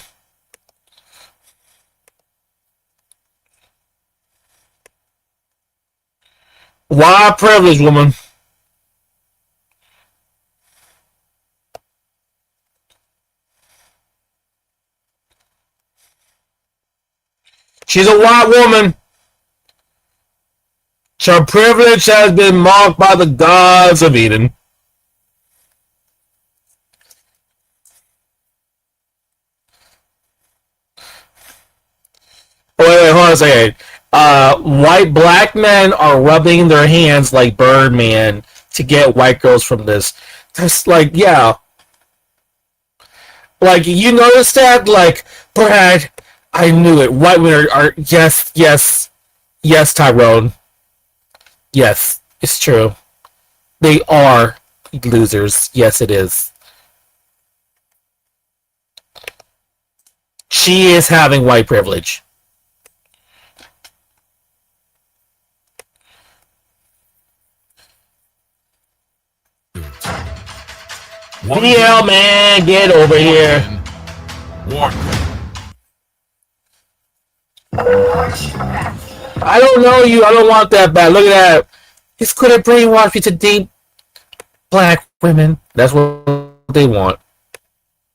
White privilege, woman. She's a white woman. Her privilege has been mocked by the gods of Eden. Wait, hold on a second. White black men are rubbing their hands like Birdman to get white girls from this. That's like, yeah. Like, you notice that? Like, Brad, I knew it. White women are yes, Tyrone. Yes, it's true. They are losers. Yes, it is. She is having white privilege. BL, man, get over here. I don't know you. I don't want that bad. Look at that. He's going to brainwash me to date black women. That's what they want.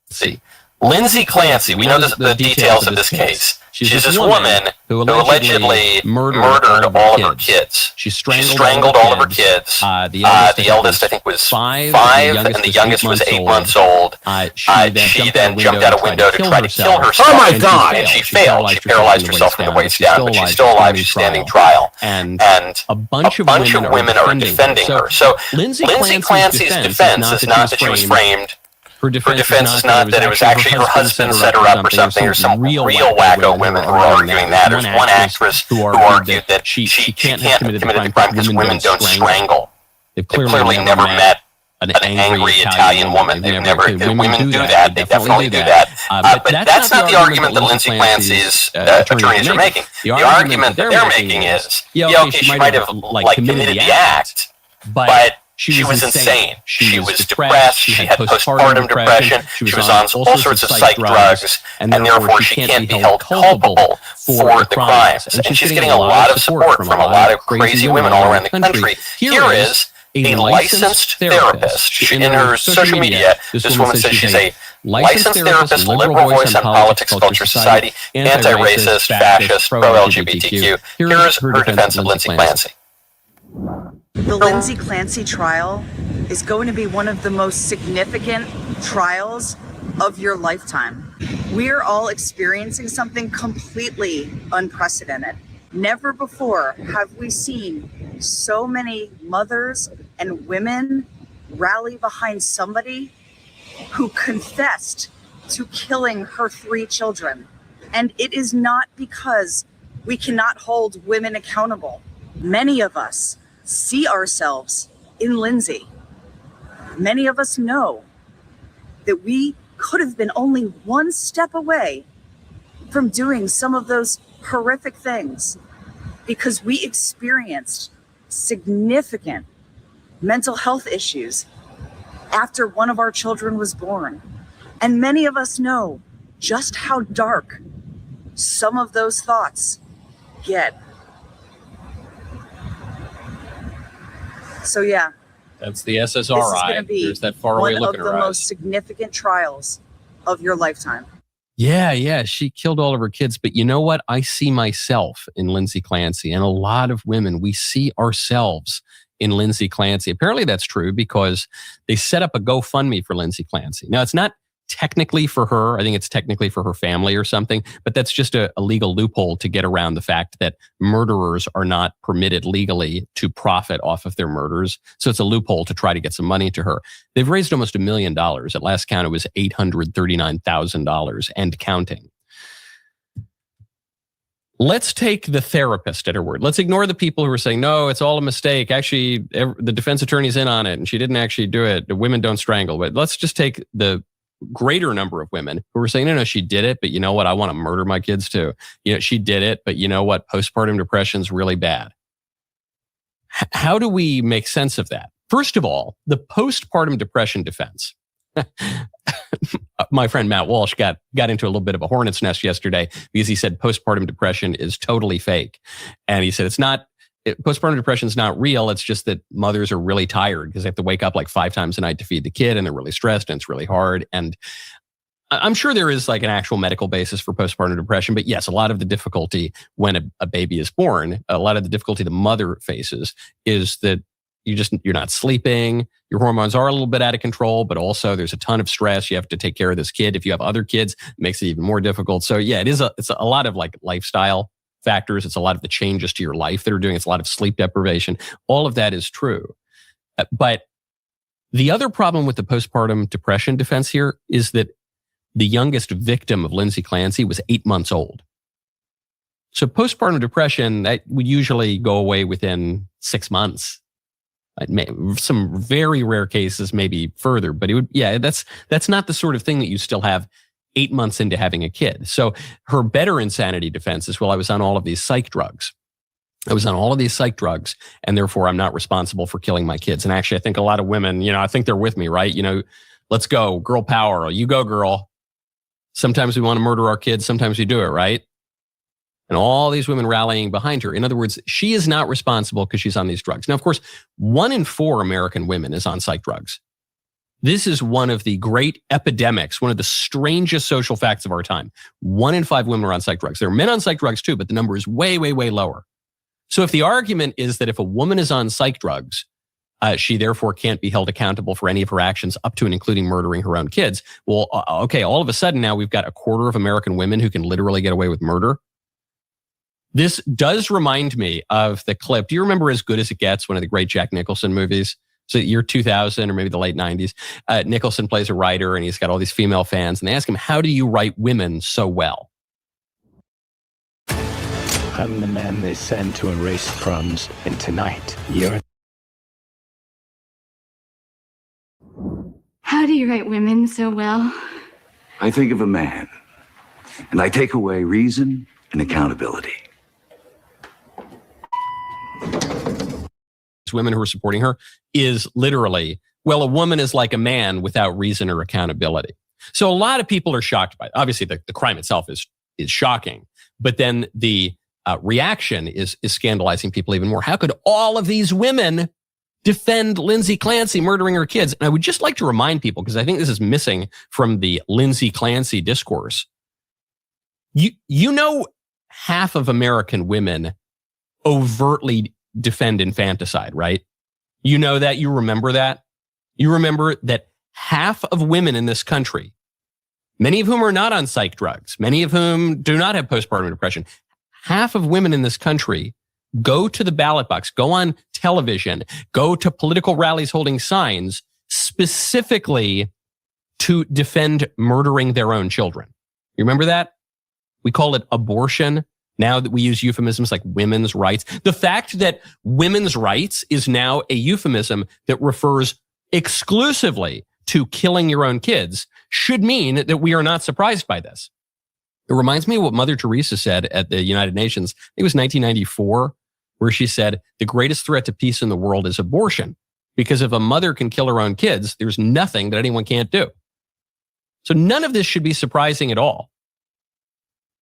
See, Lindsay Clancy, we know the details of this case. She's this woman who allegedly murdered all of her kids. She strangled all of her kids. The eldest, I think, was 5, and the youngest was 8 months old. She then jumped out a window to try to kill herself. Oh my God! And she failed. She paralyzed herself from the waist down, but she's still alive. She's standing trial. And a bunch of women are defending her. So Lindsay Clancy's defense is not that she was framed. Her defense is not that it was actually her husband set her up or something. There's some real wacko women who are arguing that. There's one actress who argued that she can't have committed the crime because women don't strangle. They've clearly never met an angry Italian woman. Women do that. They definitely do that. But that's not the argument that Lindsay Clancy's attorneys are making. The argument that they're making is, okay, she might have committed the act, but she was insane. She was depressed. She had postpartum depression. She was on all sorts of psych drugs, and therefore she can't be held culpable for the crimes. And she's getting a lot of support from a lot of crazy women all around the country. Here is a licensed therapist. In her social media, this woman says she's a licensed therapist, liberal voice on politics, culture, society, anti-racist, fascist, pro-LGBTQ. Here's her defense of Lindsay Clancy. The Lindsay Clancy trial is going to be one of the most significant trials of your lifetime. We're all experiencing something completely unprecedented. Never before have we seen so many mothers and women rally behind somebody who confessed to killing her 3 children. And it is not because we cannot hold women accountable. Many of us see ourselves in Lindsay. Many of us know that we could have been only one step away from doing some of those horrific things because we experienced significant mental health issues after one of our children was born. And many of us know just how dark some of those thoughts get. So yeah, that's the SSRI. There's that faraway look in her eyes. One of the most significant trials of your lifetime. Yeah, she killed all of her kids. But you know what? I see myself in Lindsay Clancy, and a lot of women, we see ourselves in Lindsay Clancy. Apparently that's true because they set up a GoFundMe for Lindsay Clancy. Now, it's not technically for her. I think it's technically for her family or something, but that's just a legal loophole to get around the fact that murderers are not permitted legally to profit off of their murders. So it's a loophole to try to get some money to her. They've raised almost $1 million. At last count, it was $839,000 and counting. Let's take the therapist at her word. Let's ignore the people who are saying, no, it's all a mistake. Actually, the defense attorney's in on it and she didn't actually do it. The women don't strangle. But let's just take the greater number of women who were saying, no, she did it, but you know what? I want to murder my kids too. She did it, but you know what? Postpartum depression is really bad. How do we make sense of that? First of all, the postpartum depression defense. My friend Matt Walsh got into a little bit of a hornet's nest yesterday because he said postpartum depression is totally fake. And he said postpartum depression is not real. It's just that mothers are really tired because they have to wake up like 5 times a night to feed the kid and they're really stressed and it's really hard. And I'm sure there is like an actual medical basis for postpartum depression, but yes, a lot of the difficulty when a baby is born, a lot of the difficulty the mother faces is that you're not sleeping. Your hormones are a little bit out of control, but also there's a ton of stress. You have to take care of this kid. If you have other kids, it makes it even more difficult. So yeah, it's a lot of like lifestyle factors. It's a lot of the changes to your life that are doing. It's a lot of sleep deprivation. All of that is true. But the other problem with the postpartum depression defense here is that the youngest victim of Lindsay Clancy was 8 months old. So postpartum depression, that would usually go away within 6 months. Some very rare cases, maybe further, but that's not the sort of thing that you still have 8 months into having a kid. So her better insanity defense is, well, I was on all of these psych drugs. And therefore I'm not responsible for killing my kids. And actually, I think a lot of women, I think they're with me, right? Let's go, girl power. You go, girl. Sometimes we want to murder our kids. Sometimes we do it, right? And all these women rallying behind her. In other words, she is not responsible because she's on these drugs. Now, of course, 1 in 4 American women is on psych drugs. This is one of the great epidemics, one of the strangest social facts of our time. 1 in 5 women are on psych drugs. There are men on psych drugs too, but the number is way, way, way lower. So if the argument is that if a woman is on psych drugs, she therefore can't be held accountable for any of her actions up to and including murdering her own kids. Well, okay, all of a sudden now we've got 1/4 of American women who can literally get away with murder. This does remind me of the clip. Do you remember As Good as It Gets, one of the great Jack Nicholson movies? So year 2000 or maybe the late 90s. Nicholson plays a writer and he's got all these female fans and they ask him, how do you write women so well? I'm the man they send to erase crumbs, and tonight you're... How do you write women so well? I think of a man, and I take away reason and accountability. Women who are supporting her is literally, well, a woman is like a man without reason or accountability. So a lot of people are shocked by it. Obviously, the crime itself is shocking, but then the reaction is scandalizing people even more. How could all of these women defend Lindsay Clancy murdering her kids? And I would just like to remind people, because I think this is missing from the Lindsay Clancy discourse. You know, half of American women overtly defend infanticide, right? You know that, you remember that? You remember that half of women in this country, many of whom are not on psych drugs, many of whom do not have postpartum depression, half of women in this country go to the ballot box, go on television, go to political rallies holding signs specifically to defend murdering their own children. You remember that? We call it abortion. Now that we use euphemisms like women's rights. The fact that women's rights is now a euphemism that refers exclusively to killing your own kids should mean that we are not surprised by this. It reminds me of what Mother Teresa said at the United Nations. I think it was 1994, where she said, the greatest threat to peace in the world is abortion. Because if a mother can kill her own kids, there's nothing that anyone can't do. So none of this should be surprising at all.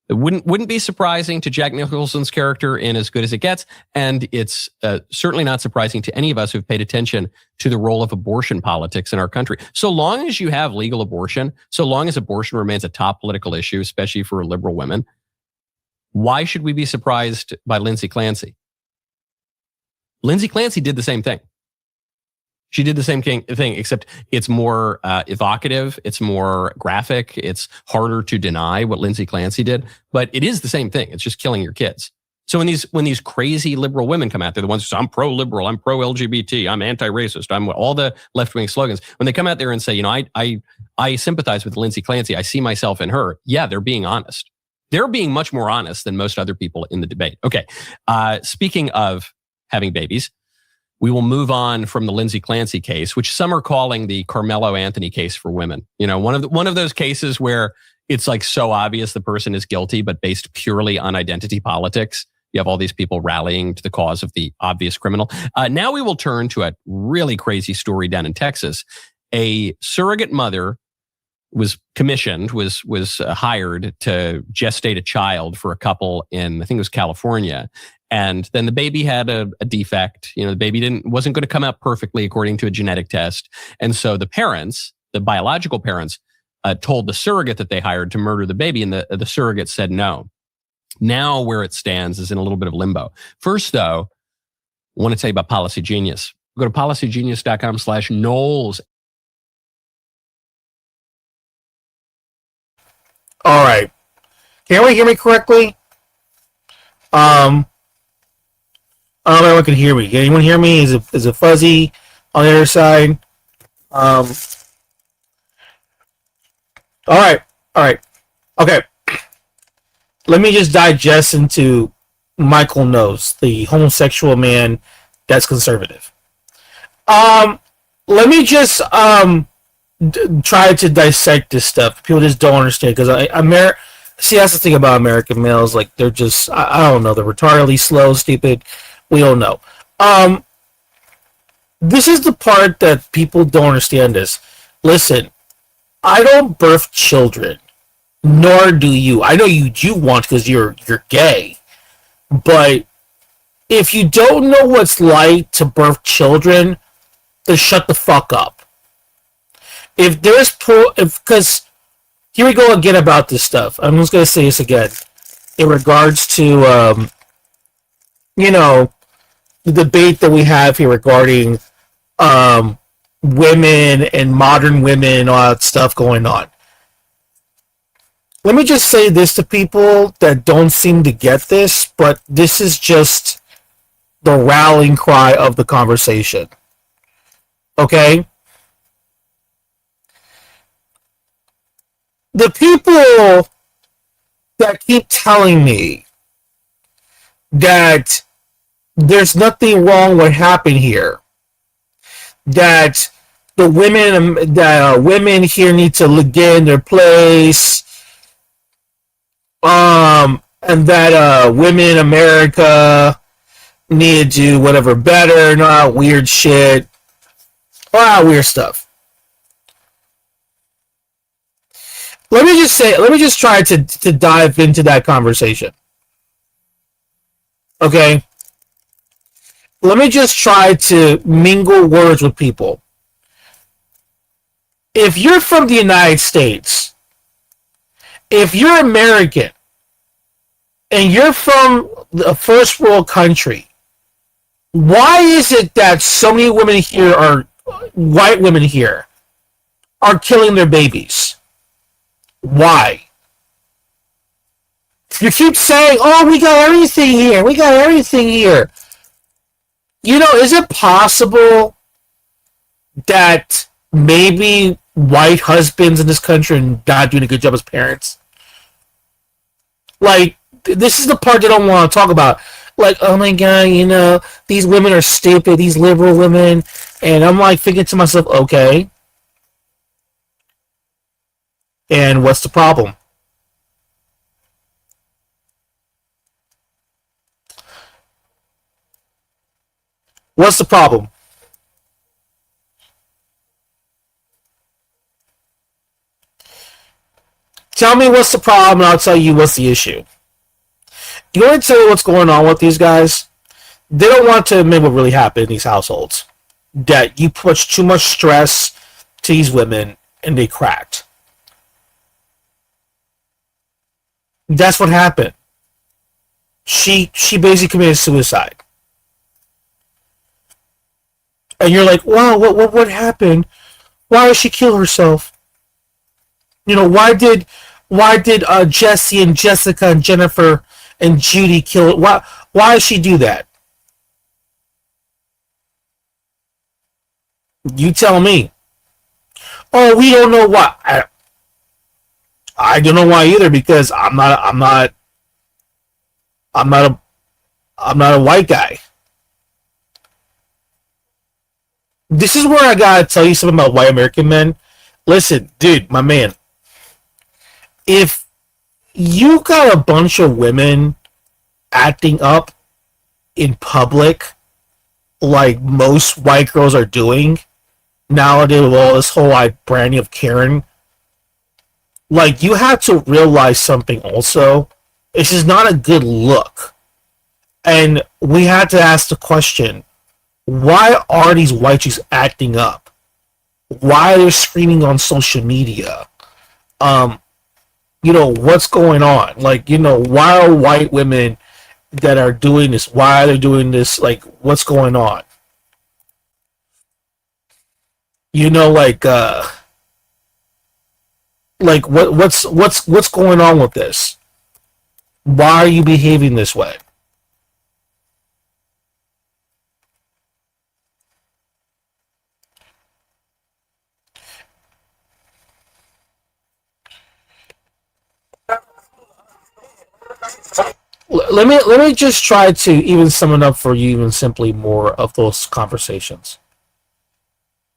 It wouldn't be surprising to Jack Nicholson's character in As Good as It Gets, and it's certainly not surprising to any of us who've paid attention to the role of abortion politics in our country. So long as you have legal abortion, so long as abortion remains a top political issue, especially for liberal women, why should we be surprised by Lindsay Clancy? Lindsay Clancy did the same thing. She did the same thing, except it's more evocative, it's more graphic, it's harder to deny what Lindsay Clancy did, but it is the same thing. It's just killing your kids. So when these crazy liberal women come out, they're the ones who say, I'm pro-liberal, I'm pro-LGBT, I'm anti-racist, I'm all the left-wing slogans. When they come out there and say, I sympathize with Lindsay Clancy, I see myself in her. Yeah, they're being honest. They're being much more honest than most other people in the debate. Okay, speaking of having babies, we will move on from the Lindsay Clancy case, which some are calling the Carmelo Anthony case for women. One of those cases where it's like so obvious the person is guilty, but based purely on identity politics. You have all these people rallying to the cause of the obvious criminal. Now we will turn to a really crazy story down in Texas. A surrogate mother was commissioned, was hired to gestate a child for a couple in, I think it was California. And then the baby had a defect. The baby wasn't going to come out perfectly according to a genetic test. And so the parents, the biological parents, told the surrogate that they hired to murder the baby, and the surrogate said no. Now where it stands is in a little bit of limbo. First, though, I want to tell you about Policy Genius. Go to policygenius.com/Knowles. All right. Can everyone hear me correctly? Everyone can hear me. Can anyone hear me? Is it fuzzy on the other side? All right. Okay. Let me just digest into Michael Knows, the homosexual man that's conservative. Let me just try to dissect this stuff. People just don't understand because see, that's the thing about American males. Like, they're just, I don't know, they're retardedly slow, stupid. We don't know. This is the part that people don't understand this. Listen, I don't birth children, nor do you. I know you want because you're gay. But if you don't know what it's like to birth children, then shut the fuck up. Because here we go again about this stuff. I'm just going to say this again. In regards to, the debate that we have here regarding women and modern women and all that stuff going on. Let me just say this to people that don't seem to get this, but this is just the rallying cry of the conversation. Okay? The people that keep telling me that there's nothing wrong with what happened here, that the women here need to get in their place, and that women in America need to do whatever better, not weird shit, weird stuff. Let me just try to dive into that conversation. Okay? Let me just try to mingle words with people. If you're from the United States, if you're American, and you're from a first world country, why is it that so many women here white women here, are killing their babies? Why? You keep saying, oh, we got everything here. We got everything here. Is it possible that maybe white husbands in this country are not doing a good job as parents? Like, this is the part they don't want to talk about. Like, oh my God, these women are stupid, these liberal women. And I'm like thinking to myself, okay. And what's the problem? What's the problem? Tell me what's the problem, and I'll tell you what's the issue. You want to tell you what's going on with these guys? They don't want to admit what really happened in these households. That you put too much stress to these women, and they cracked. That's what happened. She basically committed suicide. And you're like, wow, what happened? Why did she kill herself? Why did Jesse and Jessica and Jennifer and Judy kill her? Why did she do that? You tell me. Oh, we don't know why. I don't know why either, because I'm not a white guy. This is where I gotta tell you something about white American men. Listen, dude, my man. If you got a bunch of women acting up in public, like most white girls are doing nowadays with all this whole branding of Karen, like, you have to realize something also. This is not a good look. And we had to ask the question, why are these white chicks acting up? Why are they screaming on social media? what's going on? Like, why are white women that are doing this? Why are they doing this? Like, what's going on? What's going on with this? Why are you behaving this way? Let me just try to even sum it up for you, even simply more of those conversations.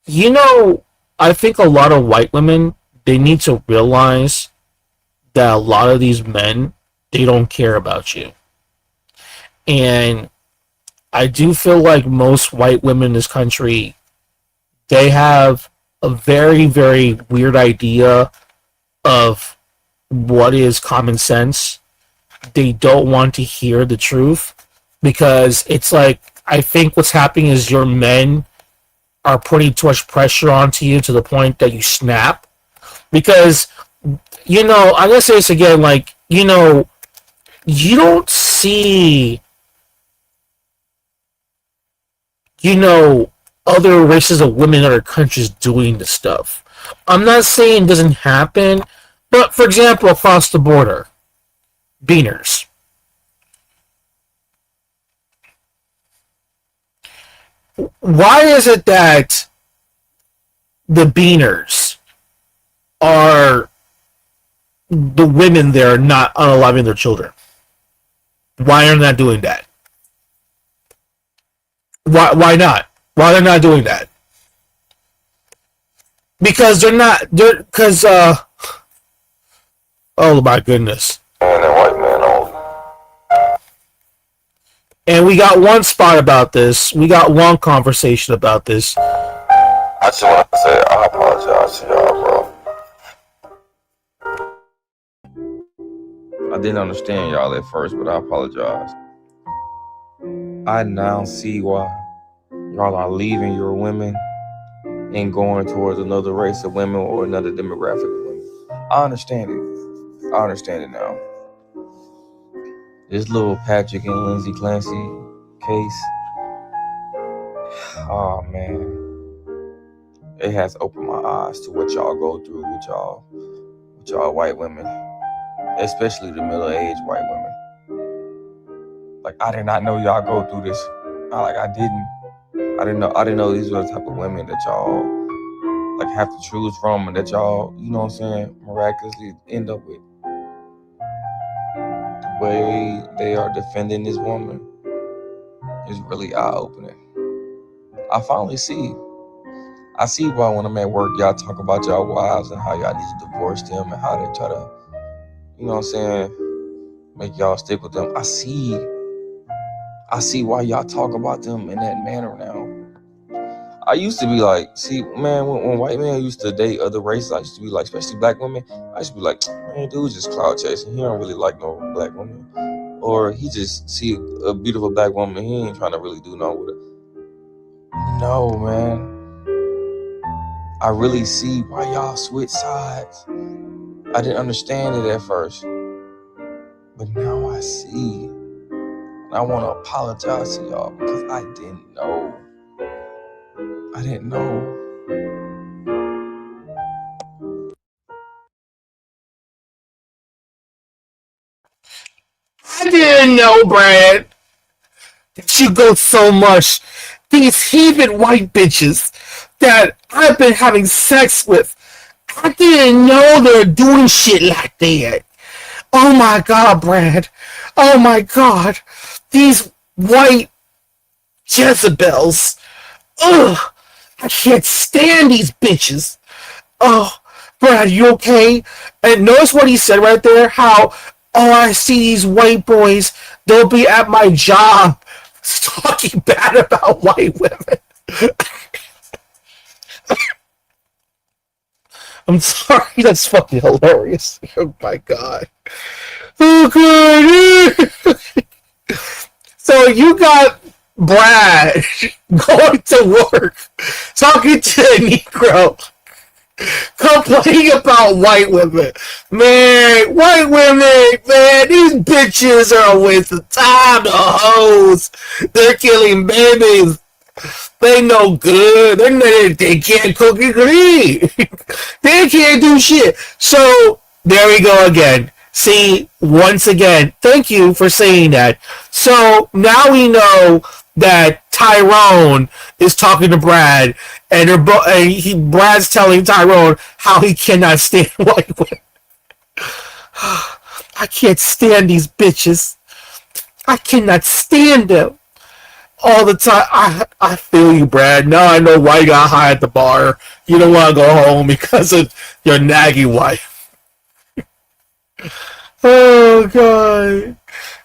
I think a lot of white women, they need to realize that a lot of these men, they don't care about you. And I do feel like most white women in this country, they have a very, very weird idea of what is common sense. They don't want to hear the truth because it's like, I think what's happening is your men are putting too much pressure onto you to the point that you snap. Because, I'm going to say this again, like, you don't see, other races of women in other countries doing this stuff. I'm not saying it doesn't happen, but for example, across the border, beaners. Why is it that the beaners are the women there not unaliving their children? Why are they not doing that? Why not? Why they're not doing that? Because oh my goodness. And we got one spot about this. We got one conversation about this. I just want to say I apologize to y'all, bro. I didn't understand y'all at first, but I apologize. I now see why y'all are leaving your women and going towards another race of women or another demographic of women. I understand it. I understand it now. This little Patrick and Lindsay Clancy case, oh man, it has opened my eyes to what y'all go through with y'all white women, especially the middle-aged white women. Like, I did not know y'all go through this. I didn't know these were the type of women that y'all like have to choose from, and that y'all, miraculously end up with. The way they are defending this woman is really eye-opening. I finally see. I see why when I'm at work, y'all talk about y'all wives and how y'all need to divorce them and how they try to, make y'all stick with them. I see why y'all talk about them in that manner now. I used to be like, when white men used to date other races, I used to be like, especially black women, I used to be like, man, dude's just clout chasing. He don't really like no black woman. Or he just see a beautiful black woman, he ain't trying to really do nothing with her. No, man. I really see why y'all switch sides. I didn't understand it at first. But now I see. And I want to apologize to y'all because I didn't know. I didn't know. I didn't know, Brad, that you go so much. These heathen white bitches that I've been having sex with, I didn't know they're doing shit like that. Oh my God, Brad. Oh my God. These white Jezebels. Ugh. I can't stand these bitches. Oh, Brad, you okay? And notice what he said right there, how, I see these white boys, they'll be at my job talking bad about white women. I'm sorry, that's fucking hilarious. Oh my God. Oh God. So you got Brad going to work, talking to a Negro complaining about white women. Man, white women, man, these bitches are a waste of time. The hoes, they're killing babies. They no good. They can't cook and clean. They can't do shit. So there we go again. See, once again, thank you for saying that. So now we know that Tyrone is talking to Brad, and Brad's telling Tyrone how he cannot stand white women. I can't stand these bitches. I cannot stand them. All the time. I feel you, Brad. Now I know why you got high at the bar. You don't want to go home because of your naggy wife. Oh, God.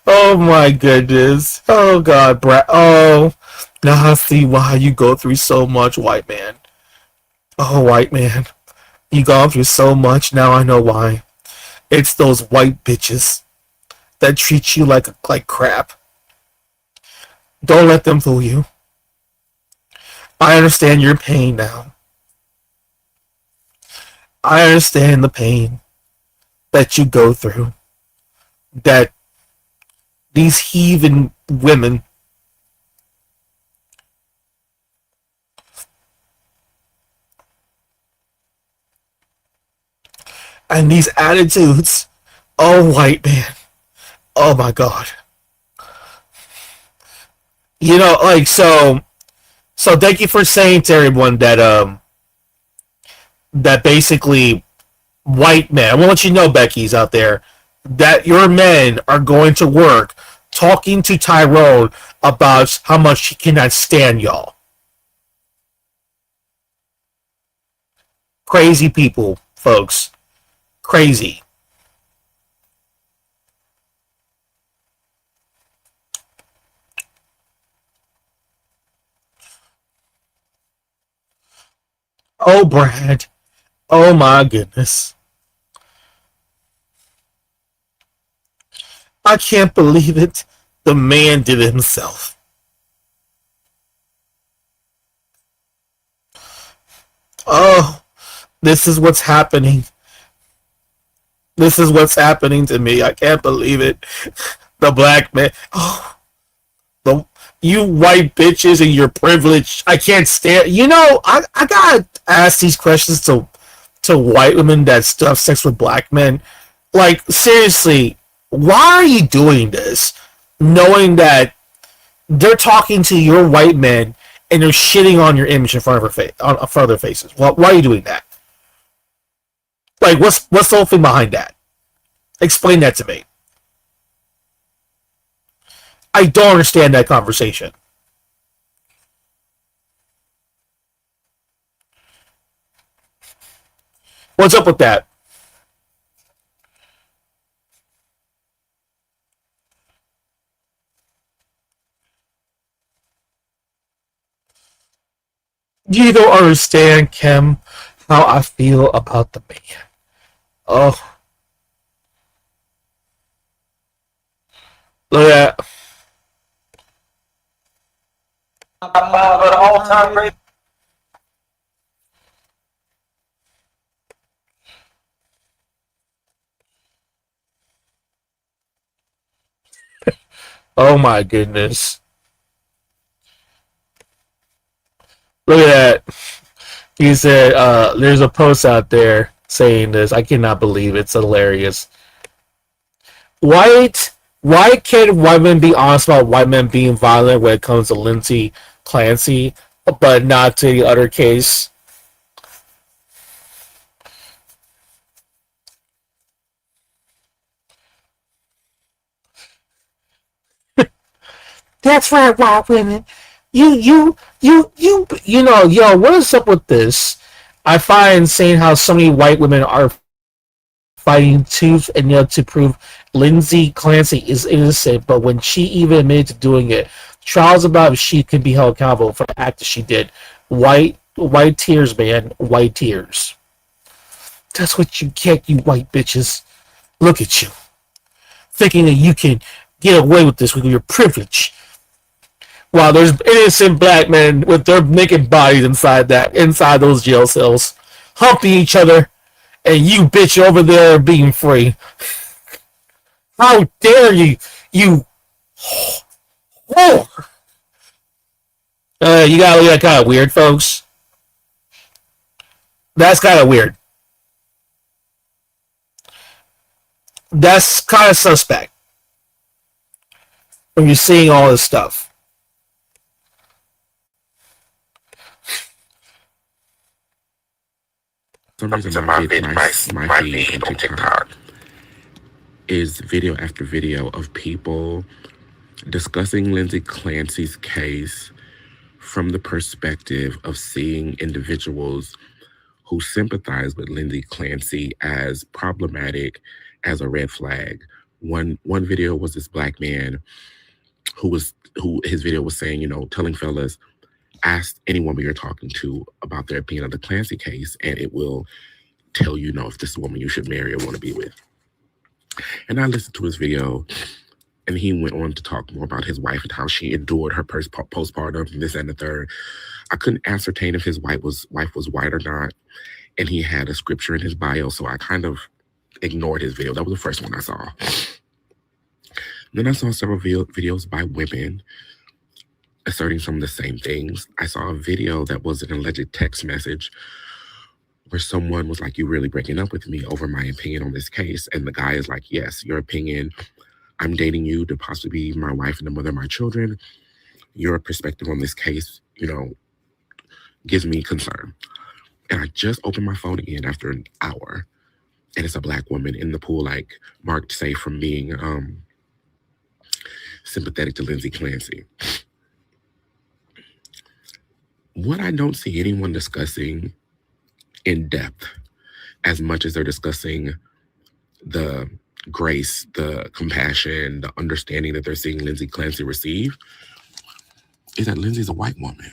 Oh, my goodness. Oh, God, Brad. Oh, now I see why you go through so much, white man. Oh, white man. You gone through so much. Now I know why. It's those white bitches that treat you like crap. Don't let them fool you. I understand your pain now. I understand the pain that you go through. That these heathen women and these attitudes. Oh, white man. Oh, my God. You know, like, so thank you for saying to everyone that that basically white men, I want to let you know, Becky's out there, that your men are going to work talking to Tyrone about how much he cannot stand y'all. Crazy people, folks. Crazy. Oh, Brad. Oh, my goodness. I can't believe it. The man did it himself. Oh, this is what's happening. This is what's happening to me. I can't believe it. The black man. Oh, you white bitches and your privilege. I can't stand. You know, I gotta ask these questions to white women that have sex with black men. Like, seriously, why are you doing this? Knowing that they're talking to your white men and they're shitting on your image in front of their faces. Why are you doing that? Like, what's the whole thing behind that? Explain that to me. I don't understand that conversation. What's up with that? You don't understand, Kim, how I feel about the man. Oh. Look at that. All-time great. Oh my goodness. Look at that. He said, there's a post out there saying this. I cannot believe it. It's hilarious. Why can white men be honest about white men being violent when it comes to Lindsay Clancy, but not to the other case? That's right, white women. You know, yo, what is up with this? I find insane how so many white women are fighting tooth and nail to prove Lindsay Clancy is innocent, but when she even admitted to doing it, trials about if she can be held accountable for the act that she did. White tears, man. White tears. That's what you get, you white bitches. Look at you. Thinking that you can get away with this with your privilege. While there's innocent black men with their naked bodies inside those jail cells. humping each other, and you bitch over there being free. How dare you? You whore! You gotta look at that kind of weird, folks. That's kind of weird. That's kind of suspect when you're seeing all this stuff. Some reason my feed on TikTok is video after video of people discussing Lindsay Clancy's case from the perspective of seeing individuals who sympathize with Lindsay Clancy as problematic, as a red flag. One video was this black man who his video was saying, you know, telling fellas, ask any woman you're talking to about their opinion of the Clancy case, and it will tell you, if this is a woman you should marry or want to be with. And I listened to his video, and he went on to talk more about his wife and how she endured her postpartum and this and the third. I couldn't ascertain if his wife was white or not, and he had a scripture in his bio, so I kind of ignored his video. That was the first one I saw. Then I saw several videos by women asserting some of the same things. I saw a video that was an alleged text message where someone was like, "You really breaking up with me over my opinion on this case?" And the guy is like, "Yes, your opinion. I'm dating you to possibly be my wife and the mother of my children. Your perspective on this case, gives me concern." And I just opened my phone again after an hour, and it's a black woman in the pool, like marked safe from being sympathetic to Lindsay Clancy. What I don't see anyone discussing in depth as much as they're discussing the grace, the compassion, the understanding that they're seeing Lindsay Clancy receive is that Lindsay's a white woman.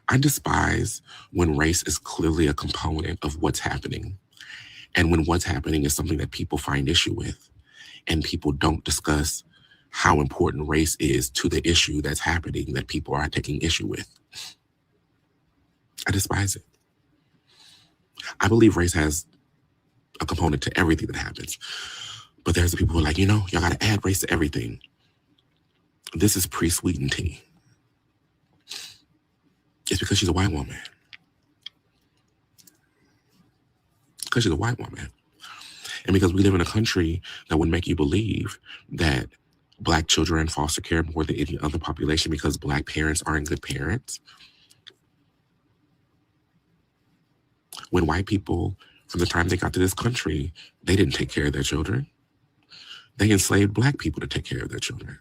I despise when race is clearly a component of what's happening, and when what's happening is something that people find issue with, and people don't discuss how important race is to the issue that's happening that people are taking issue with. I despise it. I believe race has a component to everything that happens, but there's the people who are like, y'all got to add race to everything. This is pre-sweetened tea. It's because she's a white woman. Because she's a white woman. And because we live in a country that would make you believe that Black children are in foster care more than any other population because Black parents aren't good parents. When white people, from the time they got to this country, they didn't take care of their children. They enslaved Black people to take care of their children.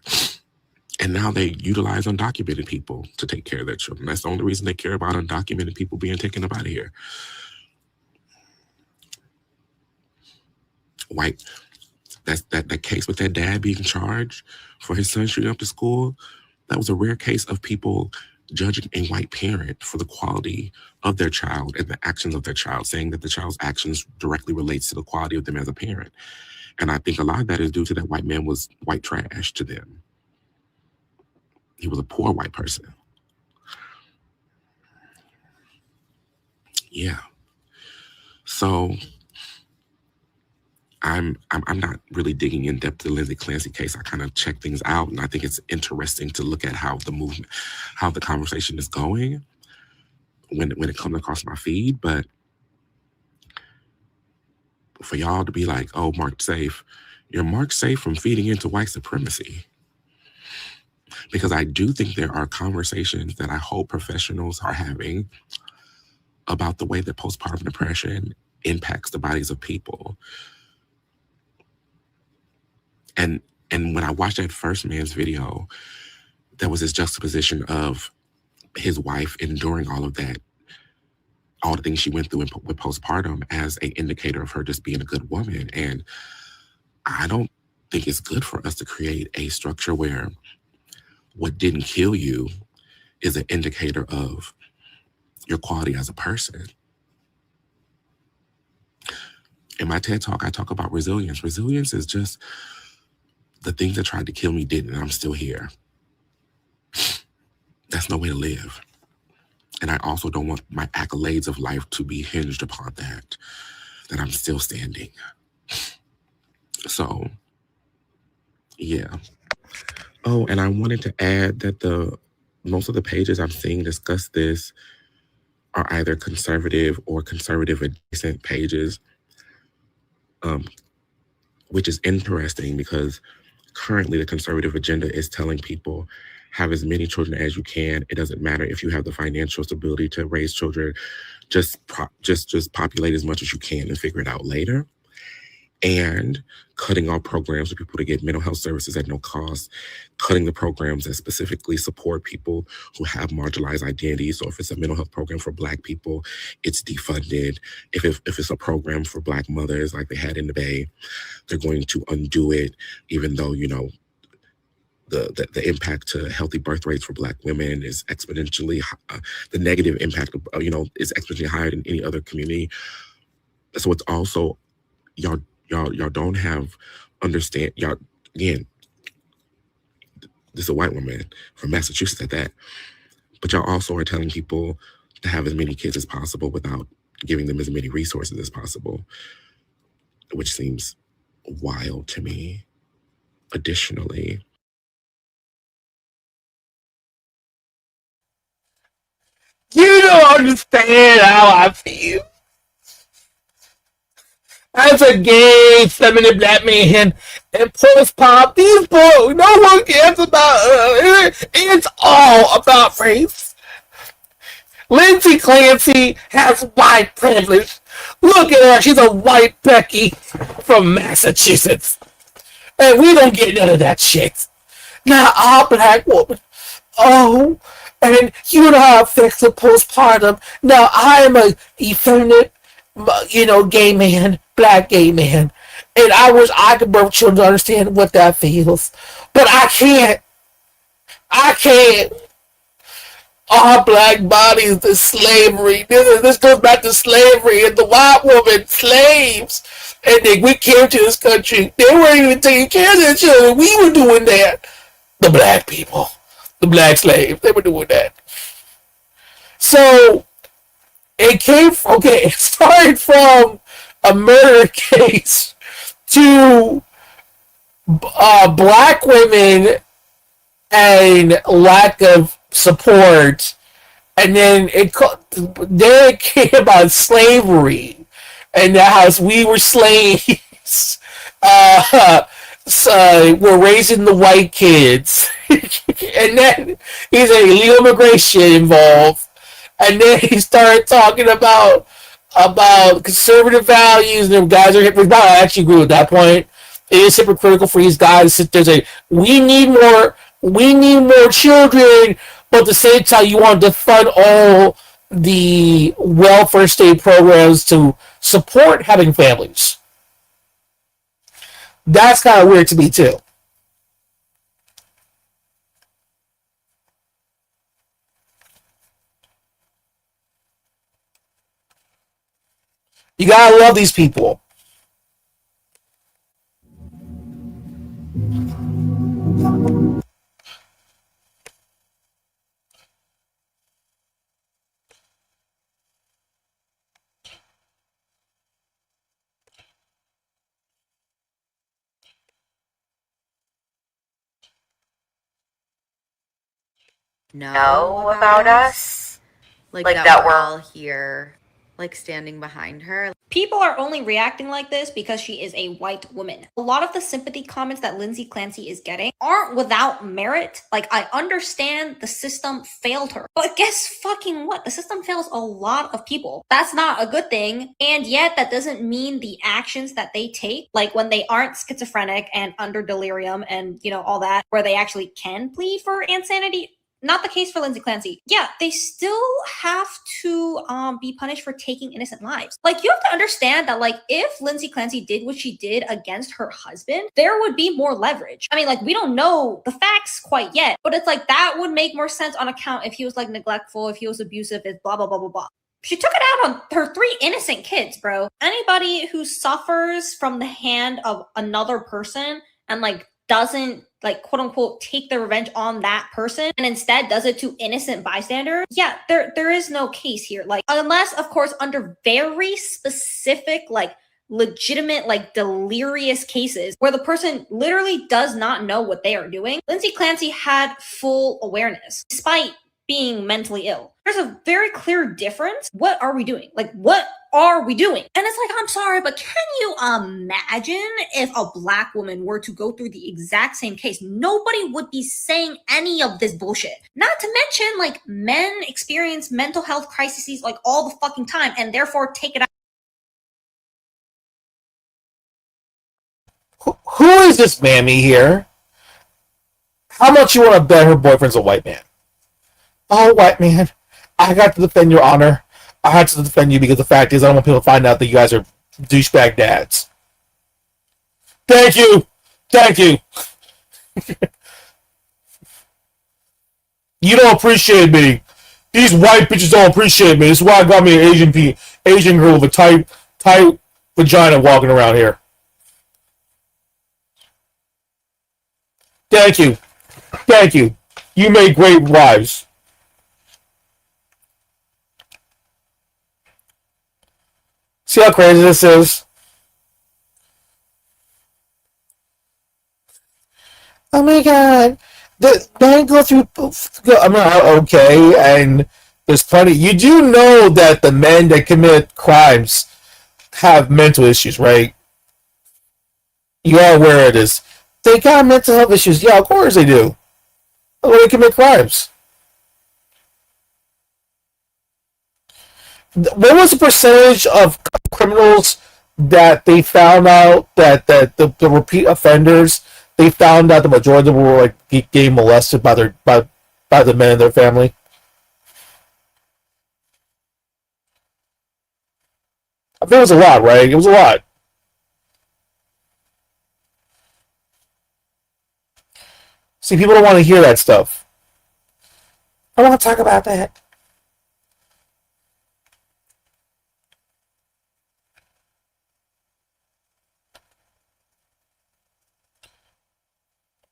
And now they utilize undocumented people to take care of their children. That's the only reason they care about undocumented people being taken up out of here. White, that case with that dad being charged for his son shooting up the school, that was a rare case of people judging a white parent for the quality of their child and the actions of their child, saying that the child's actions directly relates to the quality of them as a parent. And I think a lot of that is due to that white man was white trash to them. He was a poor white person. Yeah. So I'm not really digging in depth to the Lindsay Clancy case. I kind of check things out, and I think it's interesting to look at how the conversation is going when it comes across my feed. But for y'all to be like, "Oh, marked safe," you're marked safe from feeding into white supremacy. Because I do think there are conversations that I hope professionals are having about the way that postpartum depression impacts the bodies of people. And when I watched that first man's video, there was this juxtaposition of his wife enduring all of that, all the things she went through with postpartum as an indicator of her just being a good woman. And I don't think it's good for us to create a structure where what didn't kill you is an indicator of your quality as a person. In my TED Talk, I talk about resilience. Resilience is just the things that tried to kill me didn't, and I'm still here. That's no way to live. And I also don't want my accolades of life to be hinged upon that I'm still standing. So, yeah. Oh, and I wanted to add that most of the pages I'm seeing discuss this are either conservative or conservative adjacent pages, which is interesting because currently the conservative agenda is telling people have as many children as you can. It doesn't matter if you have the financial stability to raise children. Just populate as much as you can and figure it out later. And cutting off programs for people to get mental health services at no cost, cutting the programs that specifically support people who have marginalized identities. So if it's a mental health program for Black people, it's defunded. If it's a program for Black mothers like they had in the Bay, they're going to undo it, even though, you know, the impact to healthy birth rates for Black women is exponentially, the negative impact, is exponentially higher than any other community. So it's also, y'all don't have y'all, again, this is a white woman from Massachusetts at that, but y'all also are telling people to have as many kids as possible without giving them as many resources as possible, which seems wild to me. Additionally, You don't understand how I feel. As a gay, feminine Black man and post-pop, these boys, no one cares about it's all about race. Lindsay Clancy has white privilege. Look at her, she's a white Becky from Massachusetts. And we don't get none of that shit. Now, our Black woman. Oh, and you know how it affects the postpartum. Now, I am a effeminate, gay man, Black gay man. And I wish I could birth children to understand what that feels. But I can't. I can't. Our Black bodies is slavery. This goes back to slavery and the white woman, slaves. And then we came to this country. They weren't even taking care of their children. We were doing that. The Black people. The Black slaves. They were doing that. So, it started from a murder case to Black women and lack of support, and then it came about slavery, and how we were slaves. So we're raising the white kids, and then he's illegal immigration involved, and then he started talking about conservative values, and guys are hypocritical. I actually agree with that point. It is hypocritical for these guys to sit there and say, we need more children, but at the same time you want to fund all the welfare state programs to support having families. That's kind of weird to me too. You gotta love these people. Know about us, like that we're all here, like standing behind her. People are only reacting like this because she is a white woman. A lot of the sympathy comments that Lindsay Clancy is getting aren't without merit. Like, I understand the system failed her, but guess fucking what? The system fails a lot of people. That's not a good thing. And yet that doesn't mean the actions that they take, like when they aren't schizophrenic and under delirium and, all that, where they actually can plead for insanity. Not the case for Lindsay Clancy. Yeah, they still have to be punished for taking innocent lives. Like, you have to understand that, like, if Lindsay Clancy did what she did against her husband, there would be more leverage. I mean, like, we don't know the facts quite yet, but it's like that would make more sense on account if he was, like, neglectful, if he was abusive, if blah, blah, blah, blah, blah. She took it out on her 3 innocent kids, bro. Anybody who suffers from the hand of another person and, like, doesn't like quote unquote take the revenge on that person and instead does it to innocent bystanders, yeah, there is no case here. Like, unless of course under very specific, like legitimate, like delirious cases where the person literally does not know what they are doing. Lindsay Clancy had full awareness despite being mentally ill. There's a very clear difference. What are we doing? Like, what are we doing? And it's like, I'm sorry, but can you imagine if a Black woman were to go through the exact same case? Nobody would be saying any of this bullshit. Not to mention, like, men experience mental health crises like all the fucking time and therefore take it out. Who is this mammy here? How much you want to bet her boyfriend's a white man? Oh, white man, I got to defend your honor. I had to defend you because the fact is I don't want people to find out that you guys are douchebag dads. Thank you. Thank you. You don't appreciate me. These white bitches don't appreciate me. This is why I got me an Asian girl with a tight vagina walking around here. Thank you. Thank you. You make great wives. See how crazy this is? Oh my god. The men go through... I mean, okay, and there's plenty... You do know that the men that commit crimes have mental issues, right? You are aware of this. They got mental health issues. Yeah, of course they do. Or they commit crimes. What was the percentage of criminals that they found out that the repeat offenders, they found out the majority of them were like getting molested by the men in their family? I think it was a lot, right? It was a lot. See, people don't want to hear that stuff. I want to talk about that.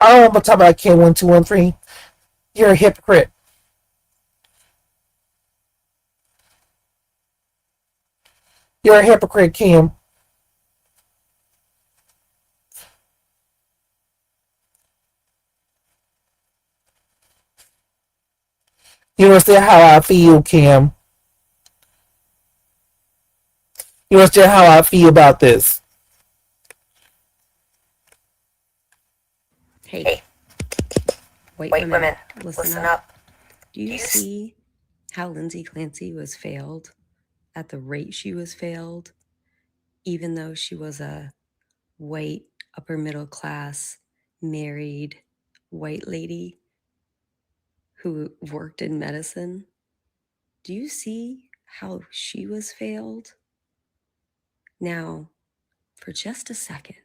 I don't want to talk about K1213. You're a hypocrite. You're a hypocrite, Kim. You understand how I feel, Kim? You understand how I feel about this? Hey, white women, listen up. Do you see how Lindsay Clancy was failed at the rate she was failed, even though she was a white, upper middle class, married, white lady who worked in medicine? Do you see how she was failed? Now, for just a second,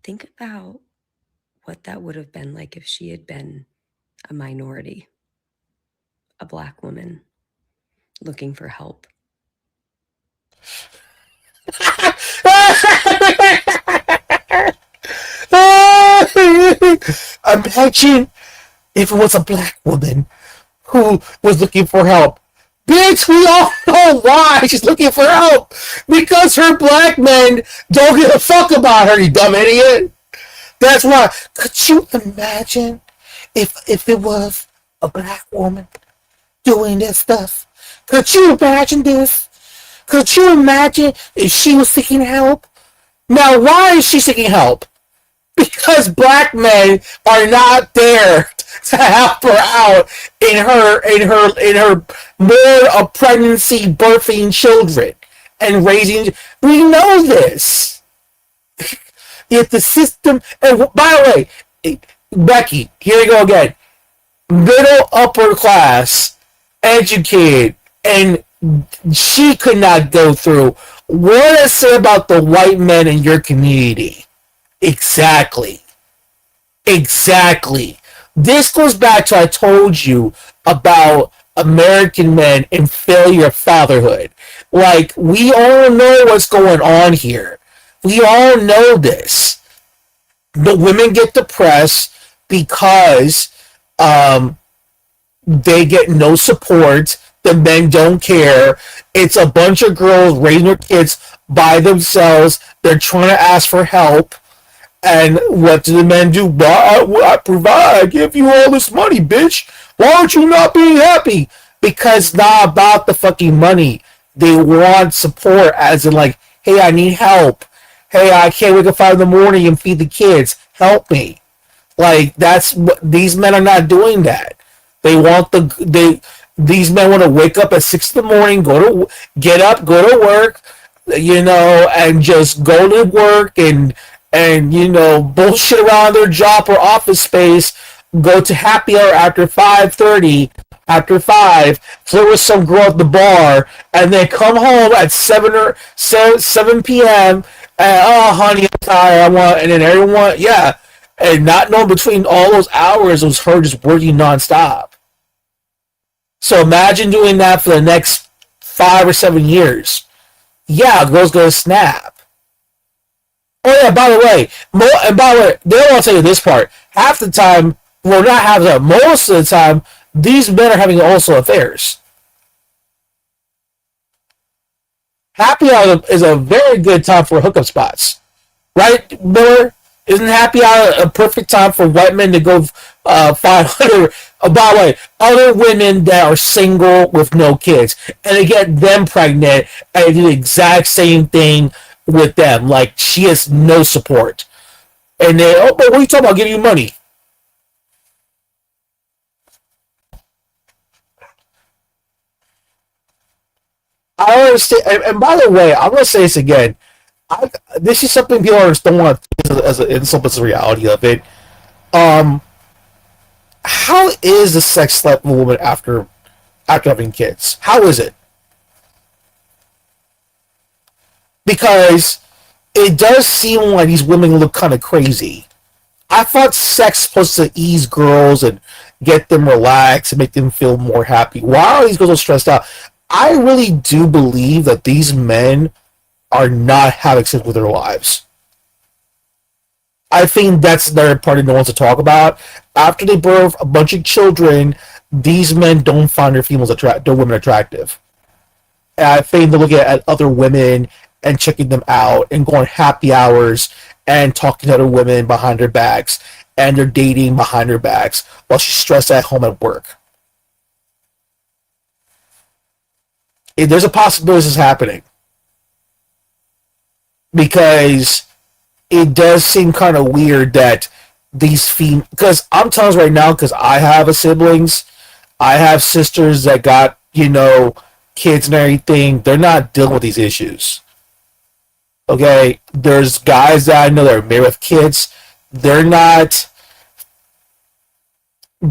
think about what that would have been like if she had been a minority, a Black woman looking for help. Imagine if it was a Black woman who was looking for help. Bitch, we all know why she's looking for help. Because her Black men don't give a fuck about her, you dumb idiot. That's why. Could you imagine if it was a Black woman doing this stuff? Could you imagine this? Could you imagine if she was seeking help? Now, why is she seeking help? Because Black men are not there to help her out in her more of pregnancy, birthing children and raising. We know this. If the system, and by the way, Becky, here we go again. Middle upper class, educated, and she could not go through. What does it say about the white men in your community? Exactly. This goes back to I told you about American men and failure of fatherhood. Like, we all know what's going on here. We all know this. The women get depressed because they get no support. The men don't care. It's a bunch of girls raising their kids by themselves. They're trying to ask for help. And what do the men do? Well, I provide. I give you all this money, bitch. Why aren't you not being happy? Because it's not about the fucking money. They want support, as in like, hey, I need help. Hey, I can't wake up 5 in the morning and feed the kids. Help me. Like, that's what these men are not doing. That these men want to wake up at 6 in the morning, get up, go to work, and just go to work and bullshit around their job or office space, go to happy hour after 5:30, after 5, flirt with some girl at the bar, and then come home at 7 p.m. and, oh, honey, I'm tired, and then everyone, and not knowing between all those hours, it was her just working nonstop. So imagine doing that for the next 5 or 7 years. Yeah, a girl's gonna snap. Oh yeah, by the way, they don't want to tell you this part. Half the time, well, not half the time, most of the time, these men are having also affairs. Happy hour is a very good time for hookup spots, right, Miller? Isn't happy hour a perfect time for white men to go 500? By the way, other women that are single with no kids, and they get them pregnant, and they do the exact same thing with them. Like, she has no support. And they, oh, but what are you talking about? Give you money. I don't understand. And by the way, I'm going to say this again. This is something people don't want to as an insult, but it's the reality of it. How is the sex life of a woman after having kids? How is it? Because it does seem like these women look kind of crazy. I thought sex was supposed to ease girls and get them relaxed and make them feel more happy. Why are these girls so stressed out? I really do believe that these men are not having sex with their lives. I think that's another part no wants to talk about. After they birth a bunch of children, these men don't find their women attractive. And I think they're looking at other women and checking them out and going happy hours and talking to other women behind their backs, and they're dating behind their backs while she's stressed at home at work. There's a possibility this is happening. Because it does seem kind of weird that these females, because I'm telling you right now, because I have siblings, I have sisters that got, kids and everything, they're not dealing with these issues. Okay? There's guys that I know that are married with kids, they're not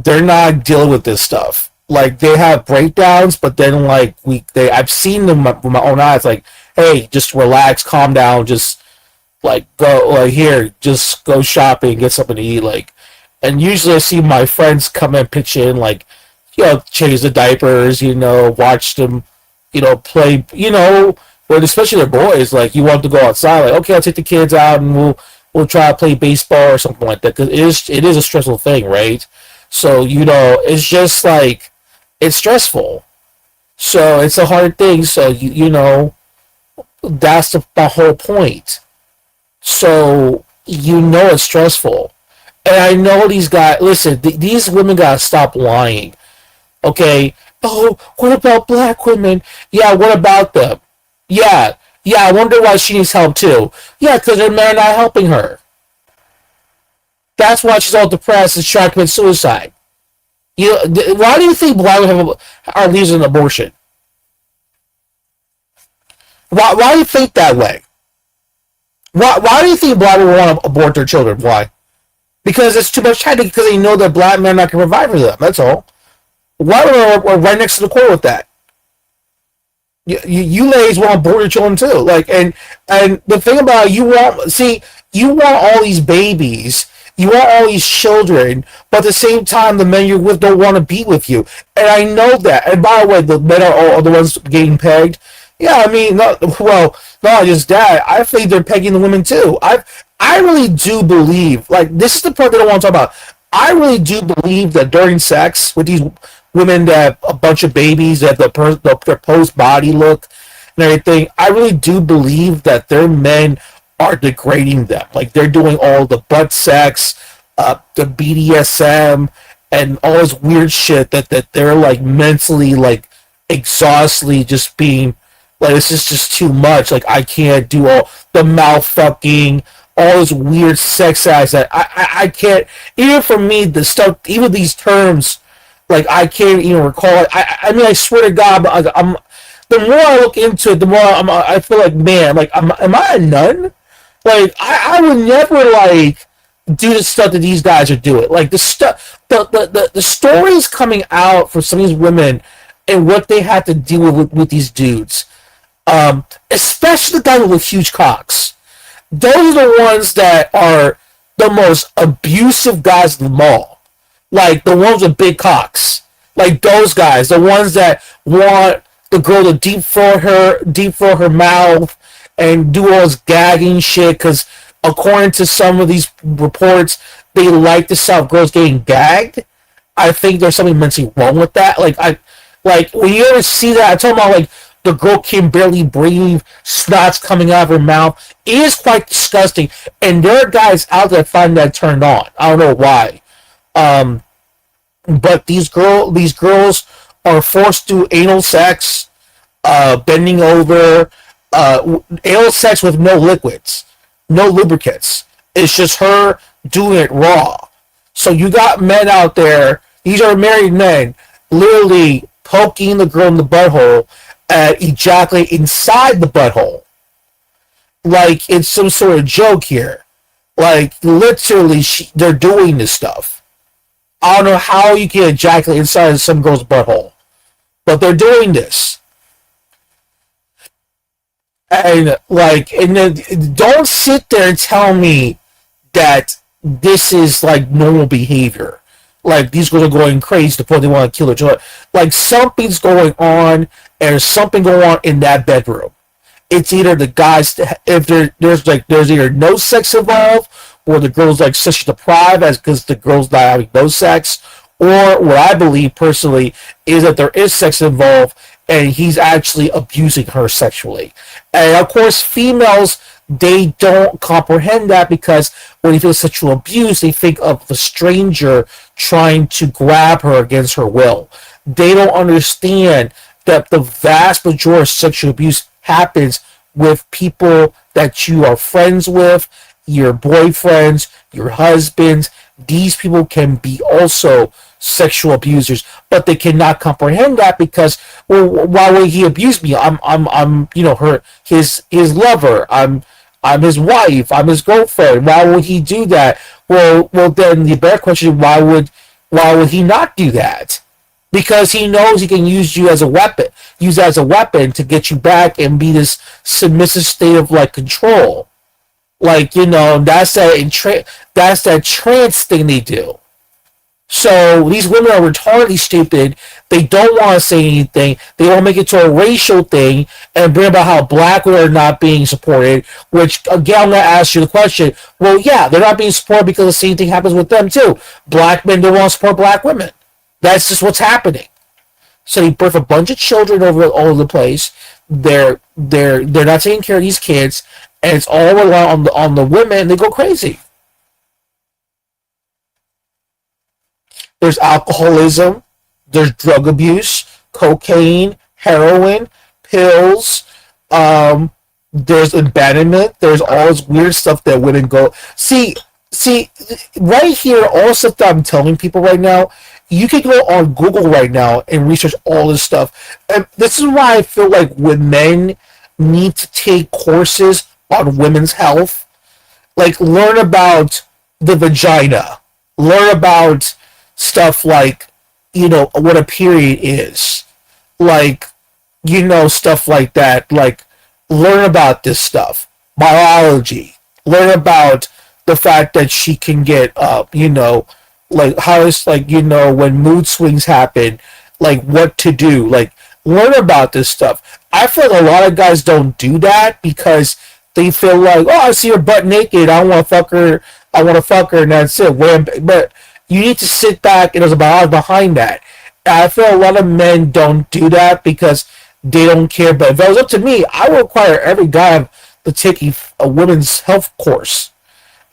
dealing with this stuff. Like, they have breakdowns, but then, like, I've seen them with my own eyes, like, hey, just relax, calm down, just, just go shopping, get something to eat, and usually I see my friends come and pitch in, change the diapers, watch them, play, but especially their boys, you want to go outside, okay, I'll take the kids out and we'll try to play baseball or something like that, because it is a stressful thing, right? So, it's just, it's stressful. So, it's a hard thing, so, that's the whole point. So, it's stressful. And I know these guys, listen, these women gotta stop lying. Okay? Oh, what about black women? Yeah, what about them? Yeah, I wonder why she needs help too. Yeah, because her men are not helping her. That's why she's all depressed and trying to commit suicide. Why do you think black women are leading an abortion? Why do you think that way? Why do you think black women want to abort their children? Why? Because it's too much time, because they know that black men are not going to provide for them. That's all. White women are right next to the core with that. You ladies want to abort your children too. And the thing about it, you want all these babies, you want all these children, but at the same time, the men you're with don't want to be with you. And I know that. And by the way, the men are all the ones getting pegged. Yeah, I mean, not just that. I think they're pegging the women too. I really do believe, like, this is the part that I want to talk about. I really do believe that during sex with these women that have a bunch of babies, that their post body look and everything, I really do believe that their men are degrading them. Like, they're doing all the butt sex, the BDSM, and all this weird shit that they're like mentally like exhaustedly just being like, this is just too much. Like, I can't do all the mouth fucking, all this weird sex acts that I can't. Even for me, the stuff, even these terms, like, I can't even recall it. I mean, I swear to God, I'm the more I look into it, the more I feel like, man, like, am I a nun? Like, I would never like do the stuff that these guys are doing. Like, the stuff, the stories coming out for some of these women and what they had to deal with these dudes. Especially the guys with huge cocks. Those are the ones that are the most abusive guys of them all. Like, the ones with big cocks. Like, those guys. The ones that want the girl to deep throat her mouth and do all this gagging shit, because according to some of these reports, they like the sound of girls getting gagged. I think there's something mentally wrong with that. Like when you ever see that, I'm talking about like the girl can barely breathe, snot's coming out of her mouth. It is quite disgusting, and there are guys out there that find that turned on. I don't know why, but these girls are forced to anal sex, bending over, anal sex with no liquids, no lubricants. It's just her doing it raw. So you got men out there, these are married men, literally poking the girl in the butthole and ejaculate inside the butthole. Like, it's some sort of joke here. Like, literally, they're doing this stuff. I don't know how you can ejaculate inside of some girl's butthole, but they're doing this. And then don't sit there and tell me that this is like normal behavior. Like, these girls are going crazy to the point they want to kill each other. Like, something's going on, and there's something going on in that bedroom. It's either the guys, if there's either no sex involved, or the girl's like sexually deprived because the girl's not having no sex, or what I believe personally is that there is sex involved and he's actually abusing her sexually. And of course, females, they don't comprehend that, because when you feel sexual abuse, they think of the stranger trying to grab her against her will. They don't understand that the vast majority of sexual abuse happens with people that you are friends with, your boyfriends, your husbands. These people can be also sexual abusers, but they cannot comprehend that because, well, why would he abuse me? I'm his lover. I'm his wife. I'm his girlfriend. Why would he do that? Well, then the better question: why would he not do that? Because he knows he can use you as a weapon, to get you back and be this submissive state of like control. Like, that's that trance thing they do. So these women are retardedly stupid. They don't want to say anything. They want to make it to a racial thing and bring about how black women are not being supported, which, again, I'm going to ask you the question. Well, yeah, they're not being supported because the same thing happens with them, too. Black men don't want to support black women. That's just what's happening. So they birth a bunch of children all over the place. They're not taking care of these kids, and it's all reliant on the women, and they go crazy. There's alcoholism, there's drug abuse, cocaine, heroin, pills, there's abandonment, there's all this weird stuff that women go... See, right here, all the stuff that I'm telling people right now, you can go on Google right now and research all this stuff. And this is why I feel like when men need to take courses on women's health, like learn about the vagina, learn about stuff like, what a period is, like, stuff like that, like, learn about this stuff, biology, learn about the fact that she can get, like, how it's, like, when mood swings happen, like, what to do, like, learn about this stuff. I feel like a lot of guys don't do that because they feel like, oh, I see her butt naked, I want to fuck her, and that's it. But you need to sit back and there's a biology behind that. And I feel a lot of men don't do that because they don't care. But if it was up to me, I would require every guy to take a women's health course.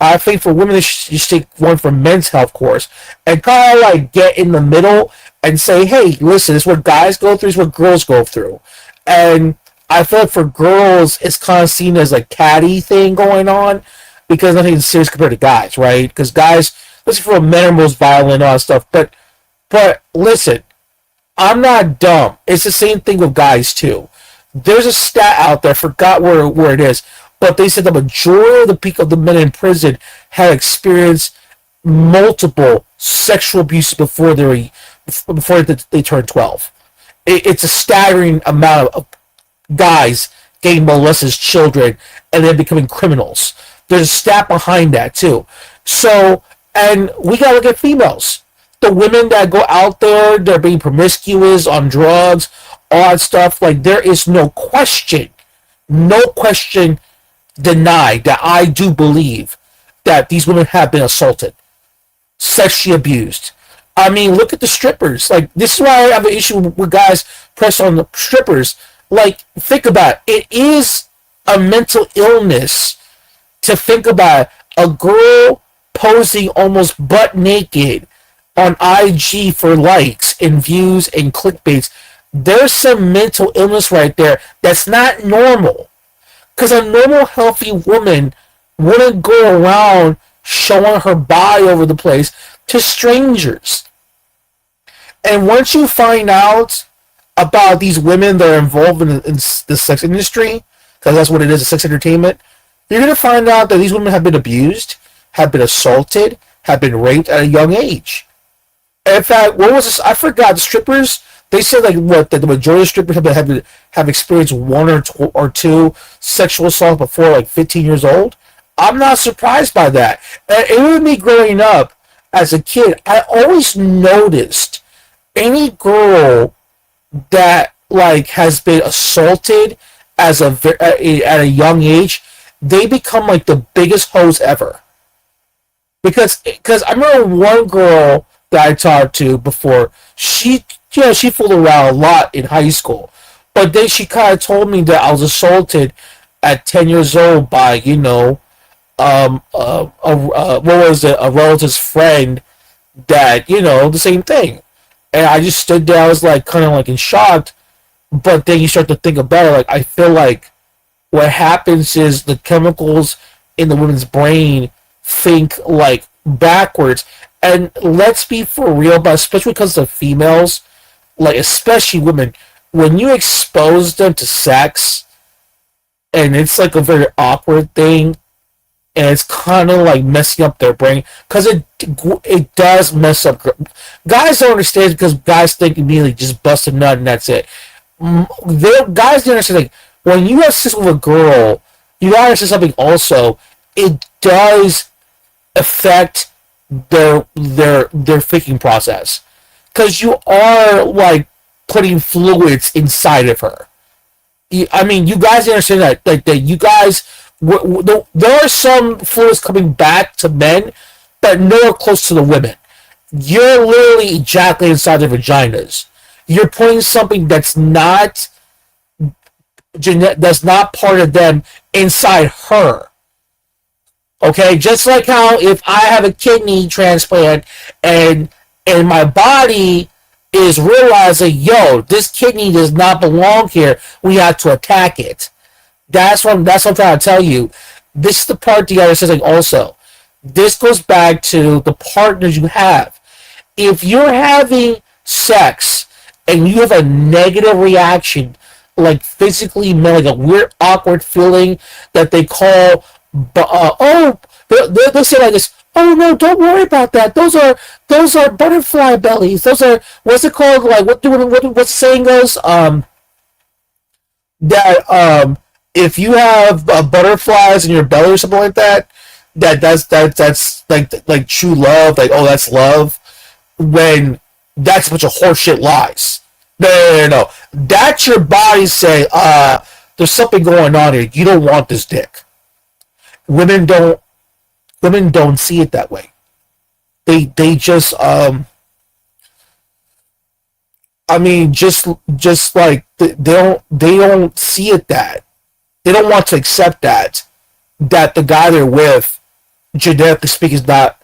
I think for women, they should take one for men's health course and kind of like get in the middle and say, hey, listen, this is what guys go through, this is what girls go through. And I feel like for girls, it's kind of seen as like catty thing going on because nothing is serious compared to guys, right? Because guys, listen, for men are most violent and all that stuff. But listen, I'm not dumb. It's the same thing with guys too. There's a stat out there, forgot where it is, but they said the majority of the men in prison had experienced multiple sexual abuse before they turned 12. It's a staggering amount of guys getting molested as children and then becoming criminals. There's a stat behind that too. So, and we gotta look at females. The women that go out there, they're being promiscuous on drugs, all that stuff. Like, there is no question denied that I do believe that these women have been assaulted, sexually abused. I mean, look at the strippers. Like, this is why I have an issue with guys press on the strippers. Like, think about it. It is a mental illness to think about a girl posing almost butt naked on IG for likes and views and clickbaits. There's some mental illness right there that's not normal. Because a normal, healthy woman wouldn't go around showing her body over the place to strangers. And once you find out about these women that are involved in the sex industry, because that's what it is, a sex entertainment, you're going to find out that these women have been abused, have been assaulted, have been raped at a young age. And in fact, what was this? I forgot. The strippers, they said that the majority of strippers have experienced one or two sexual assault before like 15 years old. I'm not surprised by that. And even me growing up as a kid, I always noticed any girl that like has been assaulted at a young age, they become like the biggest hoes ever. Because I remember one girl that I talked to before, she fooled around a lot in high school, but then she kind of told me that I was assaulted at 10 years old by a relative's friend that the same thing, and I just stood there. I was like kind of like in shock, but then you start to think about it. Like, I feel like what happens is the chemicals in the woman's brain think like backwards. And let's be for real, but especially because of females, like especially women, when you expose them to sex, and it's like a very awkward thing, and it's kind of like messing up their brain, because it does mess up. Guys don't understand because guys think immediately just bust a nut and that's it. Guys don't understand, like, when you have sex with a girl, you gotta understand something also. It does affect their thinking process, because you are like putting fluids inside of her. I mean, you guys understand that, like, that you guys, there are some fluids coming back to men, but nowhere close to the women. You're literally ejaculating inside their vaginas. You're putting something that's not part of them inside her. Okay, just like how if I have a kidney transplant and my body is realizing, yo, this kidney does not belong here, we have to attack it. That's what I'm trying to tell you. This is the part the other says, like, also. This goes back to the partners you have. If you're having sex and you have a negative reaction, like physically, like a weird, awkward feeling that they call, they'll say like this, oh no, don't worry about that. Those are butterfly bellies. Those are, what's it called? Like, what's the saying goes? That if you have butterflies in your belly or something like that, that's like true love. Like, oh, that's love. When that's a bunch of horseshit lies. No. That's your body saying, there's something going on here. You don't want this dick. Women don't see it that way. They just just like they don't see it that they don't want to accept that the guy they're with, genetically speaking, is not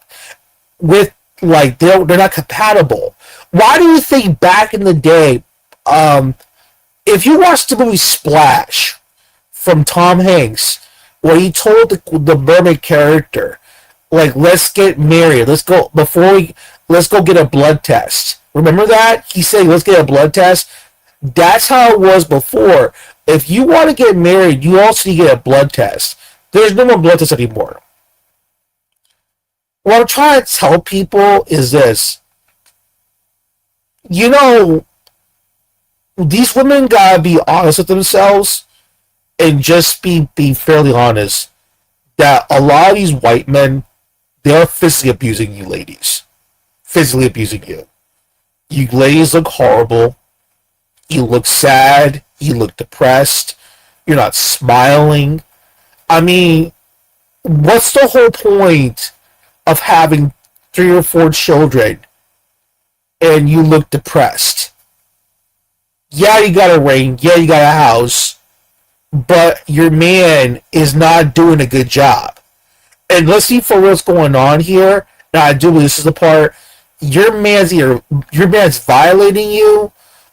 with, like, they're not compatible. Why do you think back in the day, if you watched the movie Splash from Tom Hanks, where he told the mermaid character, like, let's get married, let's go get a blood test. Remember that? He said, let's get a blood test. That's how it was before. If you want to get married, you also need to get a blood test. There's no more blood tests anymore. What I'm trying to tell people is this. You know, these women gotta be honest with themselves and just be fairly honest that a lot of these white men, they're physically abusing you ladies. Physically abusing you. You ladies look horrible. You look sad. You look depressed. You're not smiling. I mean, what's the whole point of having 3 or 4 children and you look depressed? Yeah, you got a ring. Yeah, you got a house. But your man is not doing a good job. And let's see for what's going on here. Now, I do believe this is the part. Your man's violating you,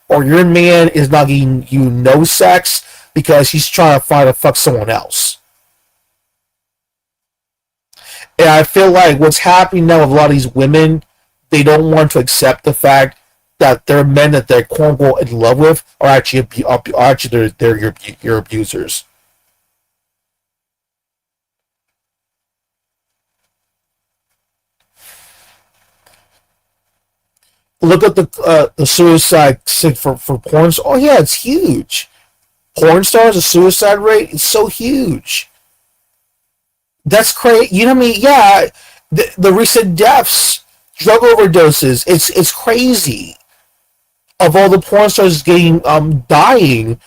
or your man is not giving you no sex because he's trying to find a fuck someone else. And I feel like what's happening now with a lot of these women, they don't want to accept the fact that their men that they're quote unquote in love with are actually they're your abusers. Look at the suicide for porn. Oh yeah, it's huge. Porn stars, the suicide rate is so huge. That's crazy. You know what I mean? Yeah, the recent deaths, drug overdoses. It's crazy. Of all the porn stars getting dying,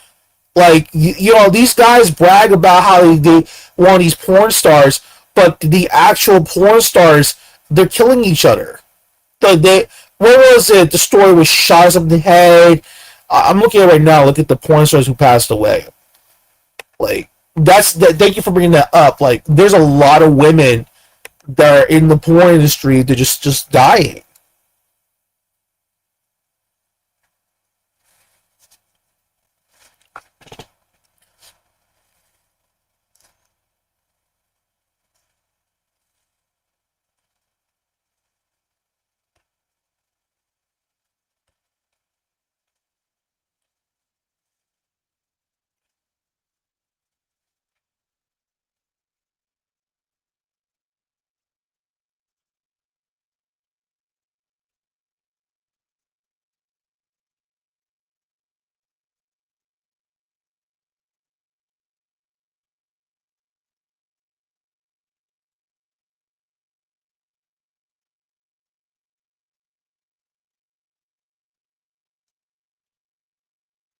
like you know, these guys brag about how they want these porn stars, but the actual porn stars, they're killing each other. What was it? The story was shot up in the head. I'm looking at it right now. Look at the porn stars who passed away. Like, thank you for bringing that up. Like, there's a lot of women that are in the porn industry. They're just dying.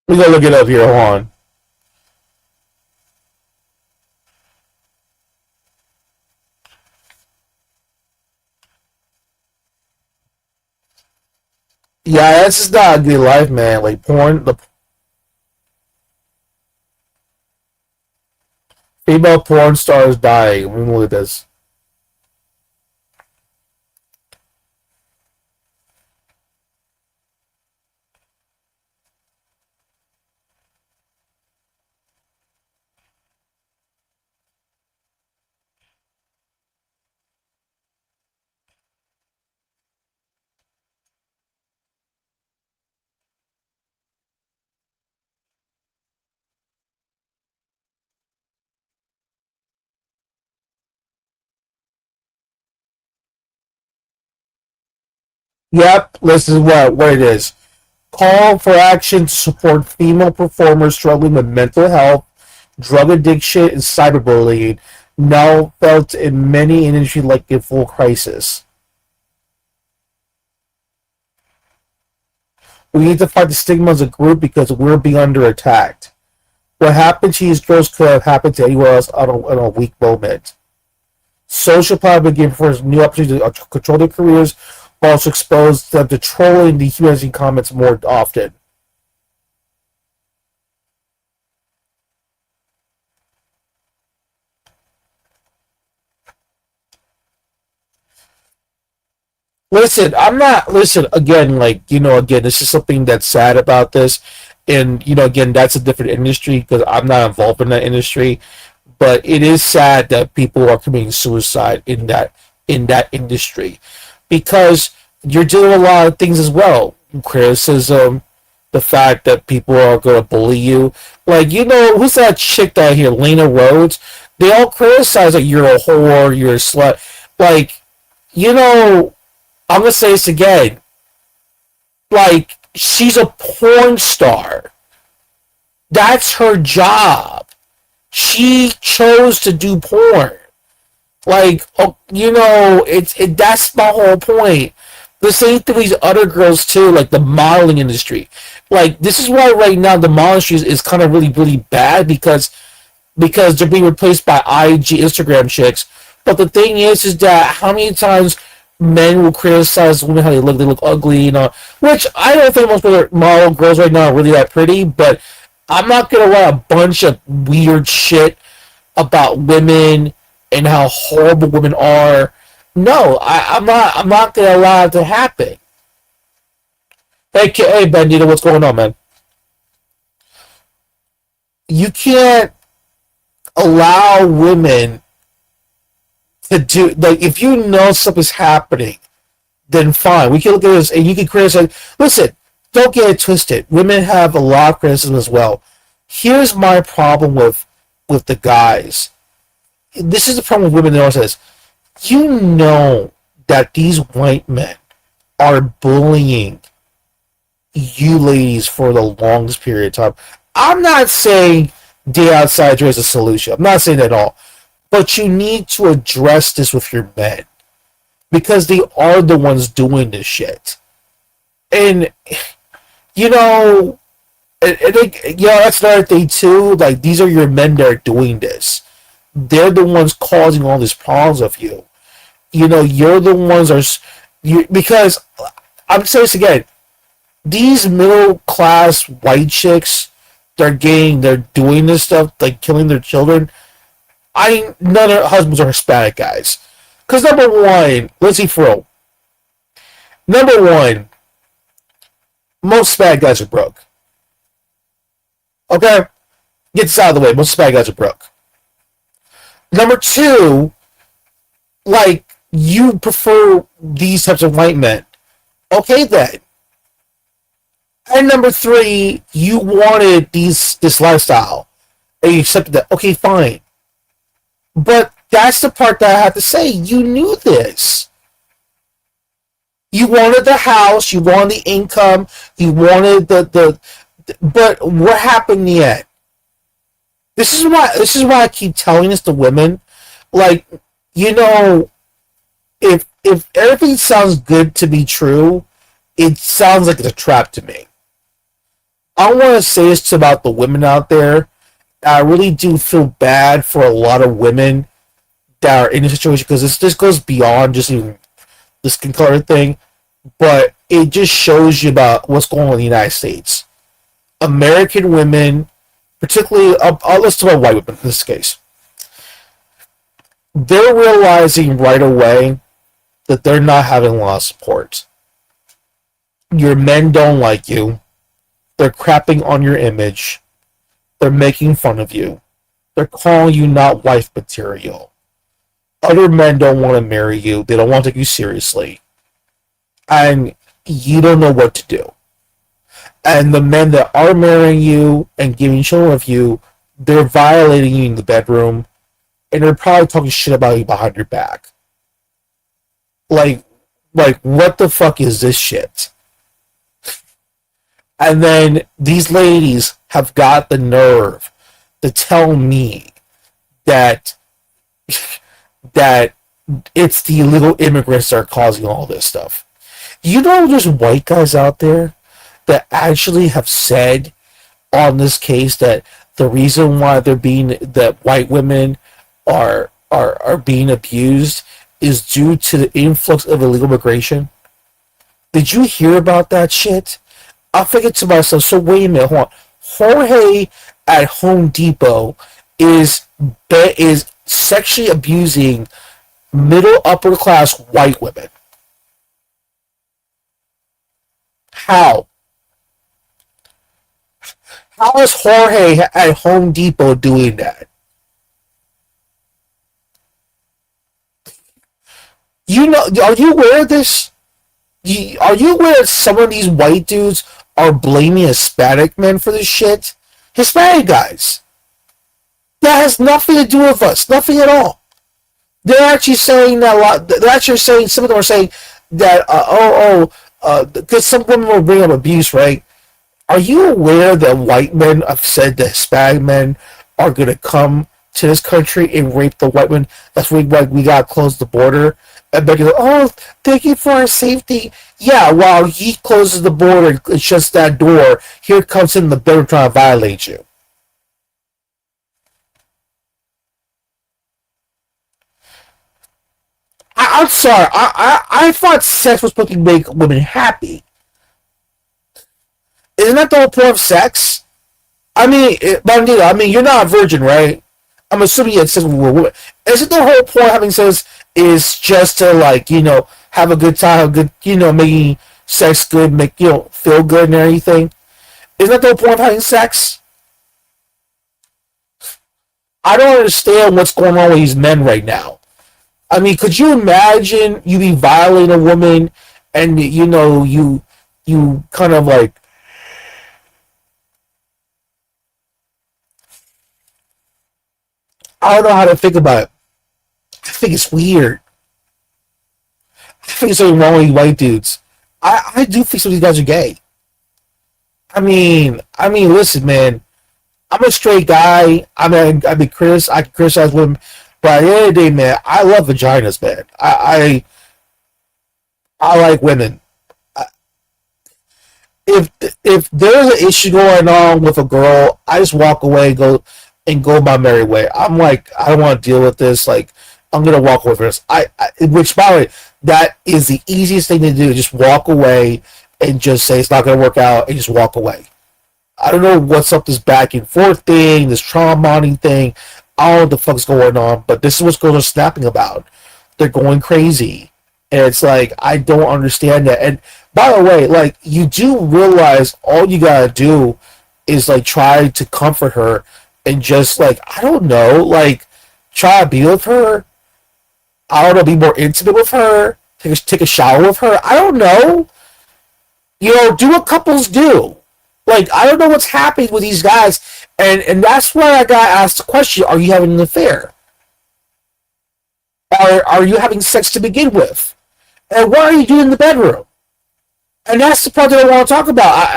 We gotta look it up here. Hold on. Yeah, that's just not a good life, man. Like porn, the female porn stars dying. Let me look at this. Yep, this is what it is. Call for action to support female performers struggling with mental health, drug addiction, and cyberbullying, now felt in many industries like a full crisis. We need to fight the stigma as a group because we're being under attack. What happened to these girls could have happened to anyone else on a weak moment. Social power been given for new opportunities to control their careers, but also expose them to trolling and dehumanizing comments more often. Listen, again, this is something that's sad about this. And, again, that's a different industry because I'm not involved in that industry. But it is sad that people are committing suicide in that industry because you're dealing with a lot of things as well. Criticism, the fact that people are going to bully you. Who's that chick down here, Lena Rhodes? They all criticize that you're a whore, you're a slut. I'm going to say this again. She's a porn star. That's her job. She chose to do porn. That's my whole point. The same thing with these other girls too, like the modeling industry. This is why right now the modeling industry is kind of really, really bad because they're being replaced by IG Instagram chicks. But the thing is that how many times men will criticize women how they look ugly, which I don't think most model girls right now are really that pretty, but I'm not gonna write a bunch of weird shit about women and how horrible women are. No, I'm not gonna allow it to happen. Hey Bandito, what's going on, man? You can't allow women to do, if you know stuff is happening, then fine. We can look at this and you can criticize. Listen, don't get it twisted. Women have a lot of criticism as well. Here's my problem with the guys. This is the problem with women. They always says, you know that these white men are bullying you ladies for the longest period of time. I'm not saying day outside is a solution. I'm not saying that at all. But you need to address this with your men because they are the ones doing this shit. And that's another thing too. These are your men that are doing this. They're the ones causing all these problems of you. You're the ones because I'm saying this again. These middle class white chicks, they're doing this stuff, killing their children. None of their husbands are Hispanic guys. Because number one, let's see for real. Number one, most Hispanic guys are broke. Okay? Get this out of the way. Most Hispanic guys are broke. Number two, you prefer these types of white men. Okay then. And number three, you wanted this lifestyle. And you accepted that. Okay, fine. But that's the part that I have to say. You knew this. You wanted the house. You wanted the income. You wanted the but what happened in the end? This is why I keep telling this to women. If everything sounds good to be true, it sounds like it's a trap to me. I want to say this about the women out there. I really do feel bad for a lot of women that are in this situation because this goes beyond just even the skin color thing, but it just shows you about what's going on in the United States. American women, particularly, let's talk about white women in this case. They're realizing right away that they're not having a lot of support. Your men don't like you. They're crapping on your image. They're making fun of you. They're calling you not wife material. Other men don't want to marry you. They don't want to take you seriously. And you don't know what to do. And the men that are marrying you and giving children of you, they're violating you in the bedroom. And they're probably talking shit about you behind your back. What the fuck is this shit? And then these ladies have got the nerve to tell me that it's the illegal immigrants that are causing all this stuff. There's white guys out there that actually have said on this case that the reason why that white women are being abused is due to the influx of illegal immigration? Did you hear about that shit? I figured to myself, so wait a minute, hold on. Jorge at Home Depot is sexually abusing middle upper class white women. How? How is Jorge at Home Depot doing that? You know, are you aware of this? Are you aware that some of these white dudes are blaming Hispanic men for this shit? Hispanic guys. That has nothing to do with us. Nothing at all. They're actually saying that a lot. They're actually saying, some of them are saying that, because some women will bring up abuse, right? Are you aware that white men have said that Hispanic men are going to come to this country and rape the white men? That's why we got to close the border. And they're like, oh, thank you for our safety. Yeah, while he closes the border and shuts that door, here comes in the building trying to violate you. I'm sorry. I thought sex was supposed to make women happy. Isn't that the whole point of sex? I mean, Bandito, you're not a virgin, right? I'm assuming you had sex with a woman. Isn't the whole point of having sex is just to, like, have a good time, have a good, making sex good, make, feel good and everything? Isn't that the whole point of having sex? I don't understand what's going on with these men right now. I mean, could you imagine you be violating a woman and, you kind of like, I don't know how to think about it. I think it's weird. I think there's something wrong with these white dudes. I do think some of these guys are gay. I mean, listen, man. I'm a straight guy. I can criticize women, but at the end of the day, man, I love vaginas, man. I like women. If there's an issue going on with a girl, I just walk away, go my merry way. I'm like, I don't want to deal with this. Like, I'm gonna walk away from this. Which, by the way, that is the easiest thing to do. Just walk away and just say it's not gonna work out, and just walk away. I don't know what's up this back and forth thing, this trauma bonding thing. I don't know what the fuck's going on, but this is what girls are snapping about. They're going crazy, and it's like, I don't understand that. And by the way, like, you do realize all you gotta do is, like, try to comfort her and just, like, I don't know, like, try to be with her. I don't know, be more intimate with her. Take a shower with her. I don't know. Do what couples do. Like, I don't know what's happening with these guys. And that's why I got asked the question, are you having an affair? Or are you having sex to begin with? And what are you doing in the bedroom? And that's the part that I want to talk about.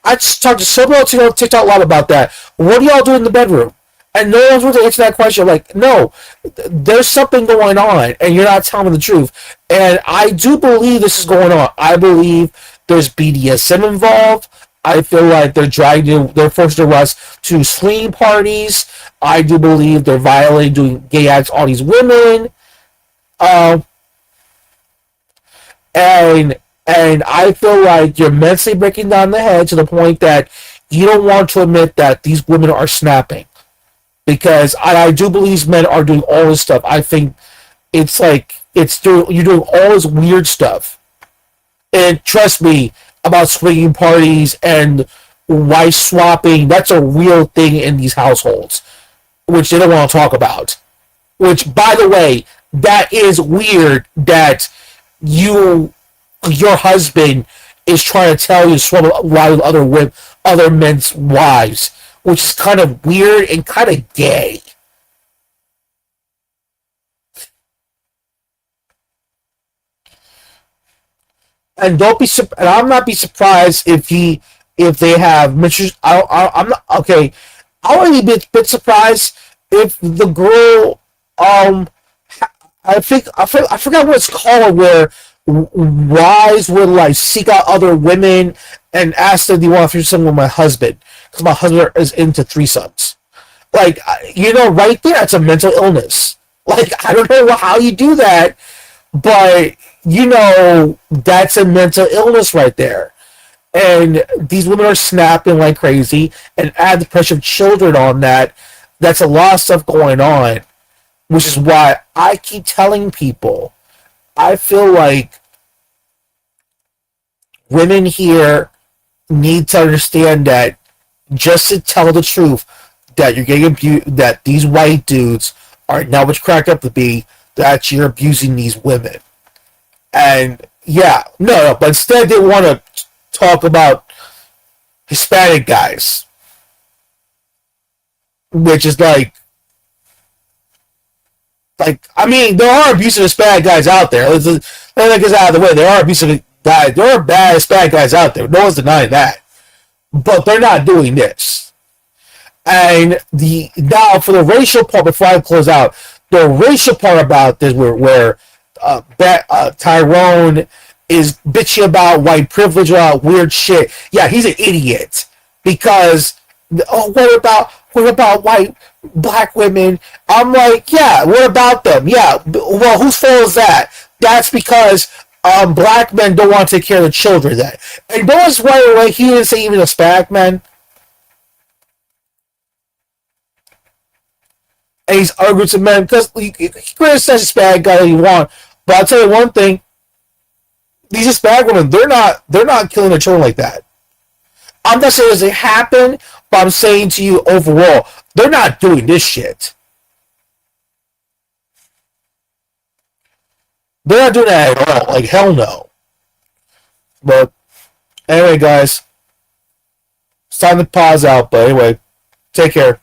I just talked to several people on TikTok a lot about that. What do y'all do in the bedroom? And no one's going to answer that question. Like, no, there's something going on, and you're not telling me the truth. And I do believe this is going on. I believe there's BDSM involved. I feel like they're forcing us to swing parties. I do believe they're violating, doing gay acts on these women. And I feel like you're mentally breaking down the head to the point that you don't want to admit that these women are snapping. Because I do believe these men are doing all this stuff. I think it's like you're doing all this weird stuff. And trust me, about swinging parties and wife swapping, that's a real thing in these households, which they don't want to talk about. Which, by the way, that is weird that your husband is trying to tell you to swap a lot of other men's wives, which is kind of weird and kind of gay. And I'm not be surprised if they have Mr. I'm not okay. I would be a bit surprised if the girl I forgot what it's called, wives would like seek out other women and ask them, "Do you want to threesome with my husband?" Because my husband is into threesomes. Like, right there, it's a mental illness. Like, I don't know how you do that, but that's a mental illness right there. And these women are snapping like crazy, and add the pressure of children on that. That's a lot of stuff going on, which is why I keep telling people, I feel like women here need to understand that just to tell the truth that you're getting abused, that these white dudes are not what you cracked up to be, that you're abusing these women. And but instead they want to talk about Hispanic guys, which is like I mean, there are abusive Hispanic guys out there. Let me get out of the way. There are abusive guys. There are bad Hispanic guys out there. No one's denying that. But they're not doing this. And now for the racial part, before I close out, the racial part about this, where Tyrone is bitchy about white privilege, about weird shit. Yeah, he's an idiot because what about white black women? I'm like, yeah, what about them? Yeah, well, whose fault is that? That's because black men don't want to take care of the children. That and notice right away he didn't say even Hispanic men. And he's arguing to men because he criticizes Hispanic guy that you want. But I'll tell you one thing: these Hispanic women, they're not killing their children like that. I'm not saying it happen, but I'm saying to you overall, they're not doing this shit. They're not doing that at all. Like, hell no. But anyway, guys, it's time to pause out. But anyway, take care.